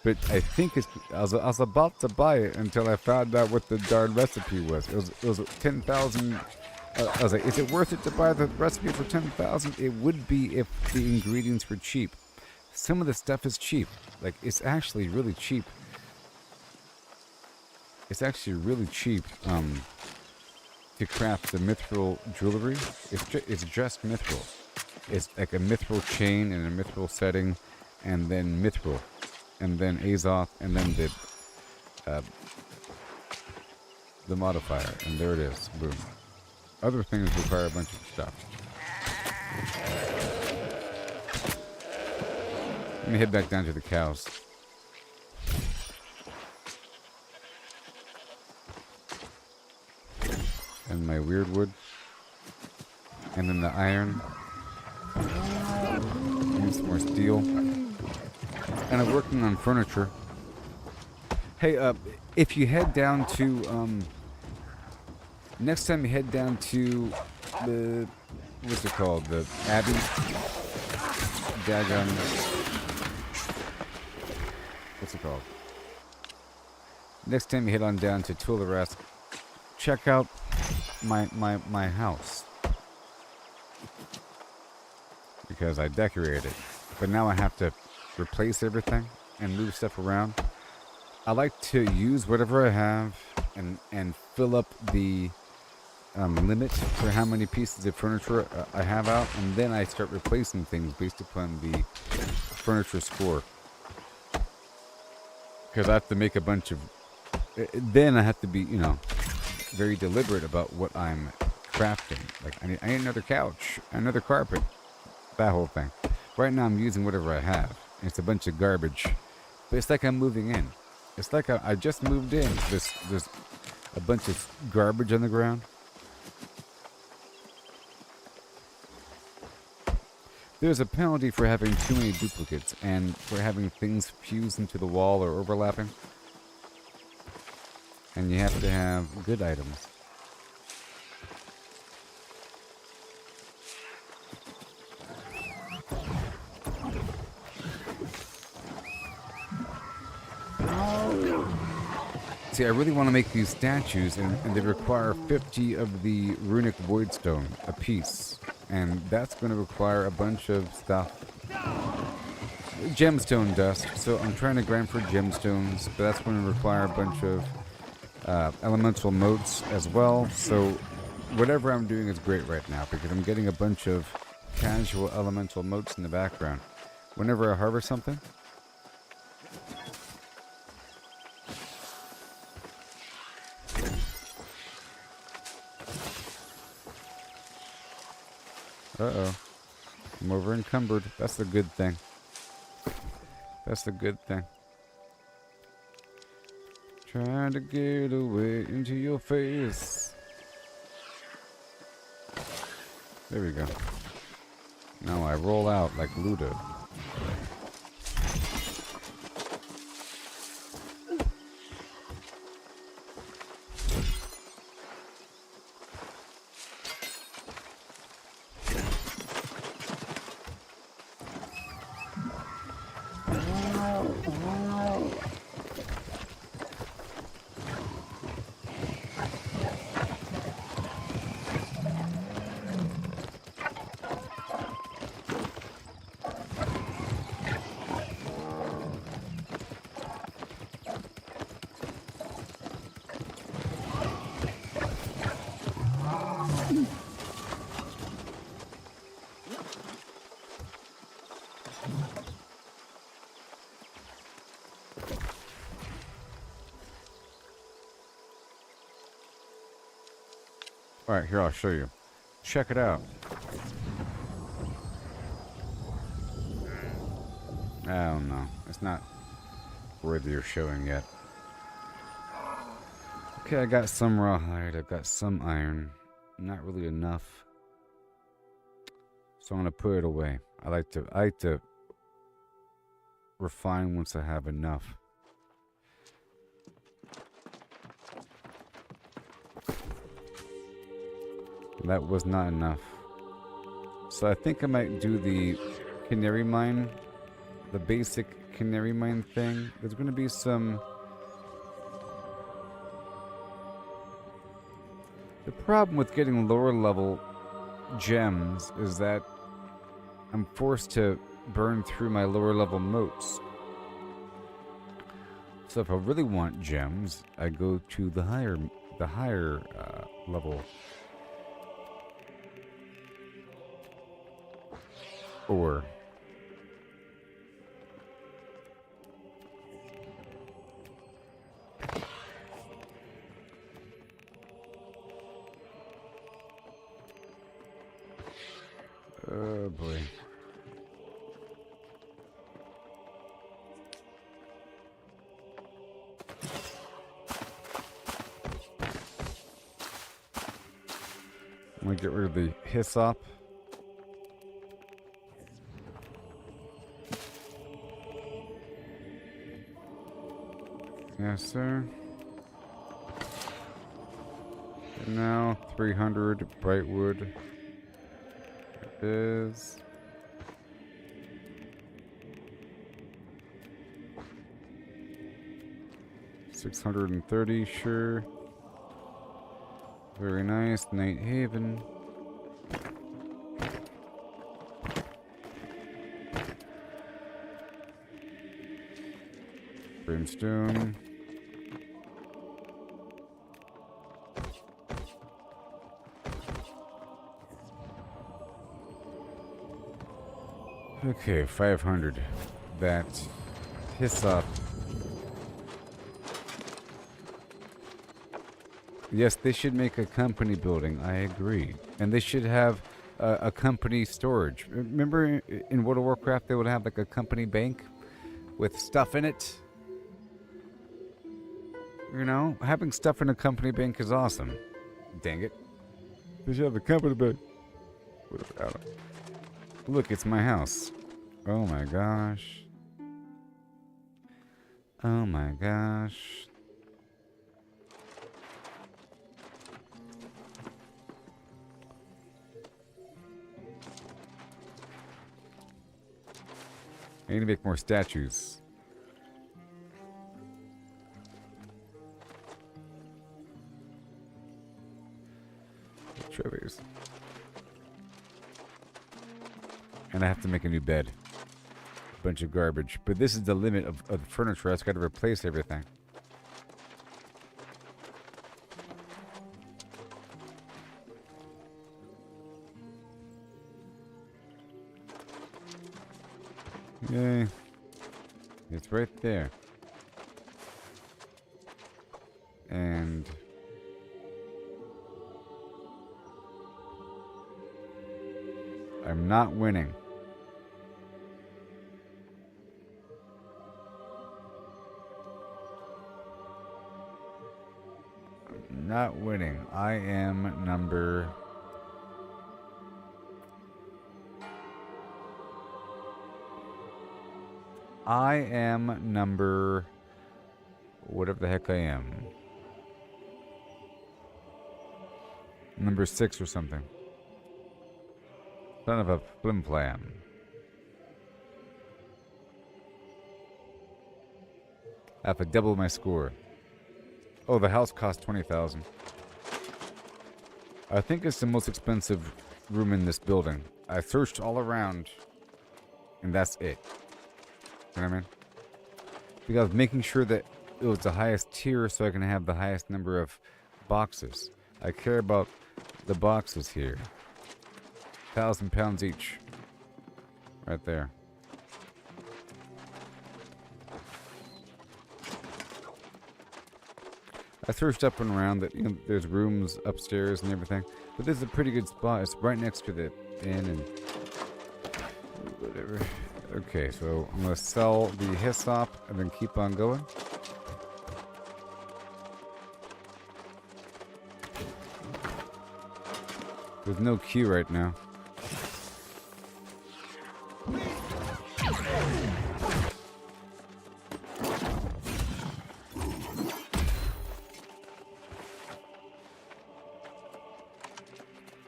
But I think it's... I was about to buy it until I found out what the darn recipe was. It was 10,000... I was like, is it worth it to buy the recipe for 10,000? It would be if the ingredients were cheap. Some of the stuff is cheap. Like, it's actually really cheap. It's actually really cheap to craft the mithril jewelry. It's just mithril. It's like a mithril chain and a mithril setting, and then mithril. And then Azoth, and then the modifier, and there it is. Boom. Other things require a bunch of stuff. Let me head back down to the cows. And my weird wood. And then the iron. And some more steel. And I'm working on furniture. Hey, if you head down to, next time you head down to the, what's it called? The Abbey? Dagon. What's it called? Next time you head on down to Tularesk, check out my house. Because I decorated it. But now I have to replace everything and move stuff around. I like to use whatever I have and fill up the limit for how many pieces of furniture I have out, and then I start replacing things based upon the furniture score. Because I have to make a bunch of... Then I have to be, you know, very deliberate about what I'm crafting. Like, I need another couch, another carpet, that whole thing. Right now I'm using whatever I have. It's a bunch of garbage. But it's like I'm moving in. It's like I just moved in. There's a bunch of garbage on the ground. There's a penalty for having too many duplicates and for having things fused into the wall or overlapping. And you have to have good items. See, I really want to make these statues, and they require 50 of the runic voidstone a piece. And that's going to require a bunch of stuff. Gemstone dust, so I'm trying to grind for gemstones, but that's going to require a bunch of elemental motes as well. So whatever I'm doing is great right now, because I'm getting a bunch of casual elemental motes in the background. Whenever I harvest something, uh-oh. I'm over encumbered. That's the good thing. That's the good thing. Trying to get away into your face. There we go. Now I roll out like Ludo. Alright, here, I'll show you. Check it out. I don't know. It's not worthy of showing yet. Okay, I got some rawhide. I've got some iron. Not really enough. So I'm gonna put it away. I like to refine once I have enough. That was not enough. So I think I might do the canary mine. The basic canary mine thing. There's gonna be some... The problem with getting lower level gems is that I'm forced to burn through my lower level motes. So if I really want gems, I go to the higher level ore. Oh boy. I'm gonna get rid of the hyssop. Yes, sir. And now 300 brightwood. Is 630, sure. Very nice. Night Haven. Brimstone. Okay, 500. That hyssop. Yes, they should make a company building. I agree. And they should have a company storage. Remember in World of Warcraft they would have like a company bank with stuff in it? You know, having stuff in a company bank is awesome. Dang it. They should have a company bank. Look, it's my house. Oh my gosh. Oh my gosh. I need to make more statues. Treasures. And I have to make a new bed. Bunch of garbage. But this is the limit of the furniture. I just got to replace everything. Yay. It's right there. And... I'm not winning. Not winning. I am number... I am number... Whatever the heck I am. Number 6 or something. Son of a flim flam. I have to double my score. Oh, the house cost 20,000. I think it's the most expensive room in this building. I searched all around, and that's it. You know what I mean? Because I was making sure that it was the highest tier so I can have the highest number of boxes. I care about the boxes here. £1,000 each. Right there. I searched up and around that, you know, there's rooms upstairs and everything, but this is a pretty good spot. It's right next to the inn and whatever. Okay, so I'm gonna sell the hyssop and then keep on going. There's no queue right now.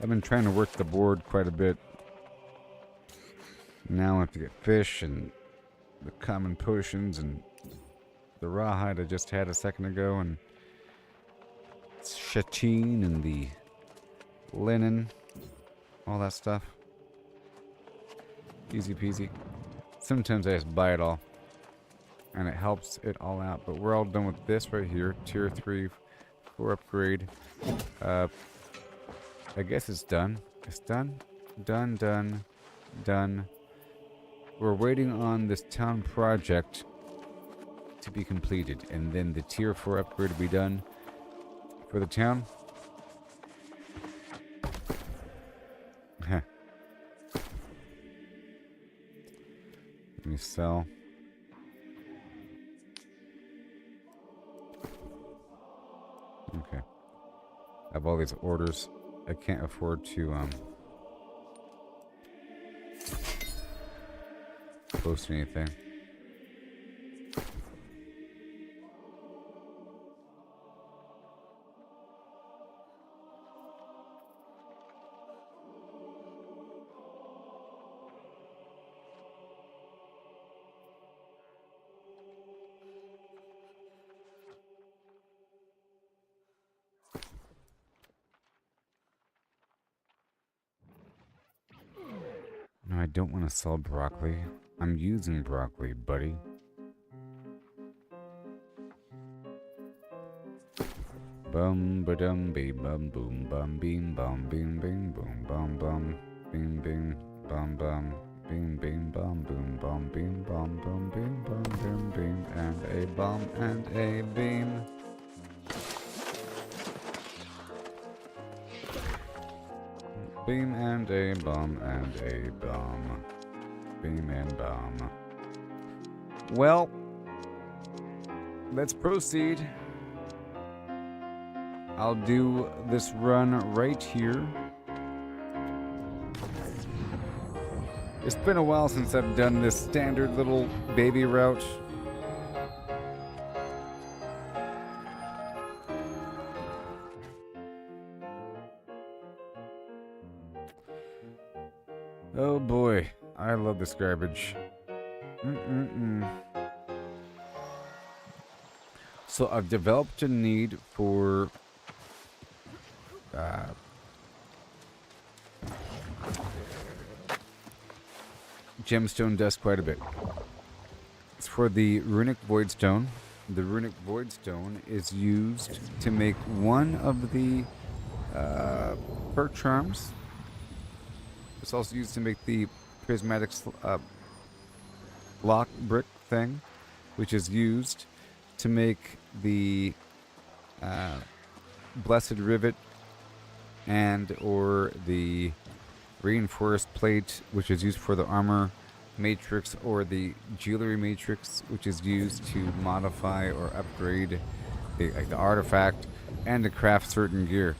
I've been trying to work the board quite a bit. Now I have to get fish and the common potions and the rawhide I just had a second ago and châtain and the linen, all that stuff. Easy peasy. Sometimes I just buy it all and it helps it all out, but we're all done with this right here. Tier 3 for upgrade. I guess it's done. It's done. Done. We're waiting on this town project to be completed, and then the tier 4 upgrade will be done for the town. Let me sell. Okay. I have all these orders. I can't afford to post anything. No, I don't want to sell broccoli. I'm using broccoli, buddy. Bum ba dum be bum boom bum beam bum bing bing boom bum bum bing bing bum bum bing bing bum boom bum bing bum boom bing bum bing bing and a bomb and a beam. Beam and a bomb and a bomb. Beam and bomb. Well, let's proceed. I'll do this run right here. It's been a while since I've done this standard little baby route. Oh boy, I love this garbage. So I've developed a need for gemstone dust quite a bit. It's for the runic voidstone. The runic voidstone is used to make one of the perk charms. It's also used to make the prismatic block brick thing, which is used to make the blessed rivet and or the reinforced plate, which is used for the armor matrix, or the jewelry matrix, which is used to modify or upgrade the artifact and to craft certain gear.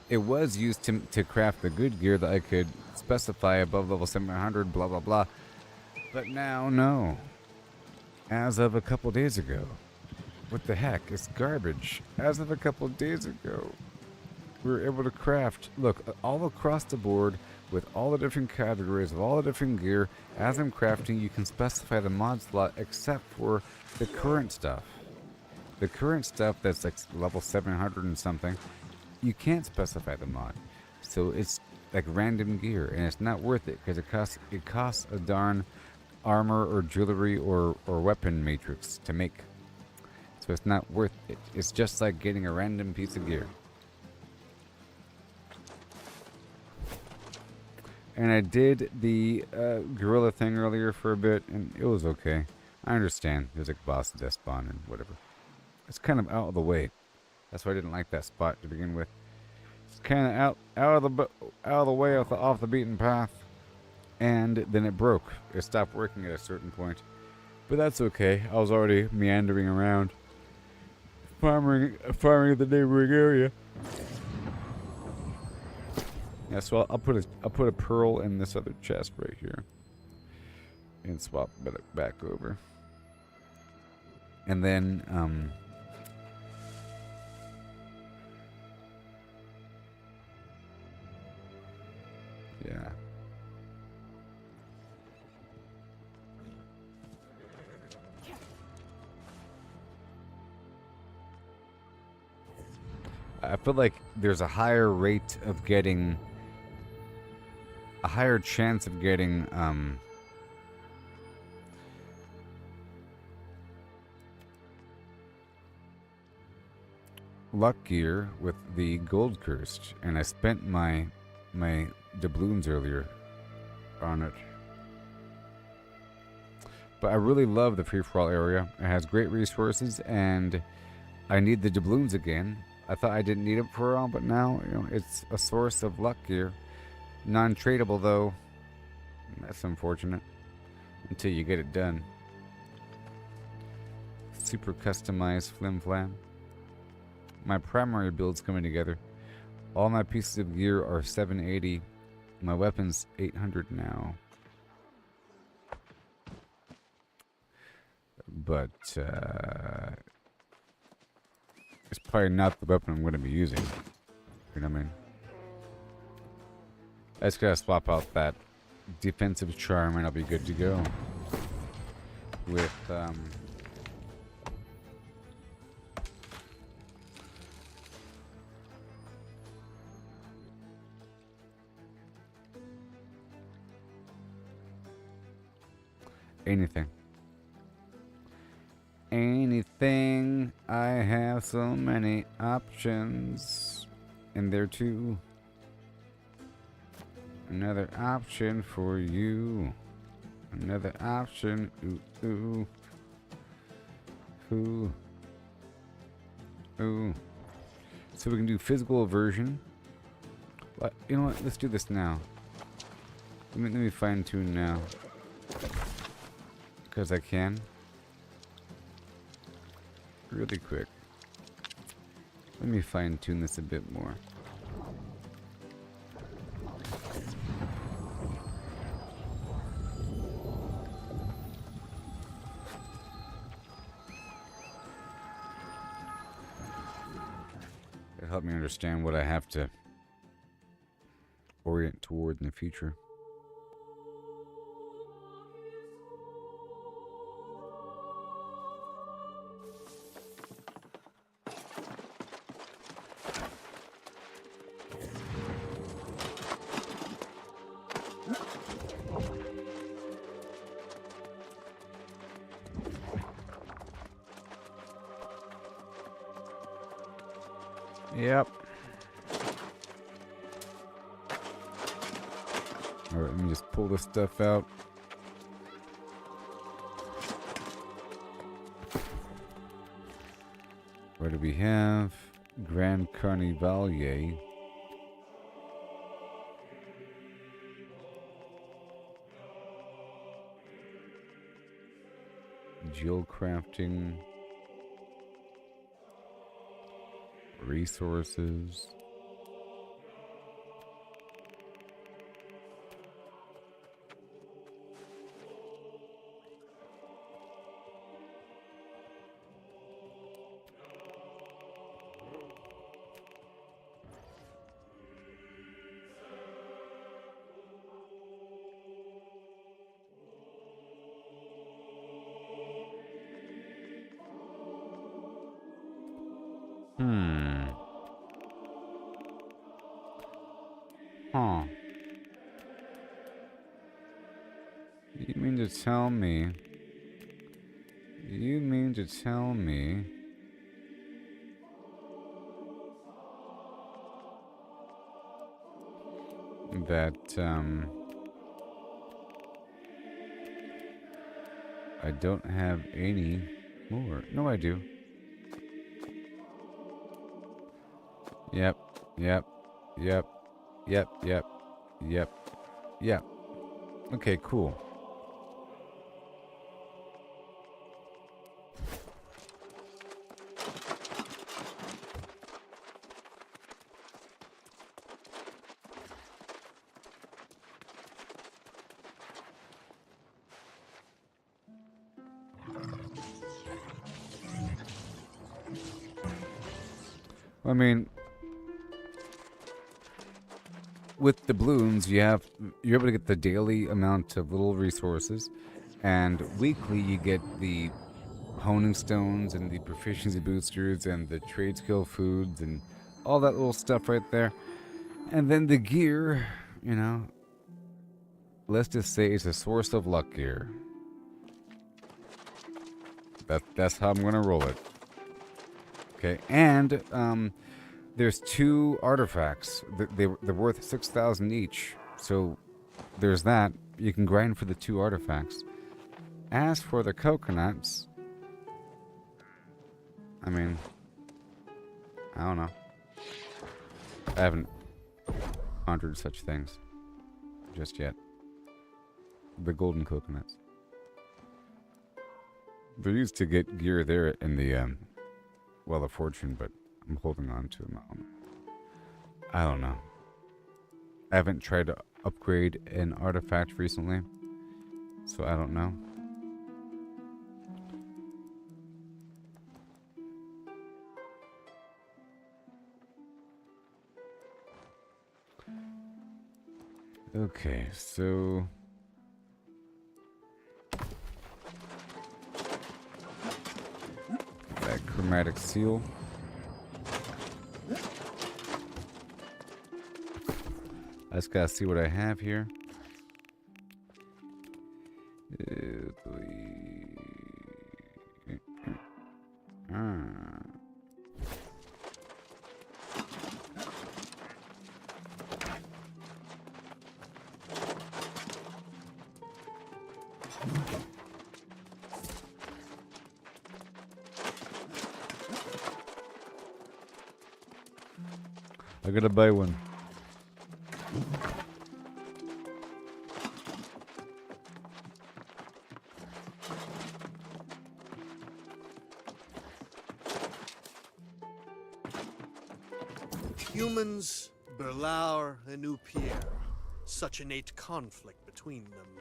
It was used to craft the good gear that I could specify above level 700, blah blah blah. But now, no. As of a couple days ago. What the heck? It's garbage. As of a couple days ago, we were able to craft, look, all across the board with all the different categories of all the different gear. As I'm crafting, you can specify the mod slot except for the current stuff. The current stuff that's like level 700 and something, you can't specify the mod. So it's like random gear, and it's not worth it because it costs a darn armor or jewelry or weapon matrix to make. So it's not worth it. It's just like getting a random piece of gear. And I did the gorilla thing earlier for a bit, and it was okay. I understand. There's like boss death spawn and whatever. It's kind of out of the way. That's why I didn't like that spot to begin with. It's kind of out of the way, off the beaten path, and then it broke. It stopped working at a certain point, but that's okay. I was already meandering around, farming the neighboring area. Yeah, so I'll put a pearl in this other chest right here, and swap it back over, and then yeah. I feel like there's a higher rate of getting, a higher chance of getting, luck gear with the gold cursed, and I spent my doubloons earlier on it. But I really love the free-for-all area. It has great resources, and I need the doubloons again. I thought I didn't need it for a while, but now, you know, it's a source of luck gear. Non-tradable, though. That's unfortunate. Until you get it done. Super customized flim-flam. My primary build's coming together. All my pieces of gear are 780. My weapon's 800 now. But, it's probably not the weapon I'm going to be using. You know what I mean? I just gotta swap out that defensive charm and I'll be good to go. With, anything. Anything. I have so many options. And there too. Another option for you. Another option. Ooh, ooh. Ooh. Ooh. So we can do physical aversion. But you know what? Let's do this now. Let me fine tune now. Because I can. Really quick. Let me fine tune this a bit more. It helped me understand what I have to orient toward in the future. Yep. Alright, let me just pull this stuff out. What do we have? Grand Carnivalier. Jewel crafting. Resources. Huh. You mean to tell me... You mean to tell me... that, I don't have any more. No, I do. Yep. Yep. Yep. Yep. Yep. Yep. Okay, cool. I mean, with the balloons, you're able to get the daily amount of little resources, and weekly you get the honing stones and the proficiency boosters and the trade skill foods and all that little stuff right there. And then the gear, you know, let's just say it's a source of luck gear. That's how I'm gonna roll it. Okay, and there's 2 artifacts. They're worth 6,000 each. So there's that. You can grind for the 2 artifacts. As for the coconuts, I mean, I don't know. I haven't pondered such things just yet. The golden coconuts. They used to get gear there in the Well of Fortune, but I'm holding on to them. I don't know. I haven't tried to upgrade an artifact recently, so I don't know. Okay, so that chromatic seal. I just gotta see what I have here. I gotta buy one. Humans, Berlaur and Upierre. Such innate conflict between them.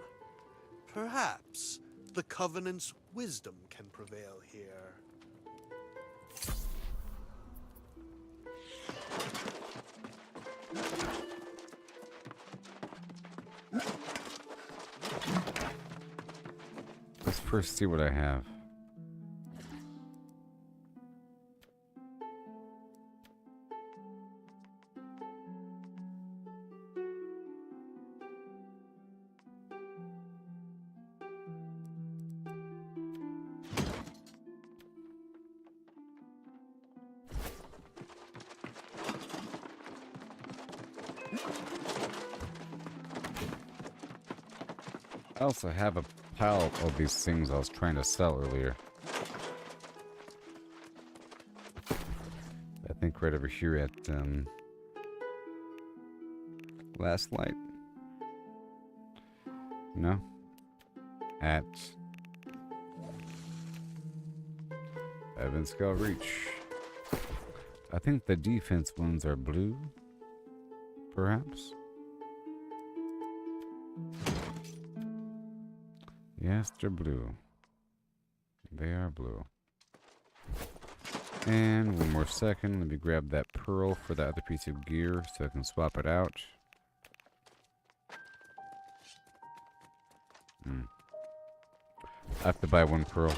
Perhaps the Covenant's wisdom can prevail here. Let's first see what I have. I also have a pile of these things I was trying to sell earlier. I think right over here at Last Light. No? At Evan Scout Reach. I think the defense ones are blue, perhaps? Yes, they're blue. They are blue. And one more second. Let me grab that pearl for that other piece of gear so I can swap it out. I have to buy 1 pearl.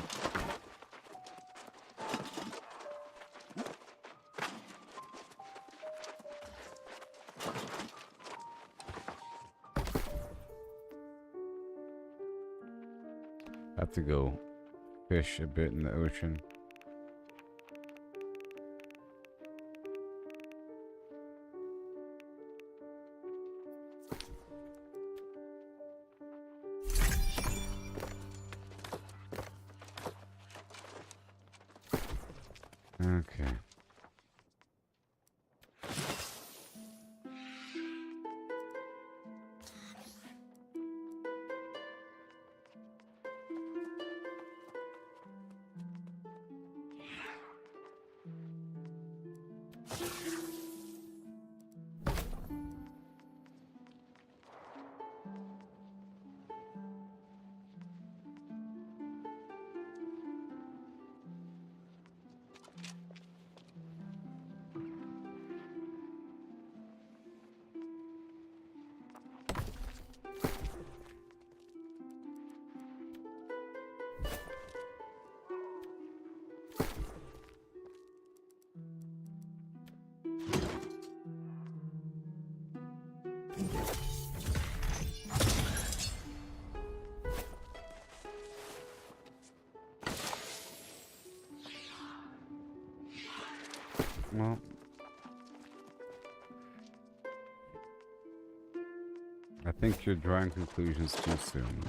I have to go fish a bit in the ocean. Okay. Well, I think you're drawing conclusions too soon.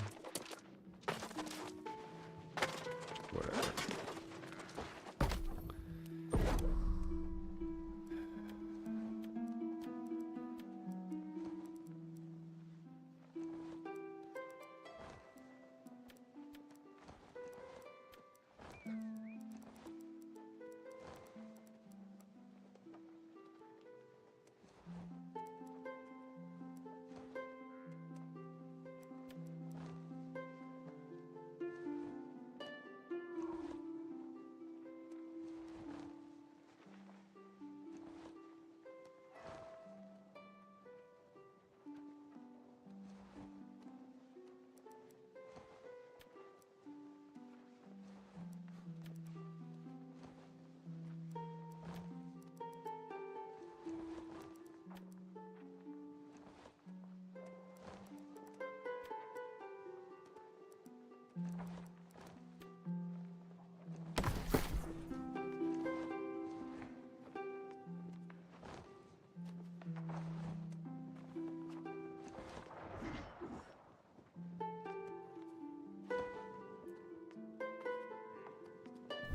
Whatever.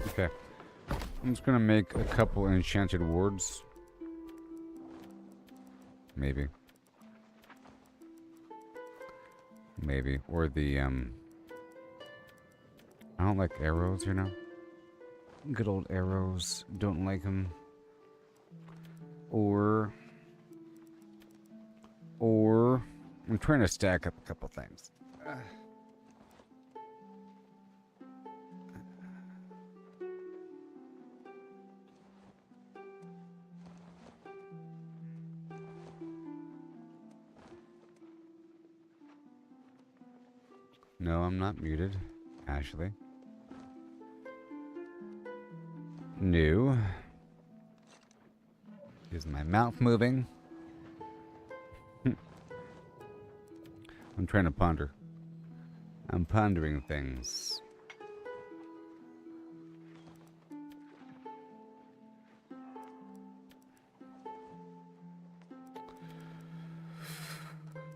Okay. I'm just gonna make a couple enchanted wards. Maybe. Maybe. Or the, I don't like arrows, you know? Good old arrows. Don't like them. Or... I'm trying to stack up a couple things. No, I'm not muted, Ashley. No. Is my mouth moving? I'm trying to ponder. I'm pondering things.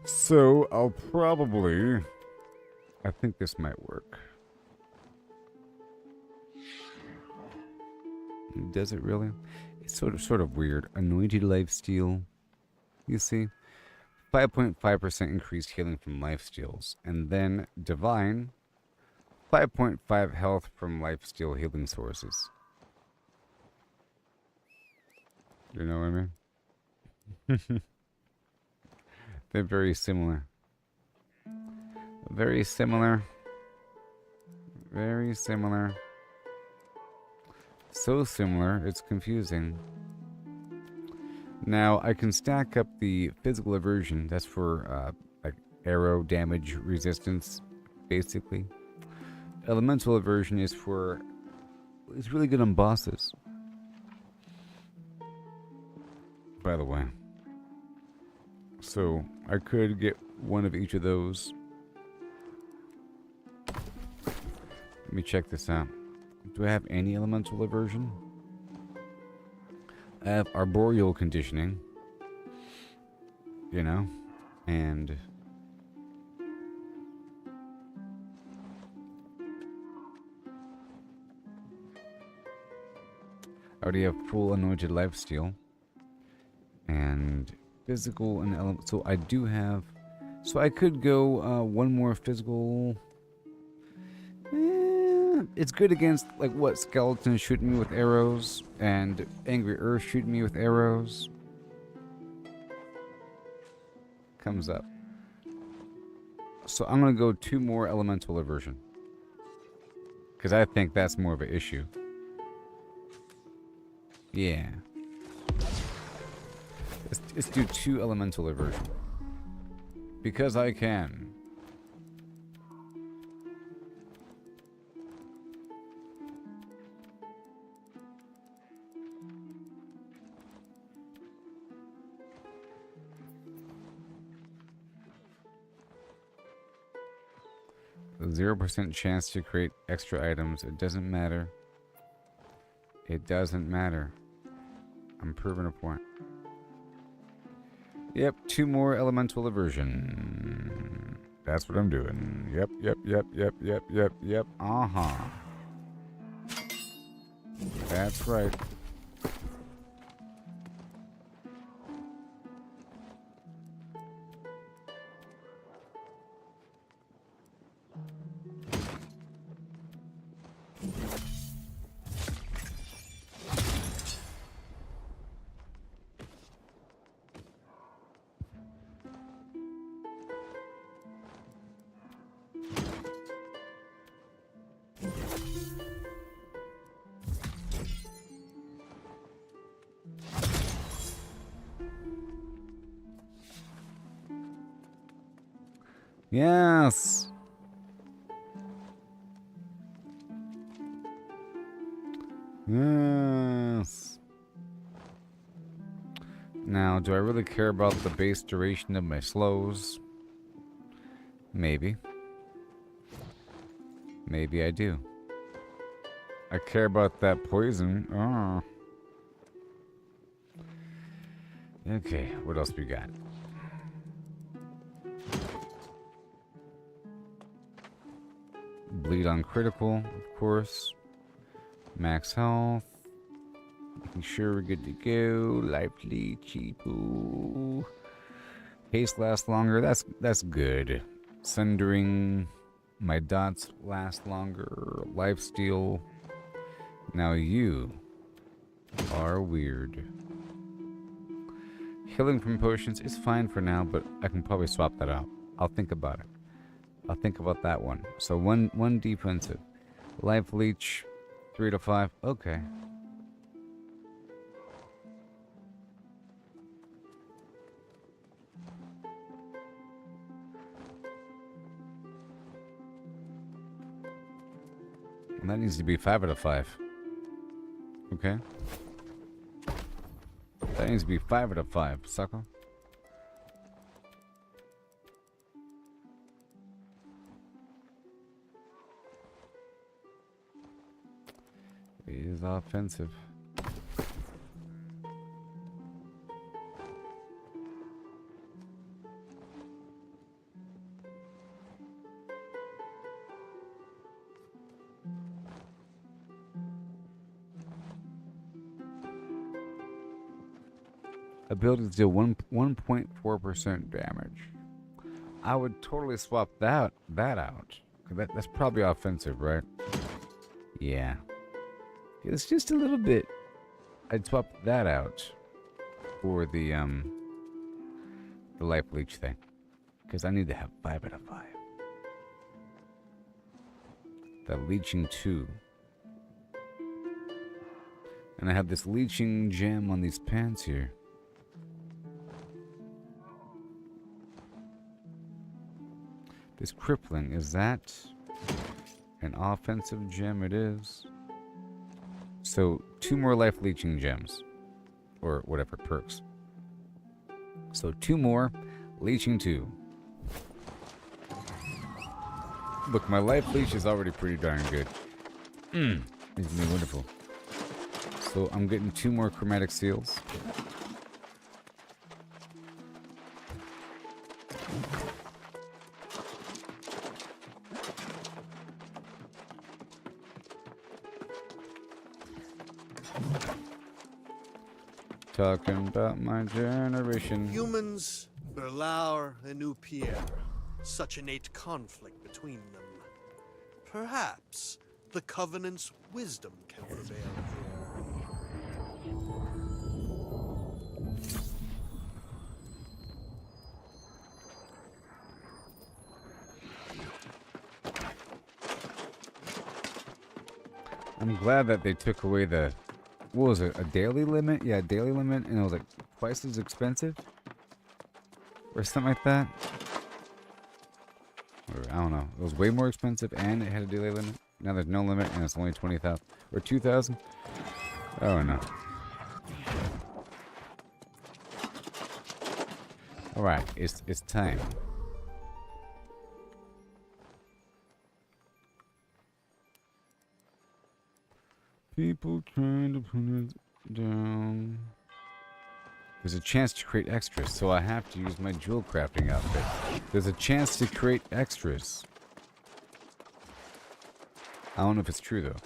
So, I'll probably... I think this might work. Does it really? It's sort of weird. Anointed lifesteal. You see? 5.5% increased healing from lifesteals. And then divine. 5.5 health from lifesteal healing sources. You know what I mean? They're very similar. Very similar. Very similar. So similar, it's confusing. Now, I can stack up the physical aversion. That's for, like, arrow damage resistance, basically. Elemental aversion is for... It's really good on bosses. By the way. So, I could get one of each of those. Let me check this out. Do I have any elemental aversion? I have arboreal conditioning. You know? And... I already have full anointed lifesteal. And physical and element. So I do have... So I could go one more physical... It's good against, like, what? Skeletons shooting me with arrows. And Angry Earth shooting me with arrows. Comes up. So I'm going to go 2 more elemental aversion. Because I think that's more of an issue. Yeah. Let's do 2 elemental aversion. Because I can. A 0% chance to create extra items. It doesn't matter. It doesn't matter. I'm proving a point. Yep, 2 more elemental aversion. That's what I'm doing. Yep. Uh-huh. That's right. Yes. Yes. Now, do I really care about the base duration of my slows? Maybe. Maybe I do. I care about that poison. Oh. Okay, what else we got? Bleed on critical, of course. Max health. Making sure we're good to go. Life leechy poo. Haste lasts longer. That's good. Sundering. My dots last longer. Lifesteal. Now you are weird. Healing from potions is fine for now, but I can probably swap that out. I'll think about it. I'll think about that one. So one defensive. Life leech, 3 to 5. Okay. And that needs to be 5 out of 5. Okay. That needs to be 5 out of 5, sucker. It is offensive. Abilities deal 1.4% damage. I would totally swap that out. That's probably offensive, right? Yeah. It's just a little bit. I'd swap that out for the life leech thing, because I need to have 5 out of 5. The leeching 2. And I have this leeching gem on these pants here. This crippling, is that an offensive gem? It is. So 2 more life leeching gems, or whatever perks. So 2 more, leeching 2. Look, my life leech is already pretty darn good. It's gonna be wonderful. So I'm getting 2 more chromatic seals. Talking about my generation. Humans, Berlaur and Upierre. Such innate conflict between them. Perhaps the Covenant's wisdom can prevail here. I'm glad that they took away the... What was it? A daily limit? Yeah, a daily limit, and it was like twice as expensive? Or something like that? Or, I don't know. It was way more expensive and it had a daily limit. Now there's no limit and it's only 20,000. Or 2,000? Oh, no. Alright, it's time. People trying to put it down. There's a chance to create extras, so I have to use my jewel crafting outfit. There's a chance to create extras. I don't know if it's true, though.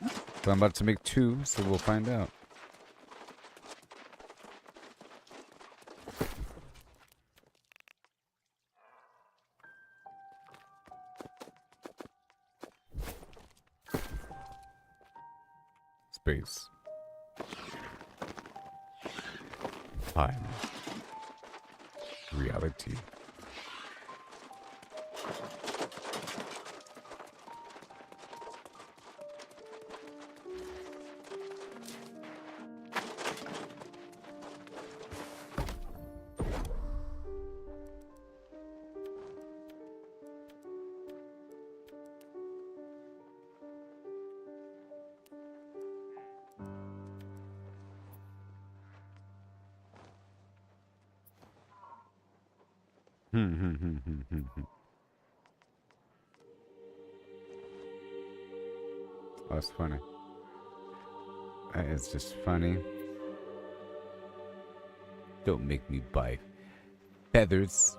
But I'm about to make 2, so we'll find out. Space. Time. Reality. Oh, that's funny. That is just funny. Don't make me buy feathers.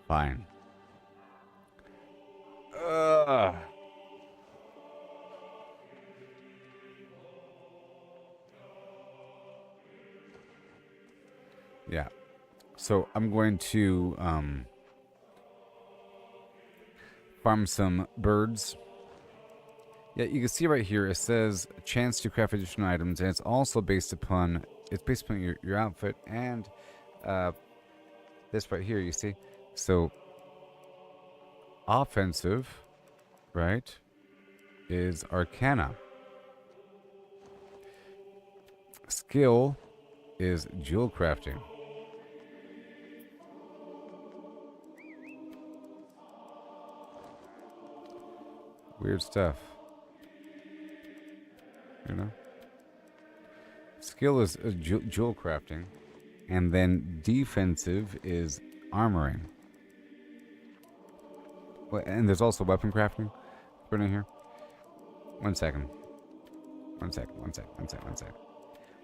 Fine. Yeah. So I'm going to farm some birds. Yeah, you can see right here it says chance to craft additional items, and it's also based upon your outfit and this right here, you see. So offensive, right, is Arcana. Skill is jewel crafting. Weird stuff. You know? Skill is jewel crafting. And then defensive is armoring. Well, and there's also weapon crafting. Put in here. 1 second. 1 second. 1 second. 1 second. 1 second.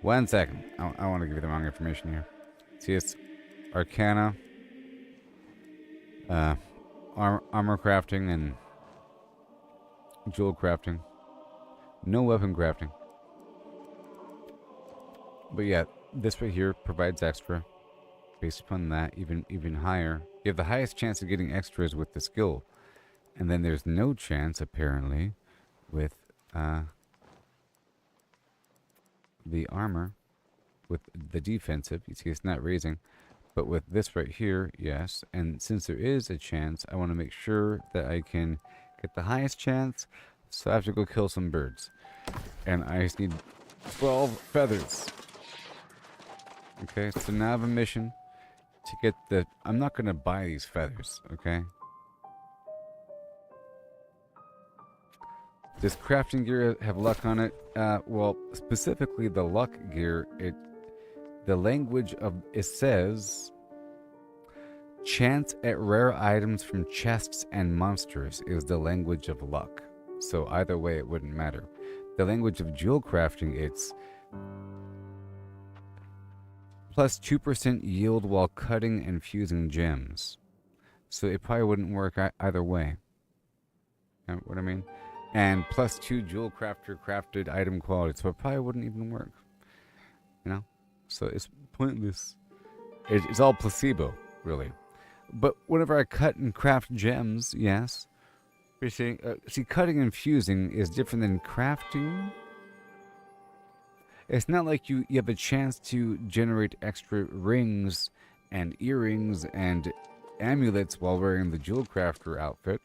1 second. I want to give you the wrong information here. See, it's Arcana, armor crafting, and jewel crafting. No weapon crafting. But yeah, this right here provides extra. Based upon that, even higher. You have the highest chance of getting extras with the skill. And then there's no chance, apparently, with the armor. With the defensive, you see it's not raising. But with this right here, yes. And since there is a chance, I want to make sure that I can get the highest chance. So I have to go kill some birds. And I just need 12 feathers. Okay, so now I have a mission to get the... I'm not going to buy these feathers, okay? Does crafting gear have luck on it? Well, specifically the luck gear, the language of... It says... Chance at rare items from chests and monsters is the language of luck. So either way, it wouldn't matter. The language of jewel crafting, it's... plus 2% yield while cutting and fusing gems. So it probably wouldn't work either way. You know what I mean? And plus 2 jewel crafter crafted item quality. So it probably wouldn't even work. You know? So it's pointless. It's all placebo, really. But whenever I cut and craft gems, yes. You see, cutting and fusing is different than crafting. It's not like you have a chance to generate extra rings and earrings and amulets while wearing the jewel crafter outfit.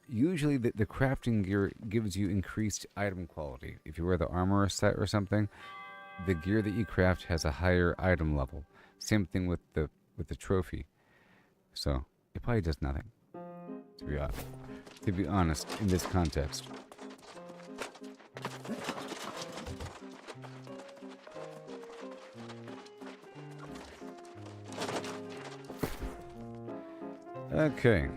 Usually the crafting gear gives you increased item quality. If you wear the armor set or something, the gear that you craft has a higher item level. Same thing with the trophy. So it probably does nothing. To be honest, in this context. Okay.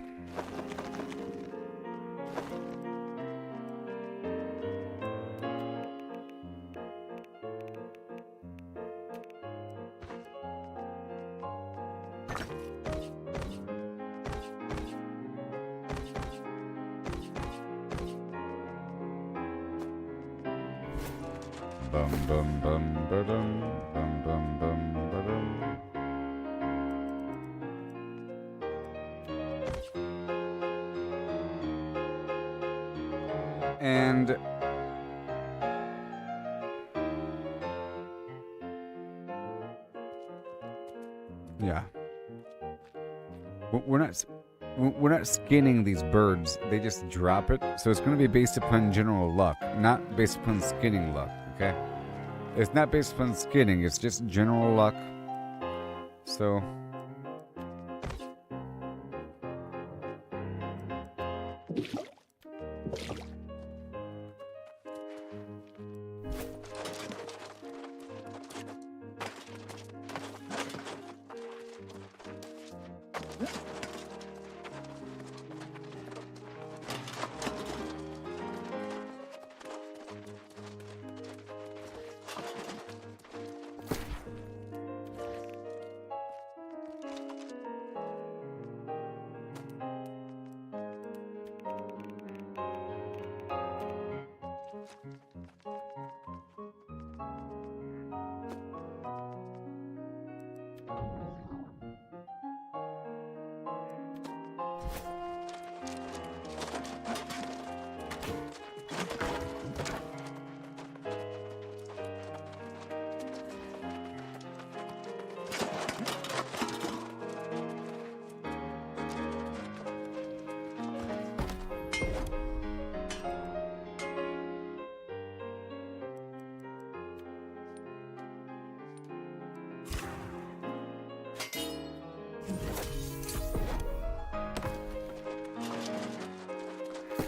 Bum bum bum ba-dum, bum bum bum ba-dum. And yeah, we're not skinning these birds. They just drop it, so it's going to be based upon general luck, not based upon skinning luck. Okay, it's not based upon skinning. It's just general luck. So.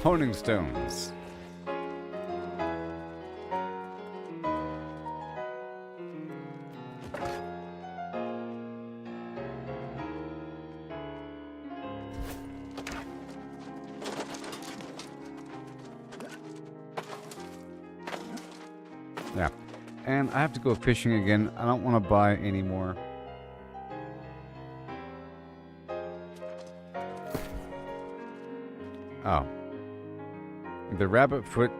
Honing stones. Yeah. And I have to go fishing again. I don't want to buy any more. Oh. The rabbit foot.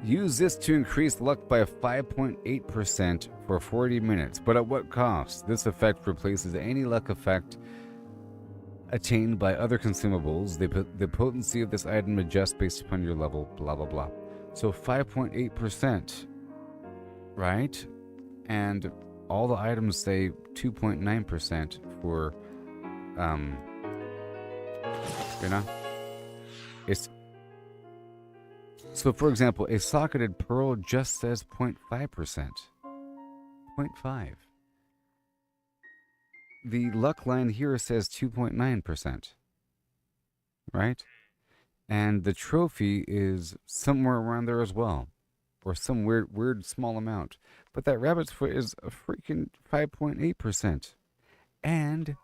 Use this to increase luck by 5.8% for 40 minutes. But at what cost? This effect replaces any luck effect attained by other consumables. The potency of this item adjusts based upon your level, blah, blah, blah. So 5.8%, right? And all the items say 2.9% for, you know? It's so, for example, a socketed pearl just says 0.5%. 0.5. The luck line here says 2.9%. Right? And the trophy is somewhere around there as well. Or some weird small amount. But that rabbit's foot is a freaking 5.8%. And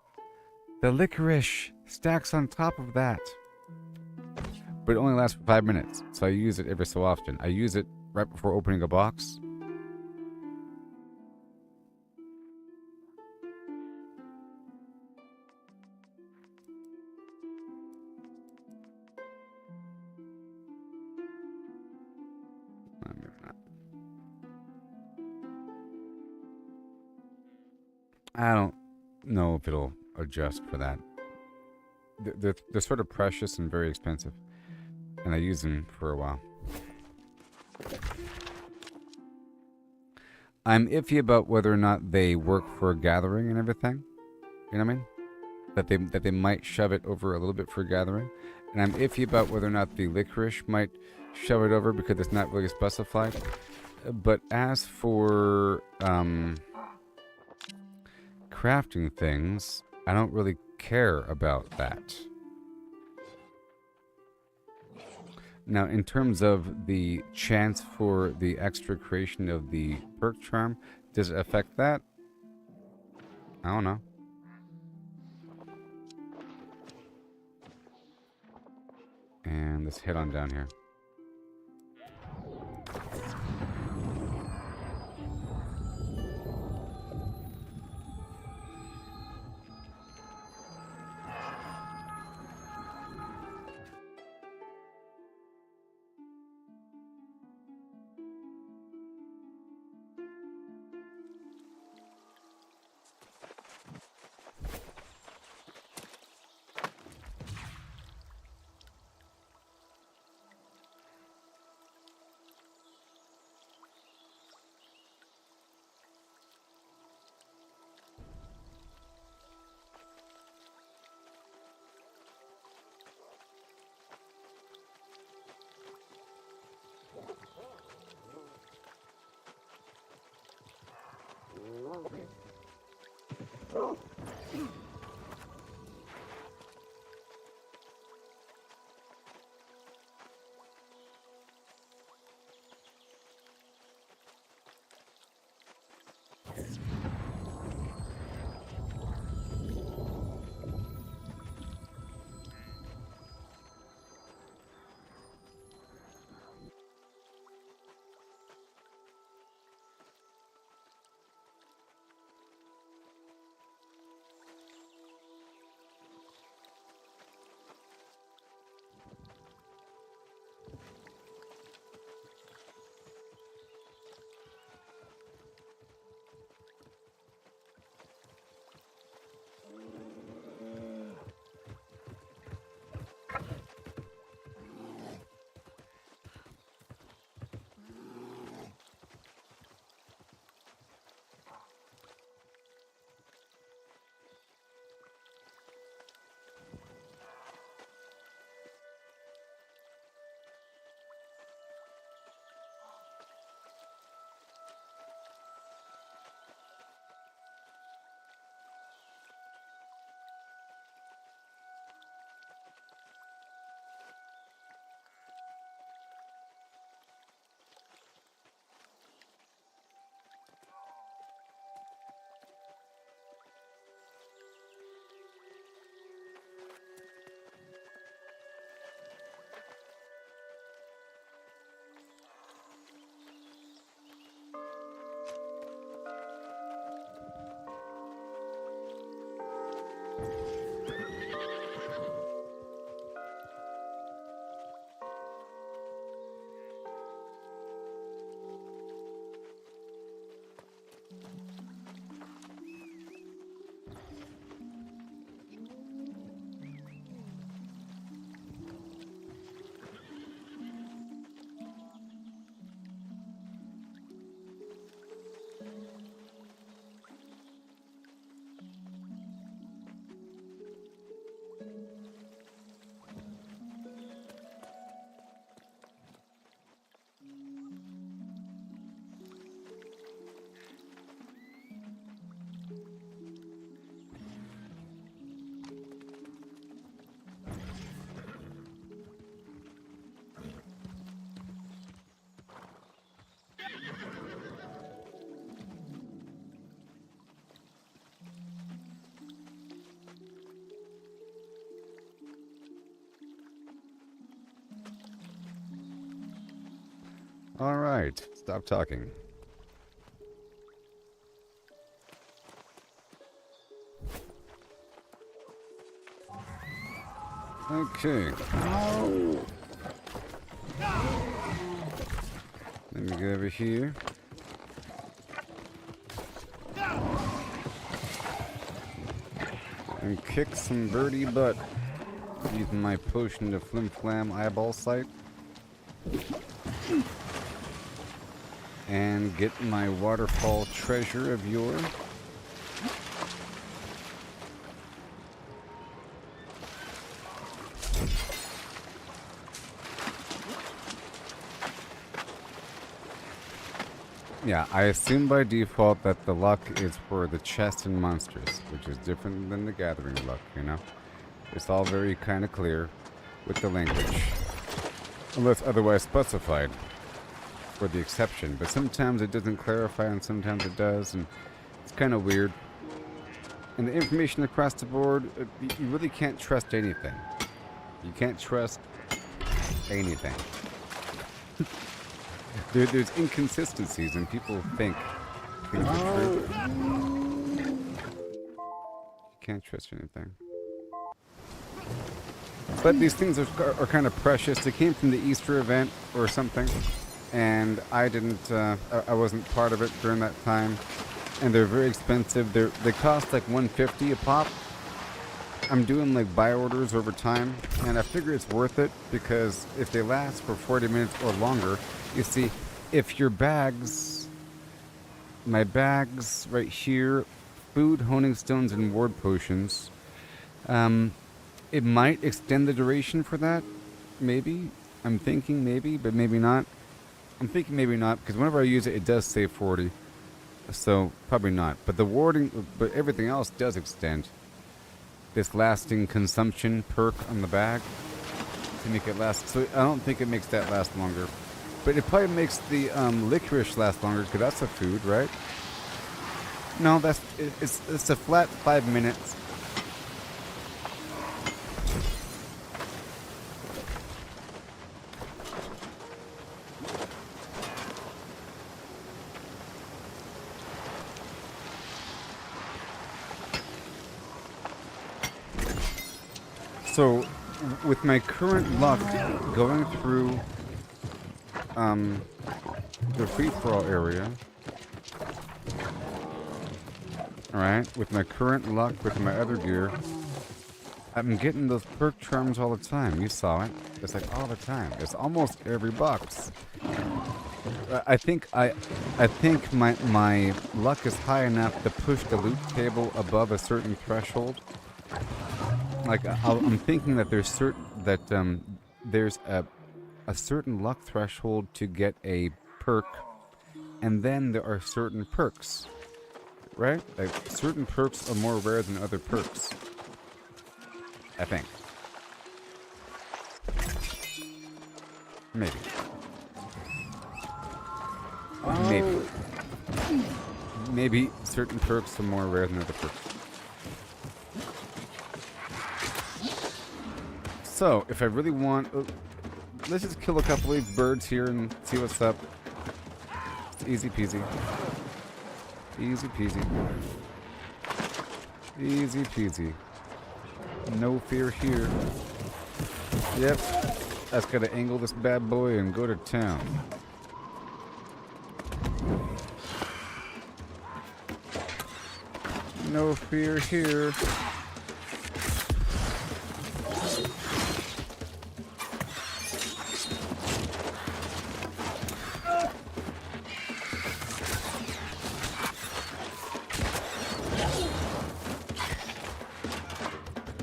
the licorice stacks on top of that. But it only lasts for 5 minutes, so I use it every so often. I use it right before opening a box. I don't know if it'll adjust for that. They're sort of precious and very expensive. And I use them for a while. I'm iffy about whether or not they work for a gathering and everything. You know what I mean? That they might shove it over a little bit for gathering. And I'm iffy about whether or not the licorice might shove it over because it's not really specified. But as for crafting things, I don't really care about that. Now, in terms of the chance for the extra creation of the perk charm, does it affect that? I don't know. And let's head on down here. Alright, stop talking. Okay. Let me go over here. And kick some birdie butt using my potion to flim flam eyeball sight. And get my waterfall treasure of yore. Yeah, I assume by default that the luck is for the chest and monsters, which is different than the gathering luck, you know? It's all very kind of clear with the language. Unless otherwise specified for the exception. But sometimes it doesn't clarify and sometimes it does, and it's kind of weird. And the information across the board, you really can't trust anything. You can't trust anything. There's inconsistencies, and people think things are true. You can't trust anything. But these things are kind of precious. They came from the Easter event or something, and I didn't. I wasn't part of it during that time, and they're very expensive. They cost like $150 a pop. I'm doing like buy orders over time, and I figure it's worth it because if they last for 40 minutes or longer, you see, if your bags, my bags right here, food, honing stones, and ward potions, it might extend the duration for that. Maybe. I'm thinking maybe, but maybe not. I'm thinking maybe not, because whenever I use it, it does say 40. So, probably not. But the warding, but everything else does extend. This lasting consumption perk on the bag to make it last. So, I don't think it makes that last longer. But it probably makes the licorice last longer, because that's a food, right? No, it's a flat 5 minutes. So, with my current luck going through the free-for-all area, alright, with my current luck with my other gear, I'm getting those perk charms all the time. You saw it. It's like all the time. It's almost every box. I think my luck is high enough to push the loot table above a certain threshold. Like I'm thinking that there's there's a certain luck threshold to get a perk, and then there are certain perks, right? Like certain perks are more rare than other perks. I think. Maybe. Maybe certain perks are more rare than other perks. So, if I really want... let's just kill a couple of birds here and see what's up. It's easy peasy. Easy peasy. Easy peasy. No fear here. Yep. I just gotta angle this bad boy and go to town. No fear here.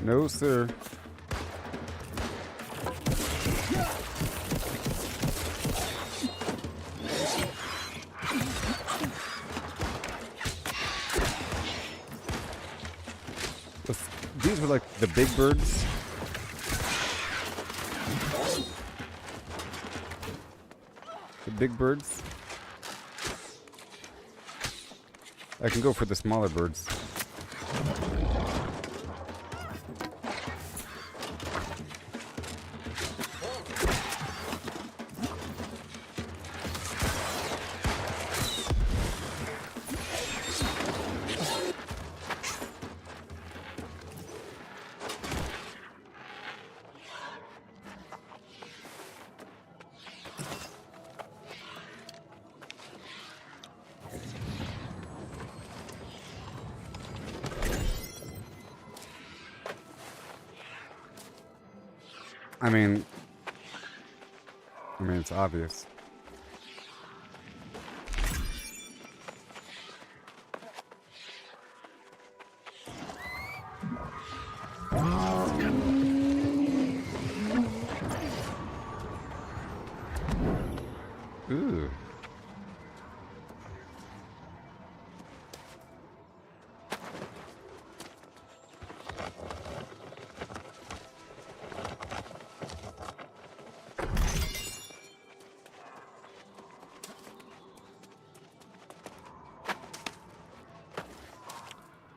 No, sir. These were like the big birds. The big birds. I can go for the smaller birds. I mean, it's obvious. Ooh.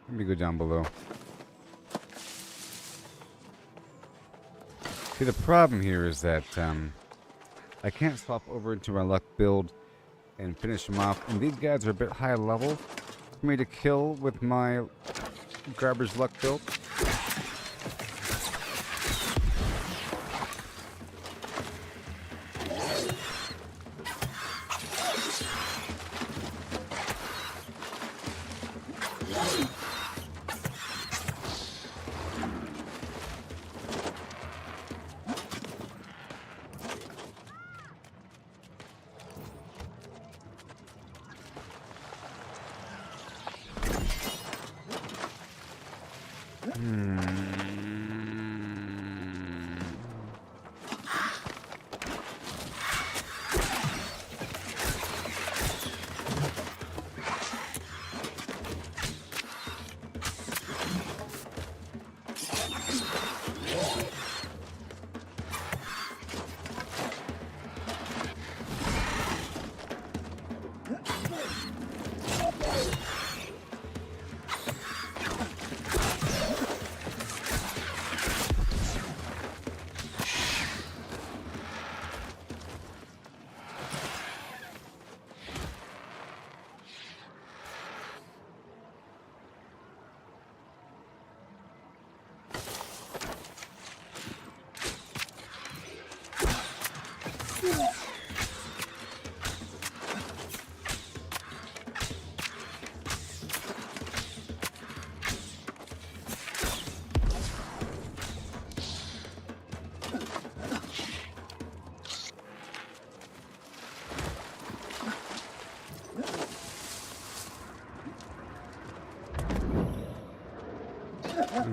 Let me go down below. See, the problem here is that I can't swap over into my luck build and finish them off. And these guys are a bit high level for me to kill with my garbage luck build.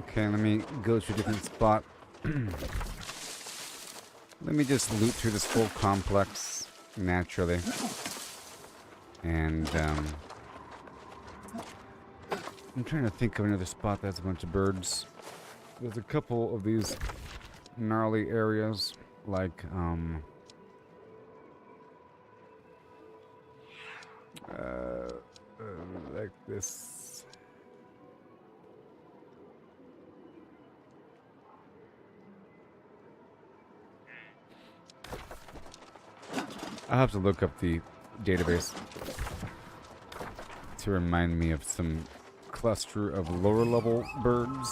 Okay, let me go to a different spot. Let me just loot through this whole complex naturally. And, I'm trying to think of another spot that has a bunch of birds. There's a couple of these gnarly areas, like, like this. I'll have to look up the database to remind me of some cluster of lower level birds.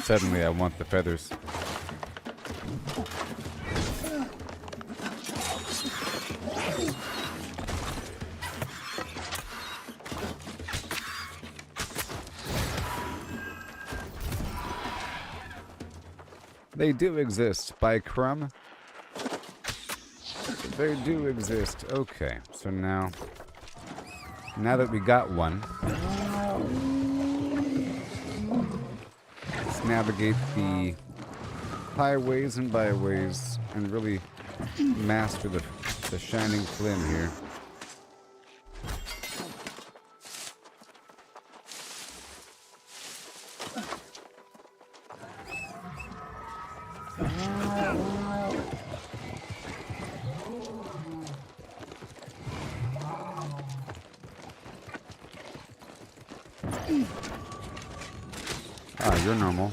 Suddenly I want the feathers. They do exist, by crumb. They do exist. Okay, so now that we got one, let's navigate the highways and byways and really master the shining flame here. Ah, you're normal.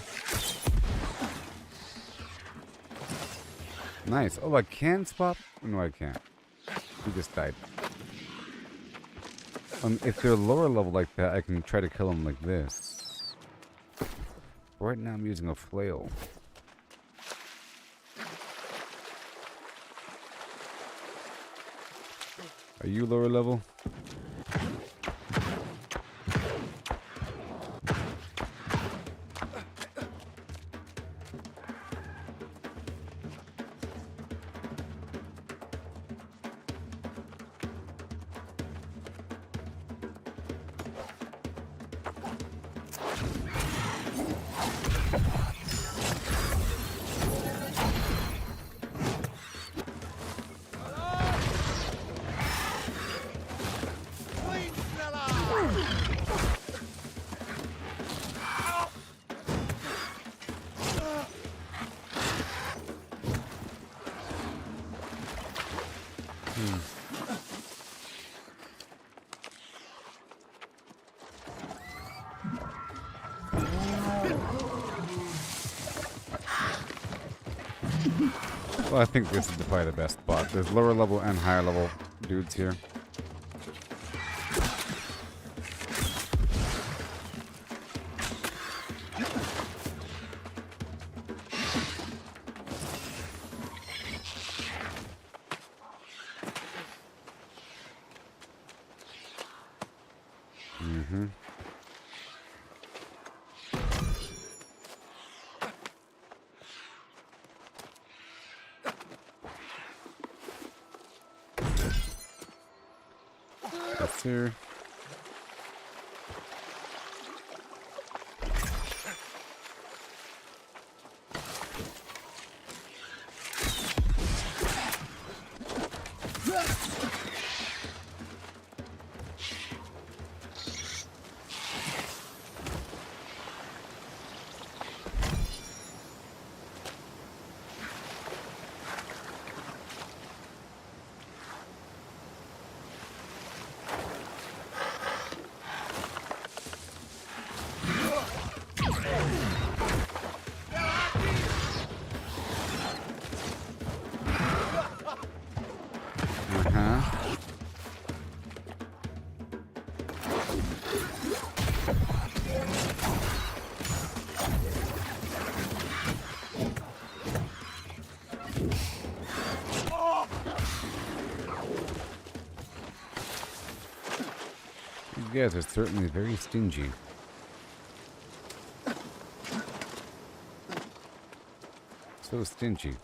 Nice. Oh, I can swap? No, I can't. He just died. If they're lower level like that, I can try to kill them like this. Right now I'm using a flail. Are you lower level? Well, I think this is probably the best spot. There's lower level and higher level dudes here. Mm-hmm. That's here. You guys are certainly very stingy. So stingy.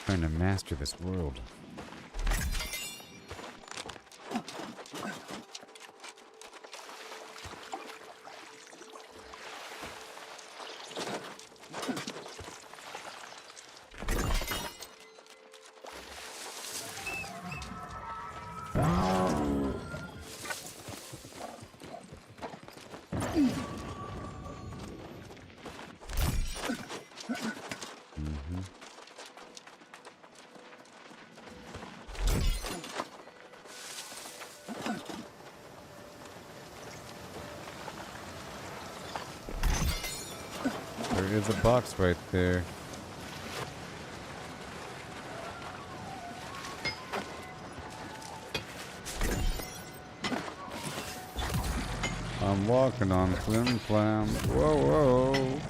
Trying to master this world. There is a box right there. I'm walking on flim flam. Whoa, whoa.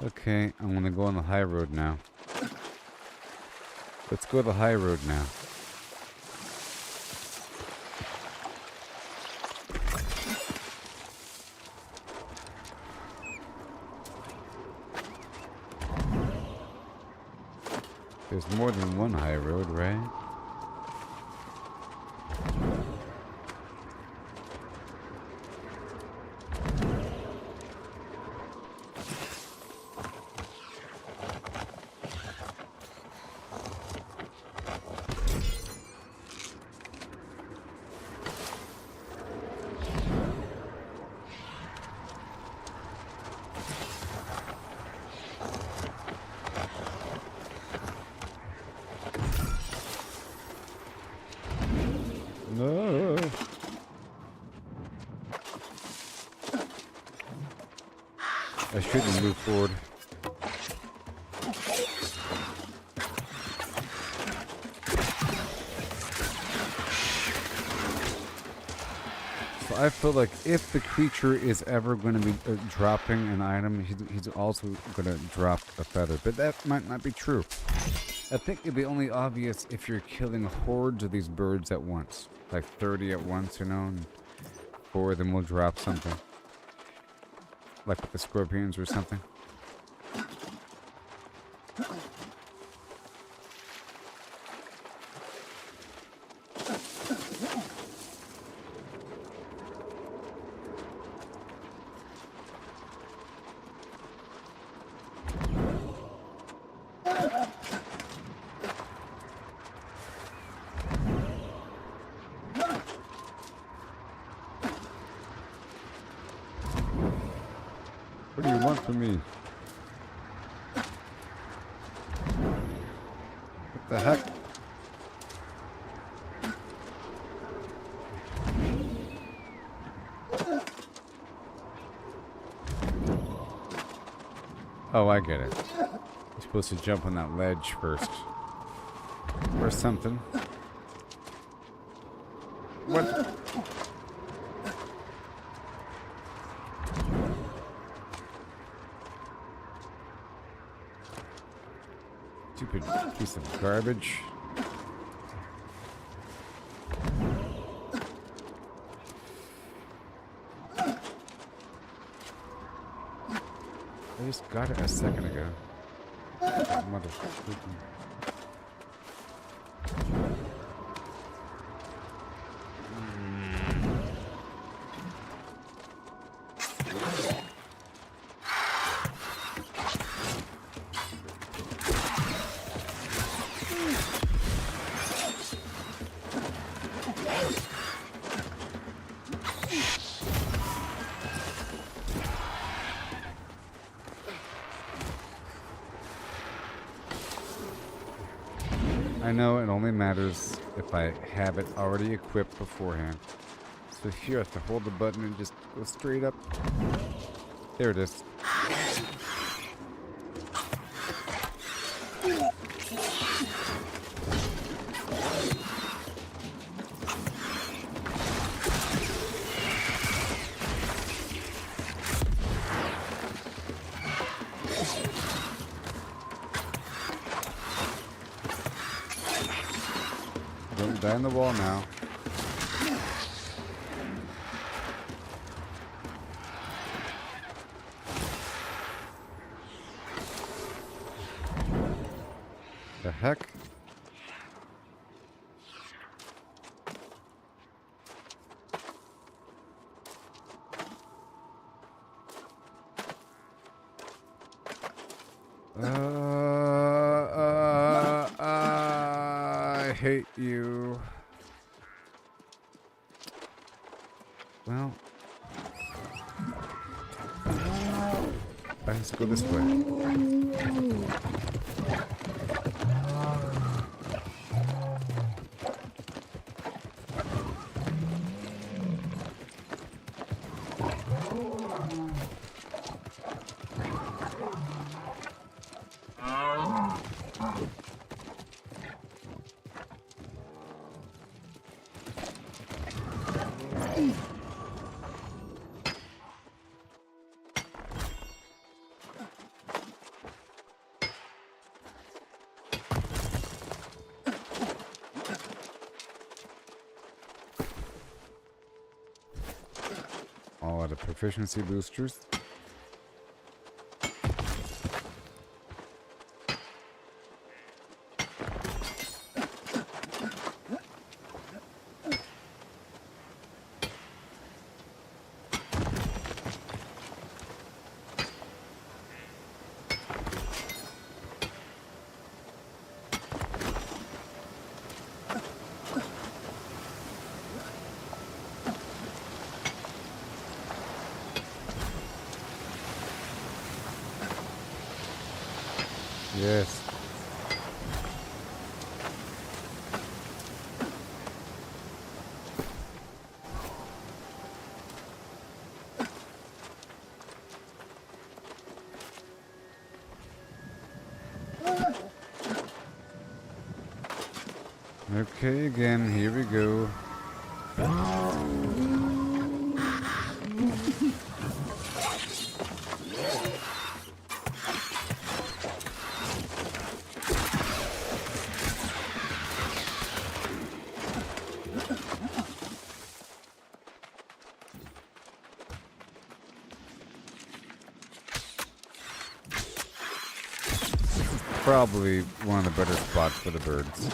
Okay, I'm gonna go on the high road now. Let's go the high road now. There's more than one high road, right? I shouldn't move forward. So I feel like if the creature is ever going to be dropping an item, he's also going to drop a feather. But that might not be true. I think it'd be only obvious if you're killing hordes of these birds at once. Like 30 at once, you know, and 4 of them will drop something. Like with the scorpions or something. What do you want from me? What the heck? Oh, I get it. You're supposed to jump on that ledge first. Or something. What? Stupid piece of garbage. I just got it a second ago. Motherfucker. I know it only matters if I have it already equipped beforehand. So here I have to hold the button and just go straight up. There it is. Don't die on the wall now. The heck? I hate you. Well, let's go this way. All out of proficiency boosters. Yes. Okay, again, here we go. Probably one of the better spots for the birds.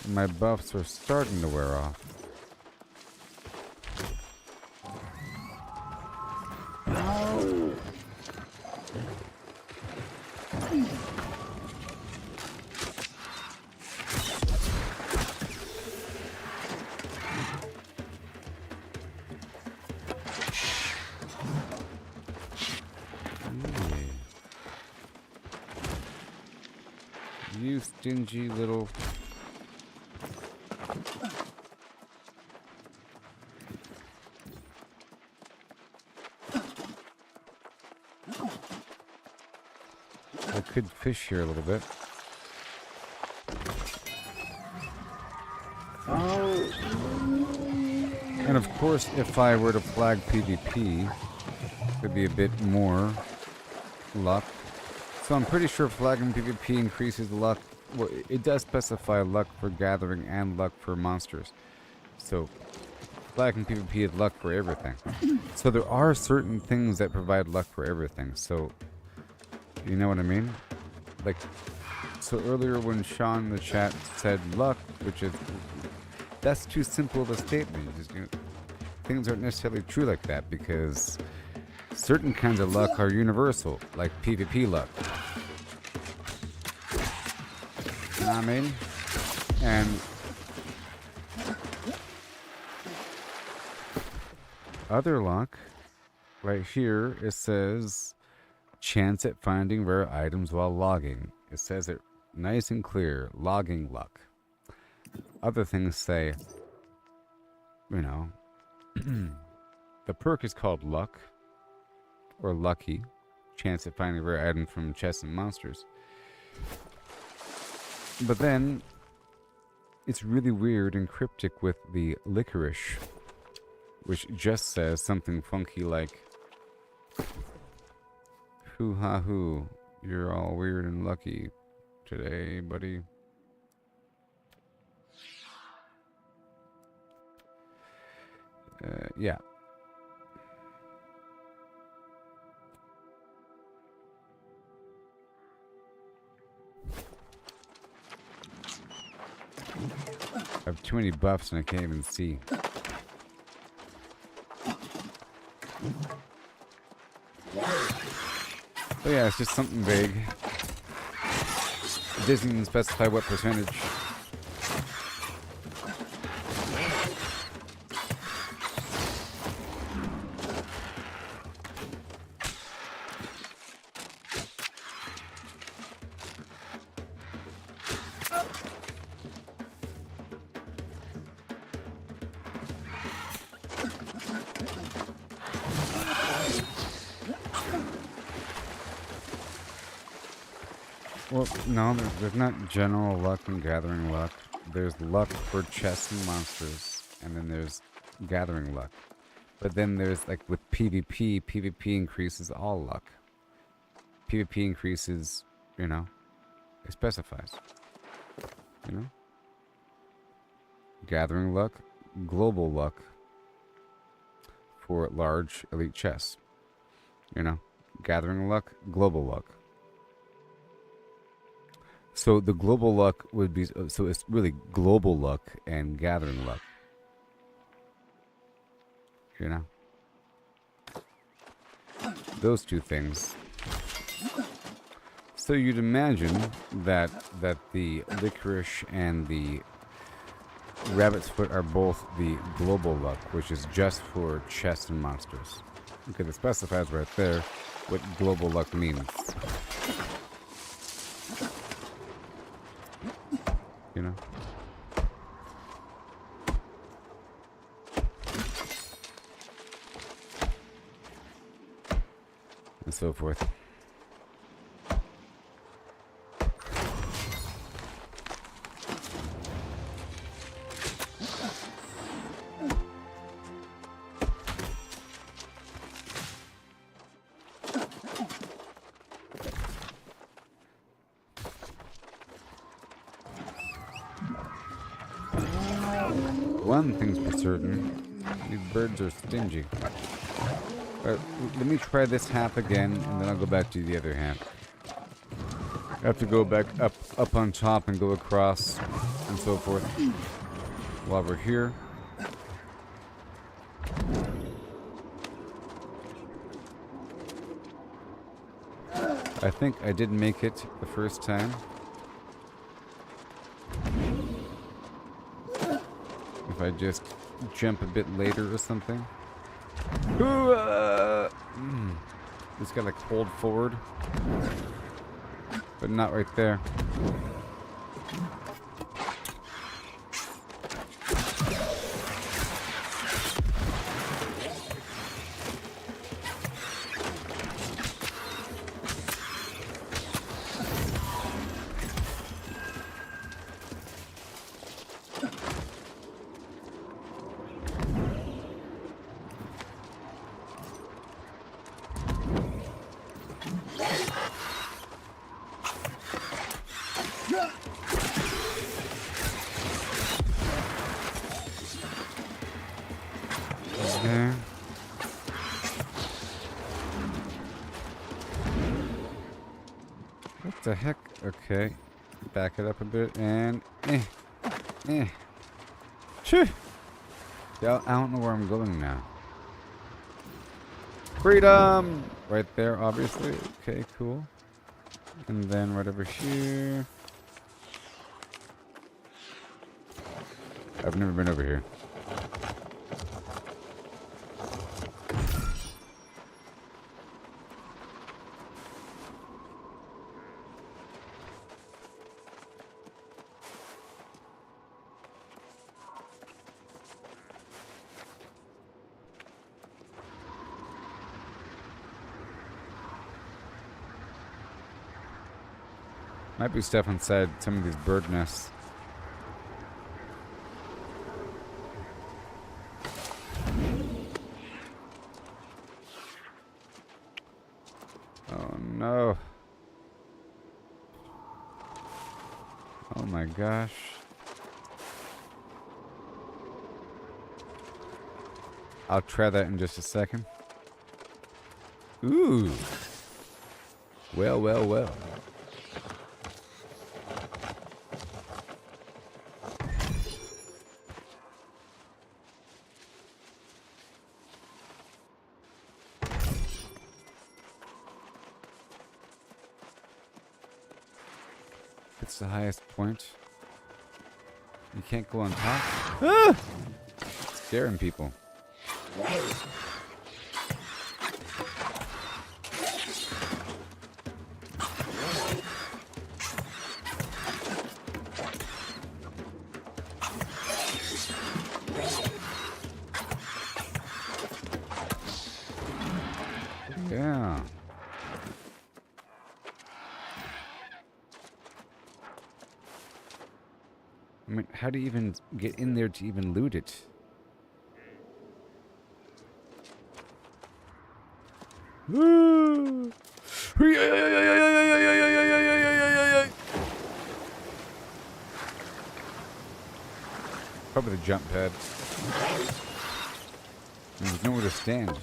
My buffs are starting to wear off. You stingy little... I could fish here a little bit. And of course, if I were to flag PvP, there'd be a bit more luck. So I'm pretty sure flagging PvP increases luck. Well, it does specify luck for gathering and luck for monsters. So flagging PvP is luck for everything. So there are certain things that provide luck for everything. So, you know what I mean? Like, so earlier when Sean in the chat said luck, which is, that's too simple of a statement. Just, you know, things aren't necessarily true like that because certain kinds of luck are universal, like PvP luck. You know what I mean? And other luck, right here, it says chance at finding rare items while logging. It says it nice and clear, logging luck. Other things say, you know, the perk is called luck, or lucky, chance at finding rare items from chests and monsters. But then, it's really weird and cryptic with the licorice, which just says something funky like, hoo ha hoo, you're all weird and lucky today, buddy. Yeah. I have too many buffs and I can't even see. But yeah, it's just something vague. It doesn't even specify what percentage. Well, no, there's not general luck and gathering luck. There's luck for chests and monsters, and then there's gathering luck. But then there's, like, with PvP, PvP increases all luck. PvP increases, you know, it specifies. You know? Gathering luck, global luck for large elite chests. You know? Gathering luck, global luck. So the global luck would be, so it's really global luck and gathering luck. You know? Those two things. So you'd imagine that the licorice and the rabbit's foot are both the global luck, which is just for chests and monsters. Okay, it specifies right there what global luck means. You know? and so forth. One thing's for certain, these birds are stingy. Let me try this half again, and then I'll go back to the other half. I have to go back up on top and go across, and so forth. While we're here. I think I did make it the first time. If I just jump a bit later or something. Just gotta hold forward. But not right there. There. What the heck? Okay. Back it up a bit and Shoo! Yeah, I don't know where I'm going now. Freedom! Right there, obviously. Okay, cool. And then right over here. I've never been over here. Might be stuff inside some of these bird nests. Oh no. Oh my gosh. I'll try that in just a second. Ooh. Well, well, well. It's the highest point. You can't go on top. Ah! Scaring people. Yeah. I mean, how do you even get in there to even loot it? Probably the jump pad. There's nowhere to stand.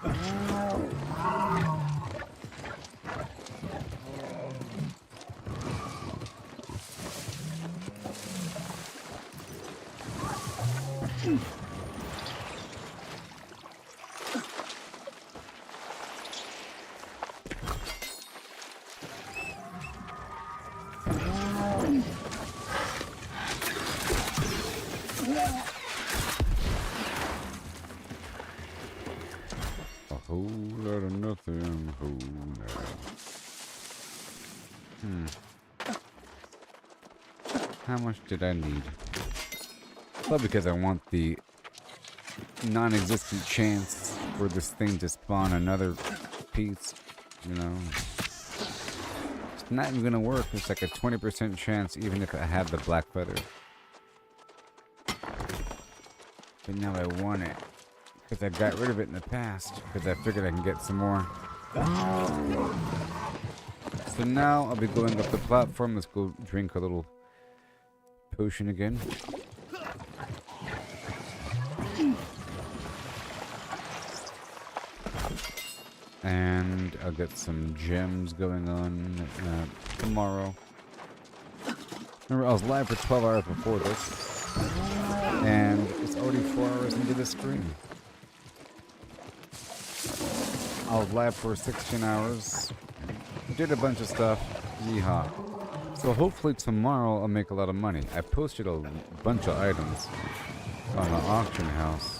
A whole lot of nothing, whole lot. How much did I need? Well, because I want the non-existent chance for this thing to spawn another piece, you know. It's not even gonna work. It's like a 20% chance even if I have the black feather. But now I want it. Because I got rid of it in the past. Because I figured I can get some more. So now I'll be going up the platform. Let's go drink a little potion again. And I'll get some gems going on tomorrow. Remember, I was live for 12 hours before this. And it's already 4 hours into the stream. I was live for 16 hours. Did a bunch of stuff. Yeehaw. So hopefully tomorrow I'll make a lot of money. I posted a bunch of items on the auction house.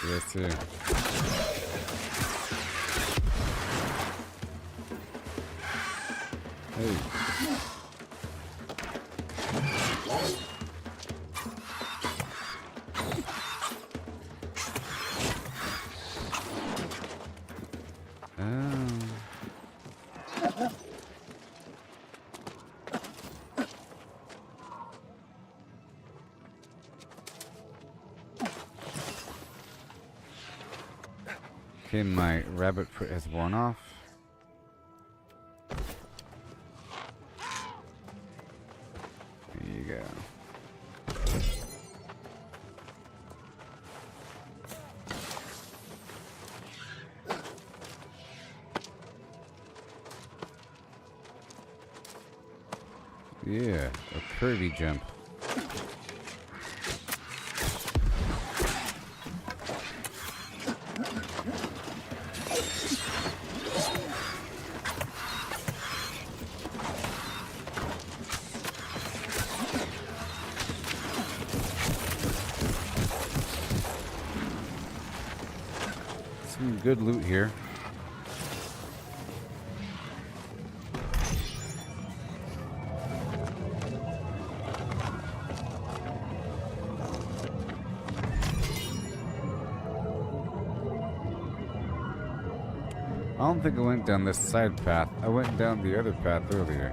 Yes, sir. Hey. Okay, my rabbit foot has worn off. There you go. Yeah, a curvy jump. Some good loot here. I don't think I went down this side path. I went down the other path earlier.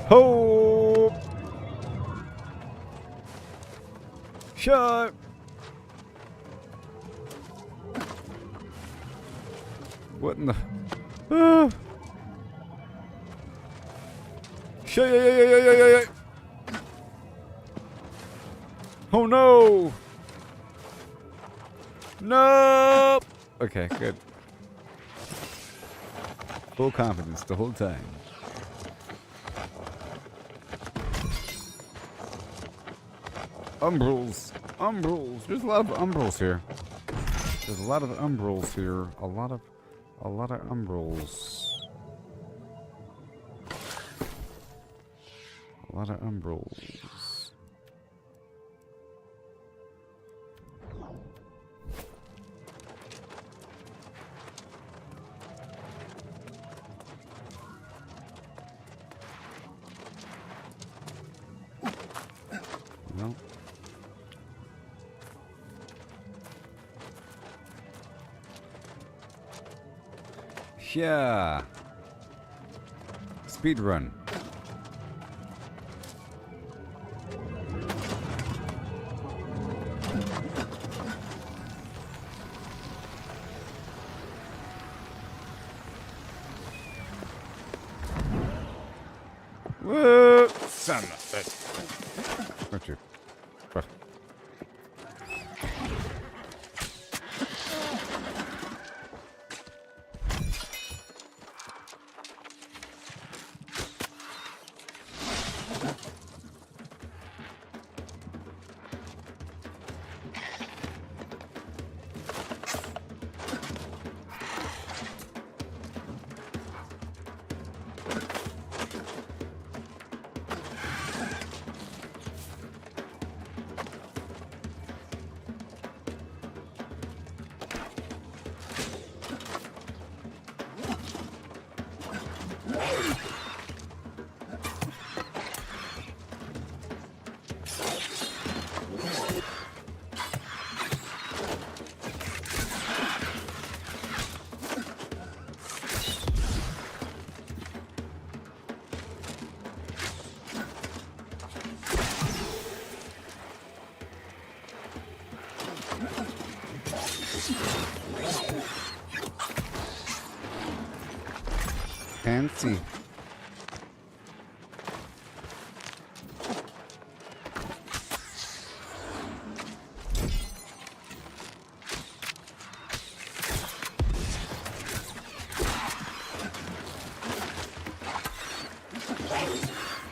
Ho! Shut! What in the... Ah! Shut! Oh no! No! Okay, good. Full confidence the whole time. Umbrals. Umbrals. There's a lot of umbrals here. There's a lot of umbrals here. A lot of umbrals. A lot of umbrals. No. Yeah. Speed run. Whoa! Son of a bitch. Don't you? Fuck. Fancy.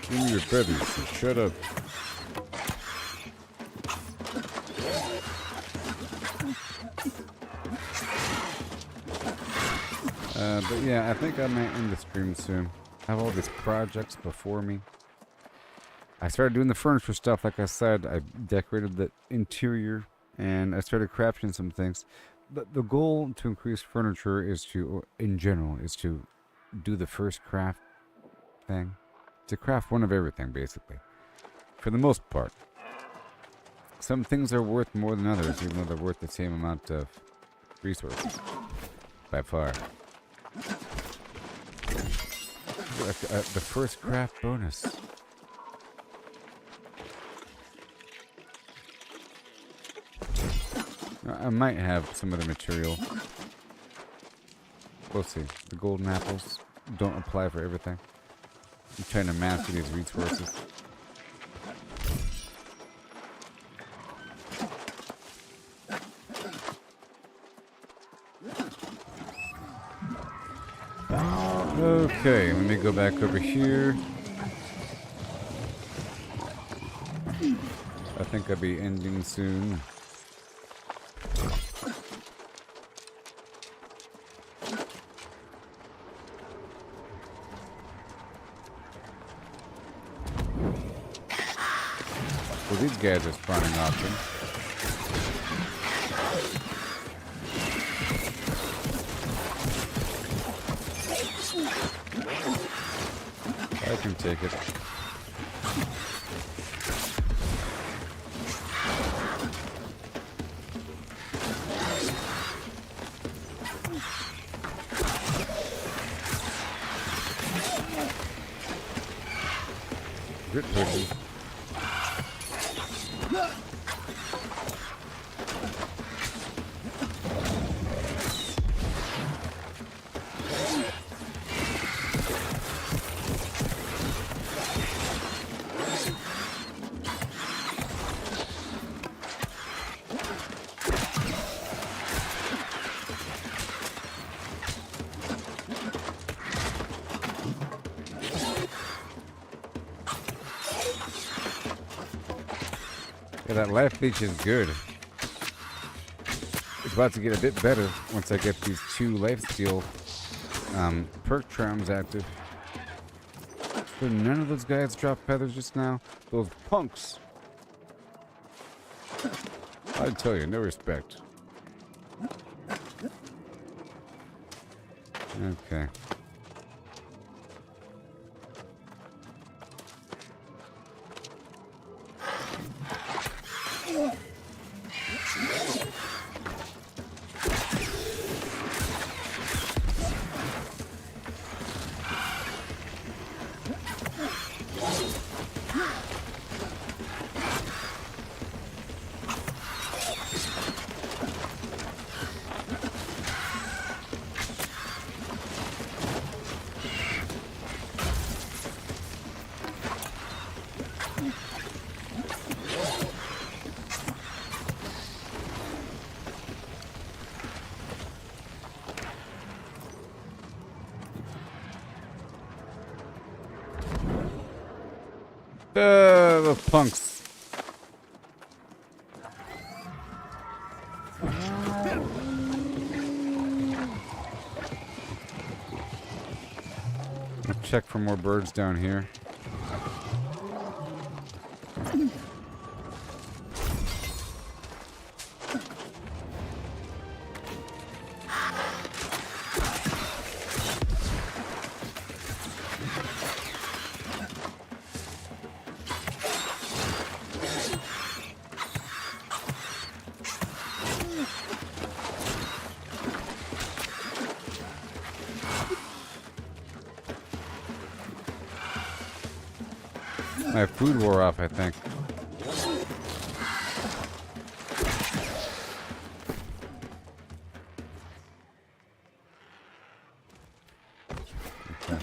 Give me your feathers and shut up. But yeah, I think I might end the stream soon. I have all these projects before me. I started doing the furniture stuff, like I said. I decorated the interior, and I started crafting some things. But the goal to increase furniture is to, in general, is to do the first craft thing. To craft one of everything, basically. For the most part. Some things are worth more than others, even though they're worth the same amount of resources. By far. The first craft bonus. I might have some other material. We'll see. The golden apples don't apply for everything. I'm trying to master these resources. Okay, let me go back over here. I think I'll be ending soon. Well, these guys are spawning often. I can take it. Good person. Yeah, that life leech is good. It's about to get a bit better once I get these 2 lifesteal perk charms active. Did none of those guys drop feathers just now? Those punks! I'd tell you, no respect. Okay. The punks. I'll check for more birds down here. My food wore off, I think. Okay.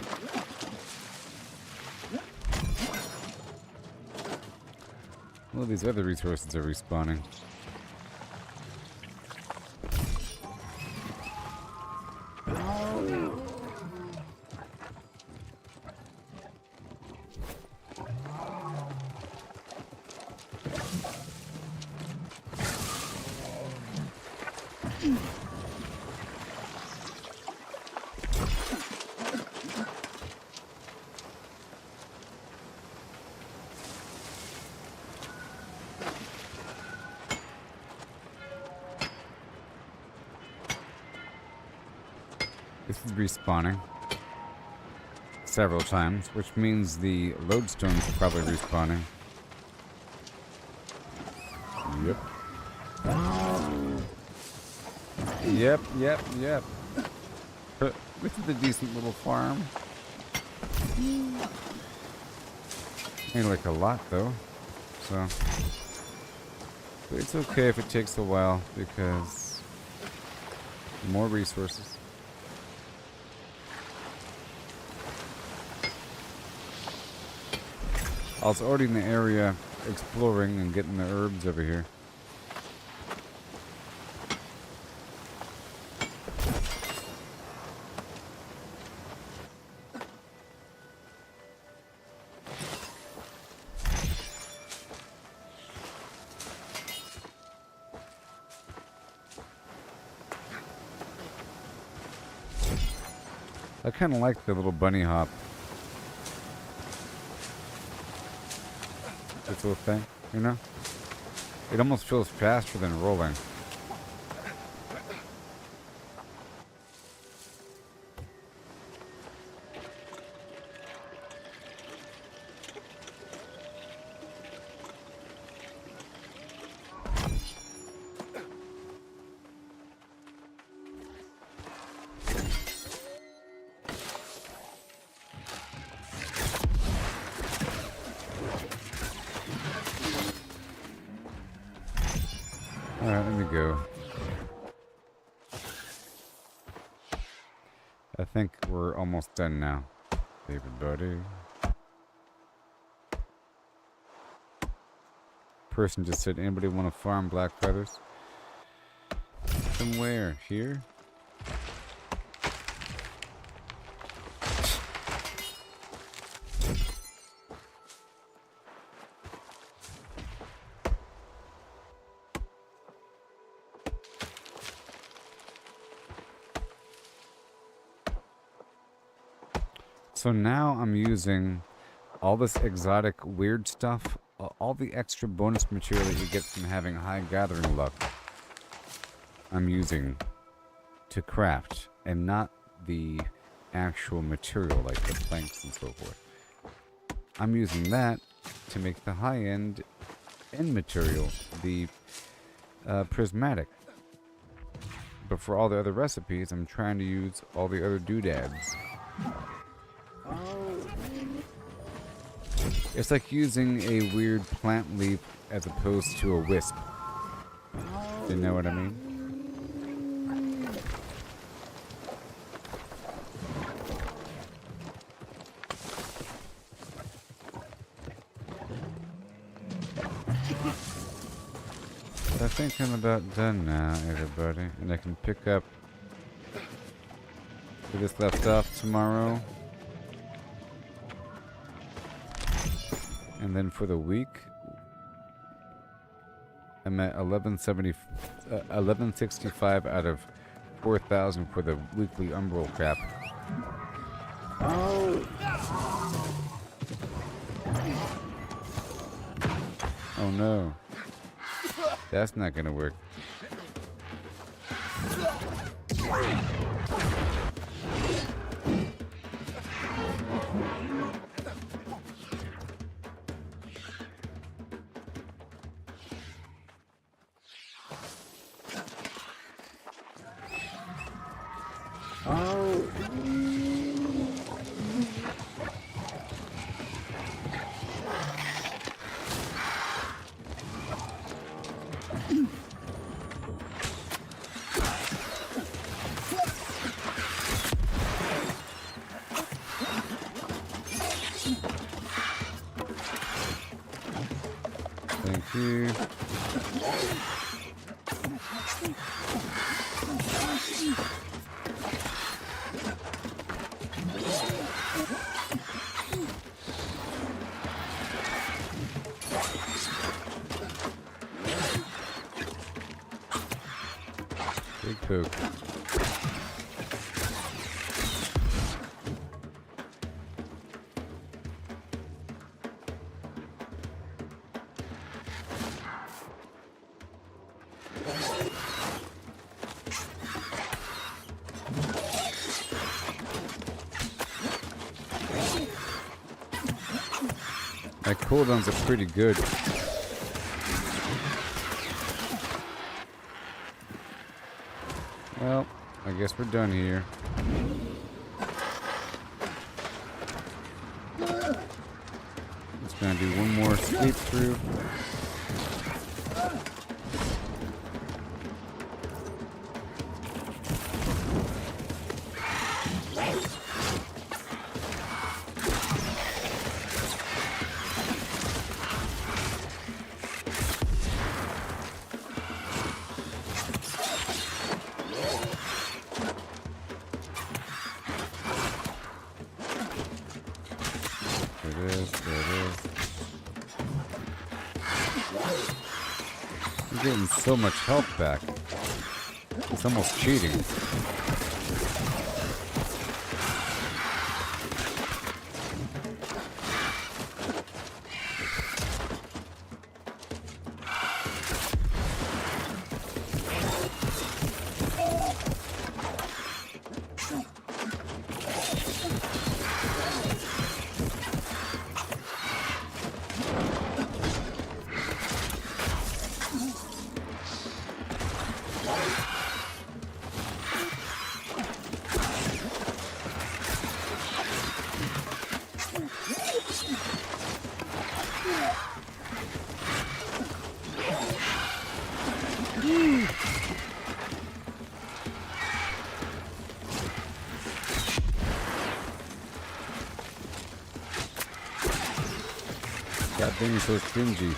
Well, these other resources are respawning. This is respawning several times, which means the lodestone's probably respawning. Yep. Yep. This is a decent little farm. Ain't like a lot though, so. But it's okay if it takes a while because more resources. I was already in the area exploring and getting the herbs over here. I kind of like the little bunny hop. This little thing, you know? It almost feels faster than rolling. Alright, let me go. I think we're almost done now, everybody. Person just said, anybody want to farm black feathers? Somewhere here? So now I'm using all this exotic weird stuff, all the extra bonus material that you get from having high gathering luck, I'm using to craft, and not the actual material like the planks and so forth. I'm using that to make the high-end end material, the prismatic. But for all the other recipes, I'm trying to use all the other doodads. It's like using a weird plant leaf as opposed to a wisp. You know what I mean? I think I'm about done now, everybody. And I can pick up where this left off tomorrow. And then for the week, I'm at 1165 out of 4,000 for the weekly umbral crap. Oh no. That's not gonna work. Thank you. Big poke. My cooldowns are pretty good. Well, I guess we're done here. Just gonna do one more sweep through. I'm getting so much health back. It's almost cheating. That thing is so stingy.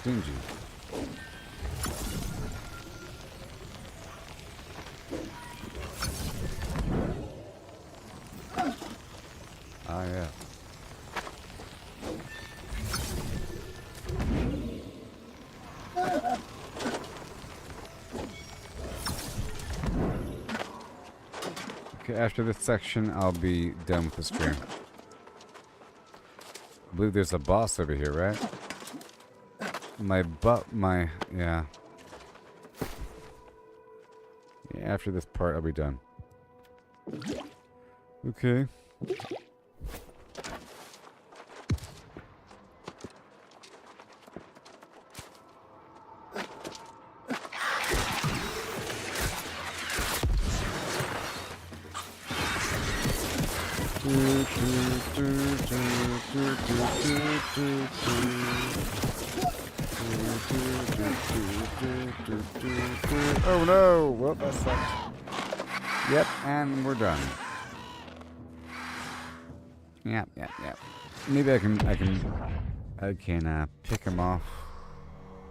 stingy. Ah, yeah. Okay, after this section, I'll be done with the stream. I believe there's a boss over here, right? Yeah. Yeah, after this part, I'll be done. Okay. Oh no! Well, that sucks. Yep, and we're done. Yep. Maybe I can pick him off.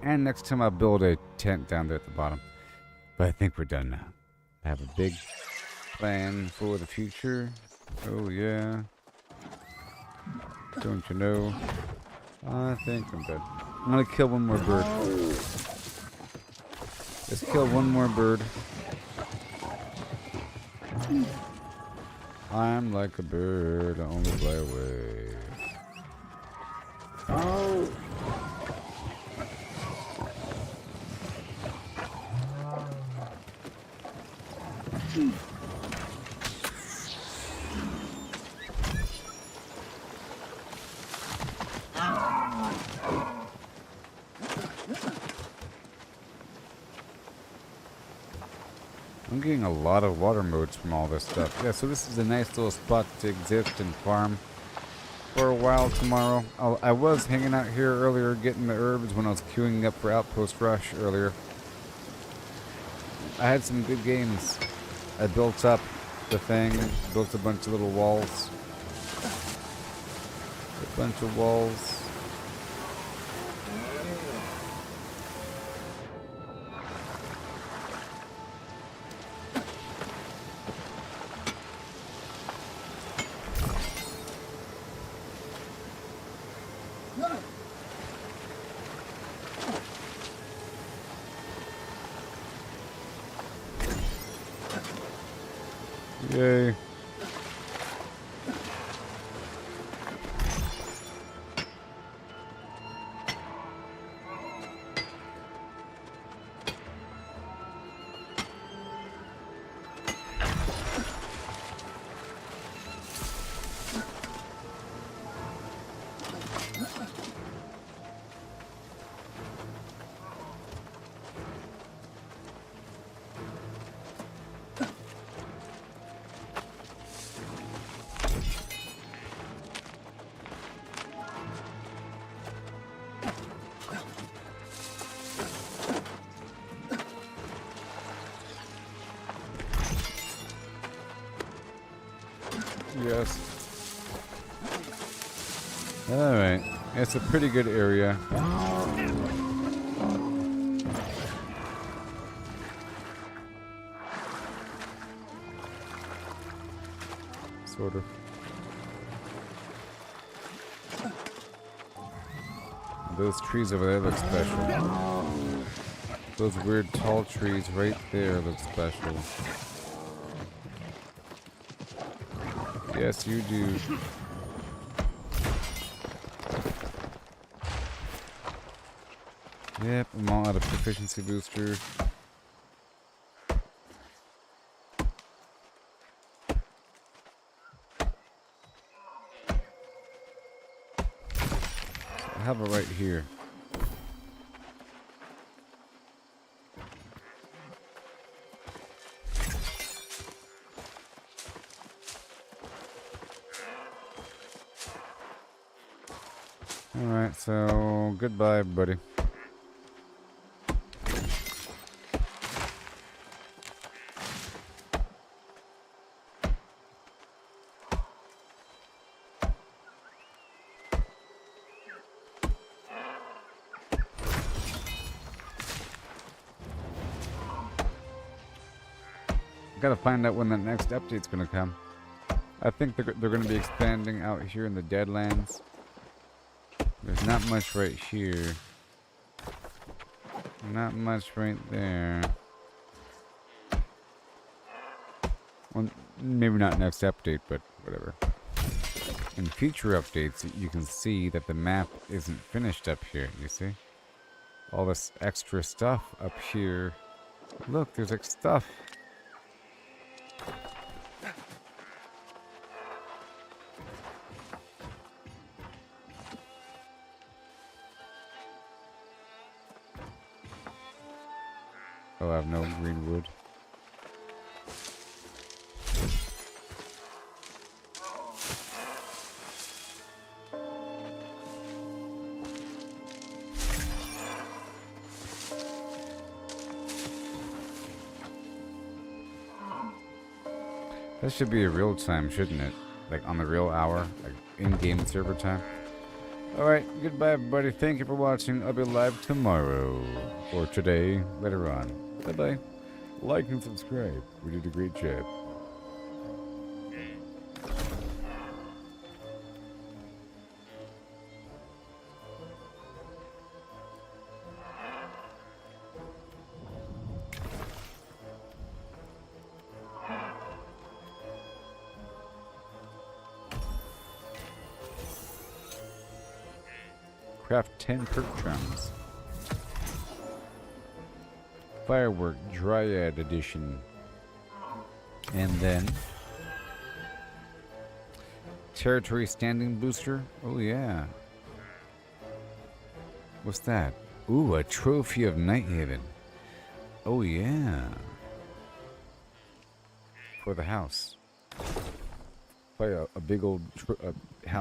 And next time I'll build a tent down there at the bottom. But I think we're done now. I have a big plan for the future. Oh yeah. Don't you know? I think I'm done. I'm gonna kill one more bird. Let's kill one more bird. I'm like a bird, I only fly away. Oh! I'm getting a lot of water modes from all this stuff. Yeah, so this is a nice little spot to exist and farm for a while tomorrow. I was hanging out here earlier getting the herbs when I was queuing up for Outpost Rush earlier. I had some good games. I built up the thing, built a bunch of little walls. A bunch of walls. Yay. Yes. Alright. It's a pretty good area. Sort of. Those trees over there look special. Those weird tall trees right there look special. Yes, you do. Yep, I'm all out of proficiency booster. I have it right here. Alright, so goodbye, everybody. gotta find out when the next update's gonna come. I think they're gonna be expanding out here in the Deadlands. There's not much right here. Not much right there. Well, maybe not next update, but whatever. In future updates, you can see that the map isn't finished up here, you see? All this extra stuff up here. Look, there's like stuff. Oh, I have no green wood. That should be a real time, shouldn't it? Like on the real hour, like in-game server time. Alright, goodbye everybody. Thank you for watching. I'll be live tomorrow. Or today, later on. Bye-bye. Like and subscribe. We did a great job. Craft 10 perk drums. Firework Dryad Edition. And then Territory Standing Booster. Oh yeah. What's that? Ooh, a Trophy of Nighthaven. Oh yeah. For the house. Play a big old house.